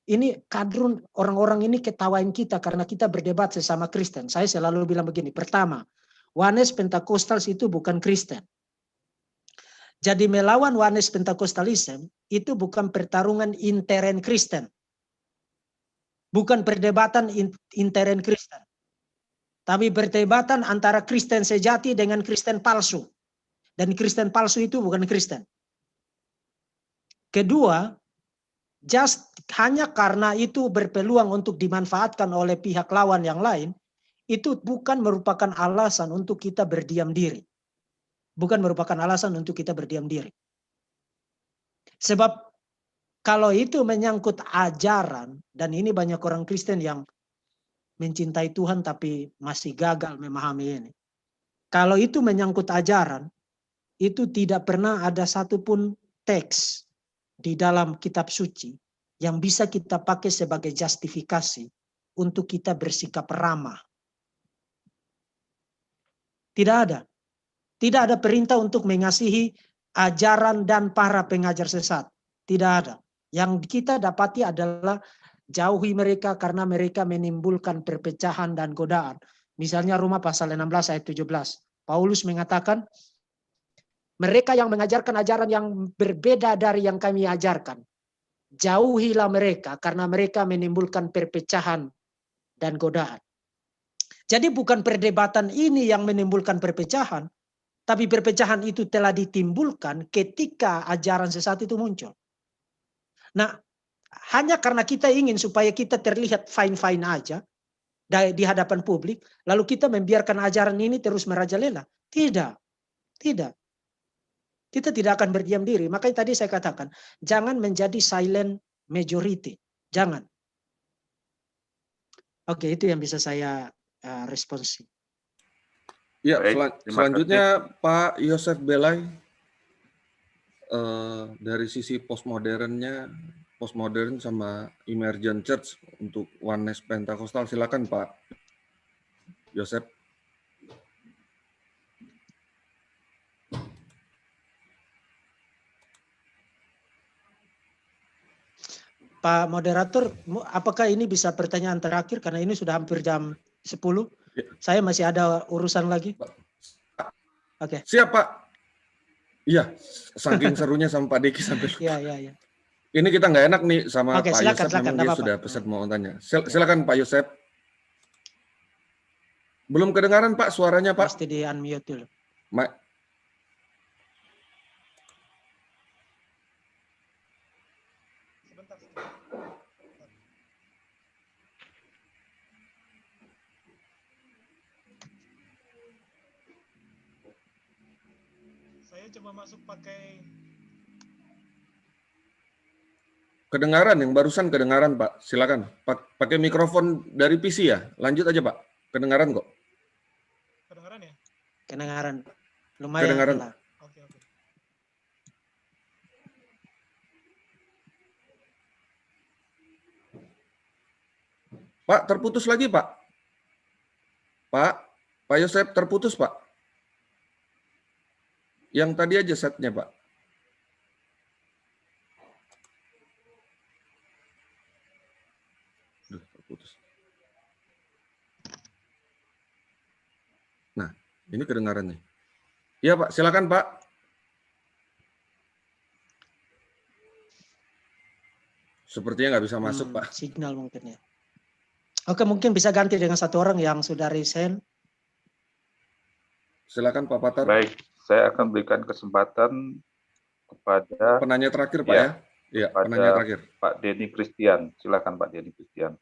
ini kadrun orang-orang ini ketawain kita karena kita berdebat sesama Kristen. Saya selalu bilang begini, pertama, Oneness Pentecostals itu bukan Kristen. Jadi melawan Oneness Pentecostalism itu bukan pertarungan intern Kristen. Bukan perdebatan intern Kristen. Tapi perdebatan antara Kristen sejati dengan Kristen palsu. Dan Kristen palsu itu bukan Kristen. Kedua, hanya karena itu berpeluang untuk dimanfaatkan oleh pihak lawan yang lain, itu bukan merupakan alasan untuk kita berdiam diri. Bukan merupakan alasan untuk kita berdiam diri. Sebab kalau itu menyangkut ajaran, dan ini banyak orang Kristen yang mencintai Tuhan tapi masih gagal memahami ini. Kalau itu menyangkut ajaran, itu tidak pernah ada satupun teks di dalam kitab suci yang bisa kita pakai sebagai justifikasi untuk kita bersikap ramah. Tidak ada. Tidak ada perintah untuk mengasihi ajaran dan para pengajar sesat. Tidak ada. Yang kita dapati adalah jauhi mereka karena mereka menimbulkan perpecahan dan godaan. Misalnya Roma pasal 16 ayat 17. Paulus mengatakan, mereka yang mengajarkan ajaran yang berbeda dari yang kami ajarkan, jauhilah mereka karena mereka menimbulkan perpecahan dan godaan. Jadi bukan perdebatan ini yang menimbulkan perpecahan, tapi perpecahan itu telah ditimbulkan ketika ajaran sesat itu muncul. Nah, hanya karena kita ingin supaya kita terlihat fine-fine aja di hadapan publik, lalu kita membiarkan ajaran ini terus merajalela. Tidak, tidak. Kita tidak akan berdiam diri. Makanya tadi saya katakan, jangan menjadi silent majority. Jangan. Oke, itu yang bisa saya responsi. Ya, Baik, selanjutnya Pak Yosef Belay, dari sisi postmodern sama emergent church untuk Oneness Pentecostal, silakan Pak Yosef. Pak moderator, apakah ini bisa pertanyaan terakhir karena ini sudah hampir jam 10? Ya. Saya masih ada urusan lagi. Oke. Siap Pak. Iya, saking serunya sama Pak Deki sampai lupa. Iya. Ini kita nggak enak nih sama Oke, Pak silakan, Yosef, memang dia sudah pesan mau tanya. Silakan Pak Yosef. Belum kedengaran Pak suaranya Pak. Pasti di unmute dulu. Saya coba masuk pakai. Kedengaran, yang barusan kedengaran Pak. Silakan. Pakai mikrofon dari PC ya. Lanjut aja Pak. Kedengaran kok. Kedengaran ya? Kedengaran. Lumayan. Kedengaran. Oke. Pak, terputus lagi Pak. Pak Yosef terputus Pak. Yang tadi aja setnya Pak. Terputus. Nah, ini kedengaran nih. Iya Pak, silakan Pak. Sepertinya nggak bisa masuk Pak. Signal mungkin ya. Oke, mungkin bisa ganti dengan satu orang yang sudah resign. Silakan Pak Patar. Baik, saya akan berikan kesempatan kepada penanya terakhir Pak ya. Iya, penanya terakhir. Pak Denny Christian. Silakan Pak Denny Christian.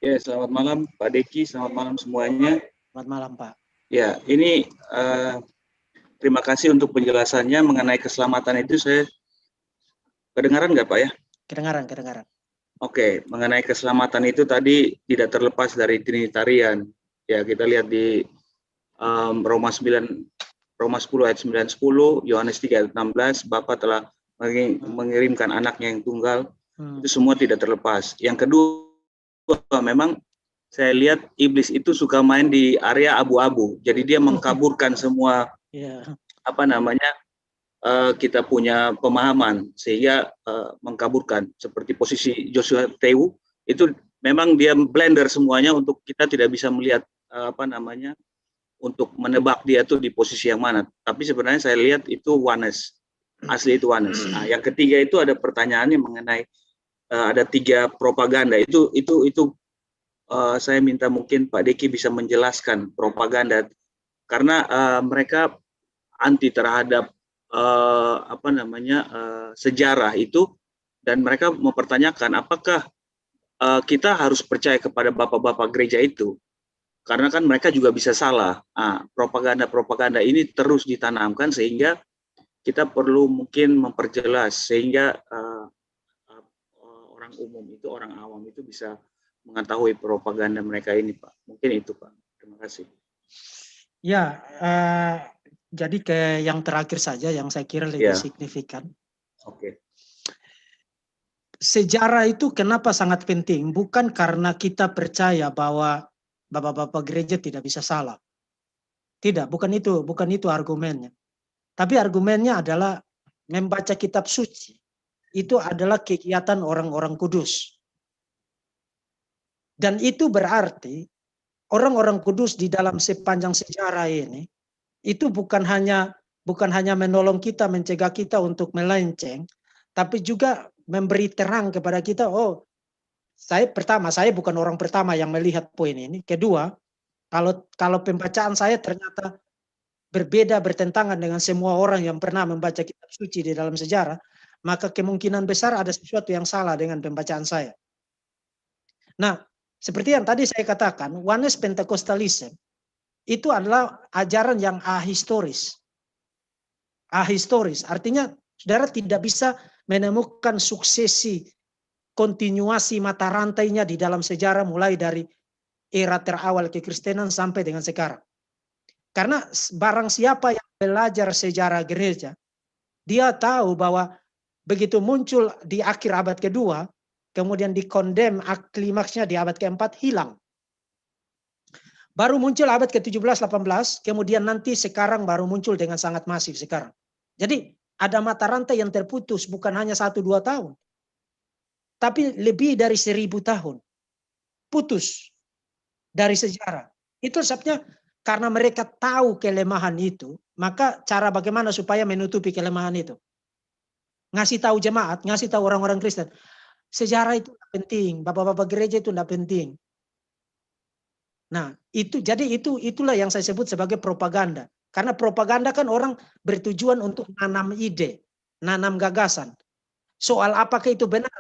Ya, selamat malam Pak Deki, selamat malam semuanya. Selamat malam Pak. Ya, ini terima kasih untuk penjelasannya mengenai keselamatan itu. Saya kedengaran nggak Pak ya? Kedengaran. Oke, mengenai keselamatan itu tadi tidak terlepas dari Trinitarian. Ya, kita lihat di Roma 10 ayat 9-10, Yohanes 3 ayat 16, Bapa telah mengirimkan anaknya yang tunggal. Itu semua tidak terlepas. Yang kedua, memang saya lihat iblis itu suka main di area abu-abu. Jadi dia mengkaburkan semua apa namanya kita punya pemahaman sehingga mengkaburkan seperti posisi Joshua Tewu itu memang dia blender semuanya untuk kita tidak bisa melihat apa namanya untuk menebak dia tuh di posisi yang mana. Tapi sebenarnya saya lihat itu oneness, asli itu oneness. Nah, yang ketiga itu ada pertanyaannya mengenai ada 3 propaganda itu saya minta mungkin Pak Deki bisa menjelaskan propaganda karena mereka anti terhadap apa namanya sejarah itu dan mereka mempertanyakan apakah kita harus percaya kepada bapak-bapak gereja itu karena kan mereka juga bisa salah. Propaganda ini terus ditanamkan sehingga kita perlu mungkin memperjelas sehingga orang umum itu orang awam itu bisa mengetahui propaganda mereka ini, Pak. Mungkin itu, Pak. Terima kasih. Ya, jadi ke yang terakhir saja yang saya kira lebih signifikan. Oke. Sejarah itu kenapa sangat penting? Bukan karena kita percaya bahwa bapak-bapak gereja tidak bisa salah. Tidak, bukan itu argumennya. Tapi argumennya adalah membaca kitab suci. Itu adalah kegiatan orang-orang kudus. Dan itu berarti orang-orang kudus di dalam sepanjang sejarah ini itu bukan hanya menolong kita, mencegah kita untuk melenceng, tapi juga memberi terang kepada kita. Oh, saya bukan orang pertama yang melihat poin ini. Kedua, kalau pembacaan saya ternyata berbeda, bertentangan dengan semua orang yang pernah membaca kitab suci di dalam sejarah, maka kemungkinan besar ada sesuatu yang salah dengan pembacaan saya. Nah, seperti yang tadi saya katakan, Oneness Pentecostalism itu adalah ajaran yang ahistoris. Ahistoris, artinya saudara tidak bisa menemukan suksesi, kontinuasi mata rantainya di dalam sejarah mulai dari era terawal kekristenan sampai dengan sekarang. Karena barang siapa yang belajar sejarah gereja, dia tahu bahwa begitu muncul di akhir abad kedua, kemudian dikondem klimaksnya di abad keempat hilang. Baru muncul abad ke-17-18, kemudian nanti sekarang baru muncul dengan sangat masif sekarang. Jadi ada mata rantai yang terputus bukan hanya 1-2 tahun. Tapi lebih dari 1000 tahun. Putus dari sejarah. Itu sebabnya karena mereka tahu kelemahan itu, maka cara bagaimana supaya menutupi kelemahan itu. Ngasih tahu jemaat, ngasih tahu orang-orang Kristen. Sejarah itu tidak penting, bapak-bapak gereja itu tidak penting. Nah, itulah yang saya sebut sebagai propaganda. Karena propaganda kan orang bertujuan untuk nanam ide, nanam gagasan. Soal apakah itu benar,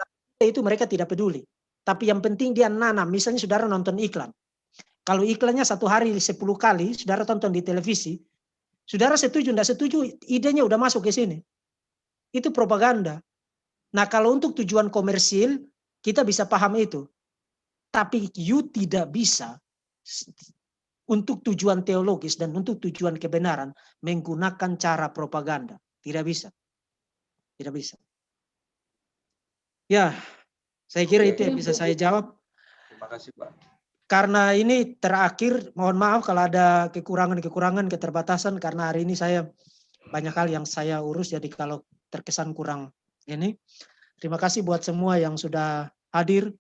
itu mereka tidak peduli. Tapi yang penting dia nanam. Misalnya saudara nonton iklan. Kalau iklannya 1 hari 10 kali, saudara tonton di televisi, saudara setuju, tidak setuju, idenya udah masuk ke sini. Itu propaganda. Nah, kalau untuk tujuan komersil, kita bisa paham itu. Tapi you tidak bisa untuk tujuan teologis dan untuk tujuan kebenaran menggunakan cara propaganda. Tidak bisa. Tidak bisa. Ya, saya kira itu yang bisa saya jawab. Terima kasih, Pak. Karena ini terakhir, mohon maaf kalau ada kekurangan, keterbatasan, karena hari ini saya banyak hal yang saya urus, jadi kalau terkesan kurang ini. Terima kasih buat semua yang sudah hadir.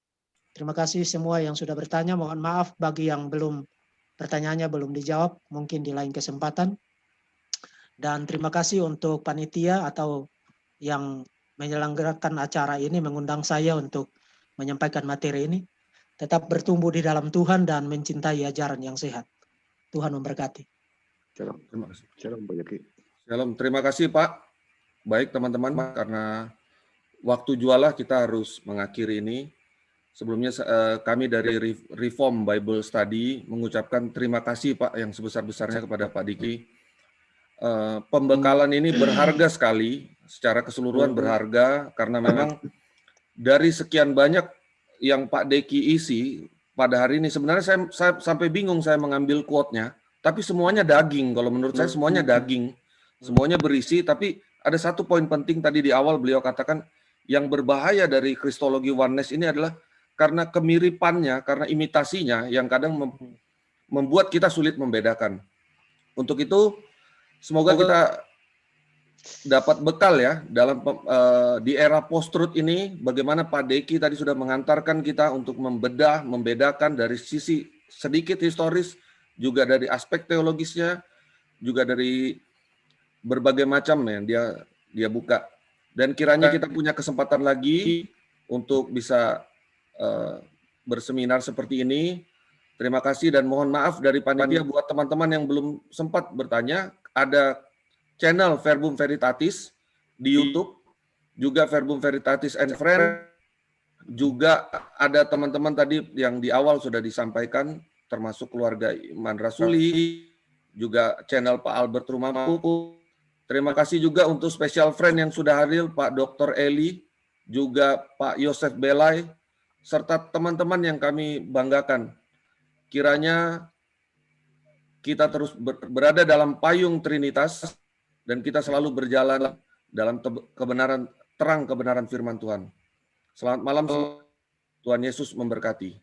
Terima kasih semua yang sudah bertanya. Mohon maaf bagi yang belum pertanyaannya belum dijawab, mungkin di lain kesempatan. Dan terima kasih untuk panitia atau yang menyelenggarakan acara ini mengundang saya untuk menyampaikan materi ini. Tetap bertumbuh di dalam Tuhan dan mencintai ajaran yang sehat. Tuhan memberkati. Shalom, terima kasih. Shalom, Pak Yaki. Shalom, terima kasih Pak. Baik teman-teman, karena waktu jualah kita harus mengakhiri ini. Sebelumnya kami dari Reform Bible Study mengucapkan terima kasih Pak yang sebesar-besarnya kepada Pak Diki. Pembekalan ini berharga sekali, secara keseluruhan berharga, karena memang dari sekian banyak yang Pak Deki isi pada hari ini, sebenarnya saya sampai bingung saya mengambil quote-nya, tapi semuanya daging. Kalau menurut saya semuanya daging, semuanya berisi, tapi ada satu poin penting tadi di awal beliau katakan, yang berbahaya dari kristologi oneness ini adalah karena kemiripannya, karena imitasinya yang kadang membuat kita sulit membedakan. Untuk itu, semoga kita dapat bekal ya dalam di era post-truth ini, bagaimana Pak Deki tadi sudah mengantarkan kita untuk membedakan dari sisi sedikit historis, juga dari aspek teologisnya, juga dari berbagai macam yang dia buka. Dan kiranya kita punya kesempatan lagi untuk bisa berseminar seperti ini. Terima kasih dan mohon maaf dari panitia buat teman-teman yang belum sempat bertanya. Ada channel Verbum Veritatis di YouTube, juga Verbum Veritatis and Friends. Juga ada teman-teman tadi yang di awal sudah disampaikan, termasuk keluarga Iman Rasuli, juga channel Pak Albert Rumapu. Terima kasih juga untuk special friend yang sudah hadir, Pak Dr. Eli, juga Pak Yosef Belay, serta teman-teman yang kami banggakan. Kiranya kita terus berada dalam payung Trinitas dan kita selalu berjalan dalam kebenaran, terang kebenaran firman Tuhan. Selamat malam, Tuhan Yesus memberkati.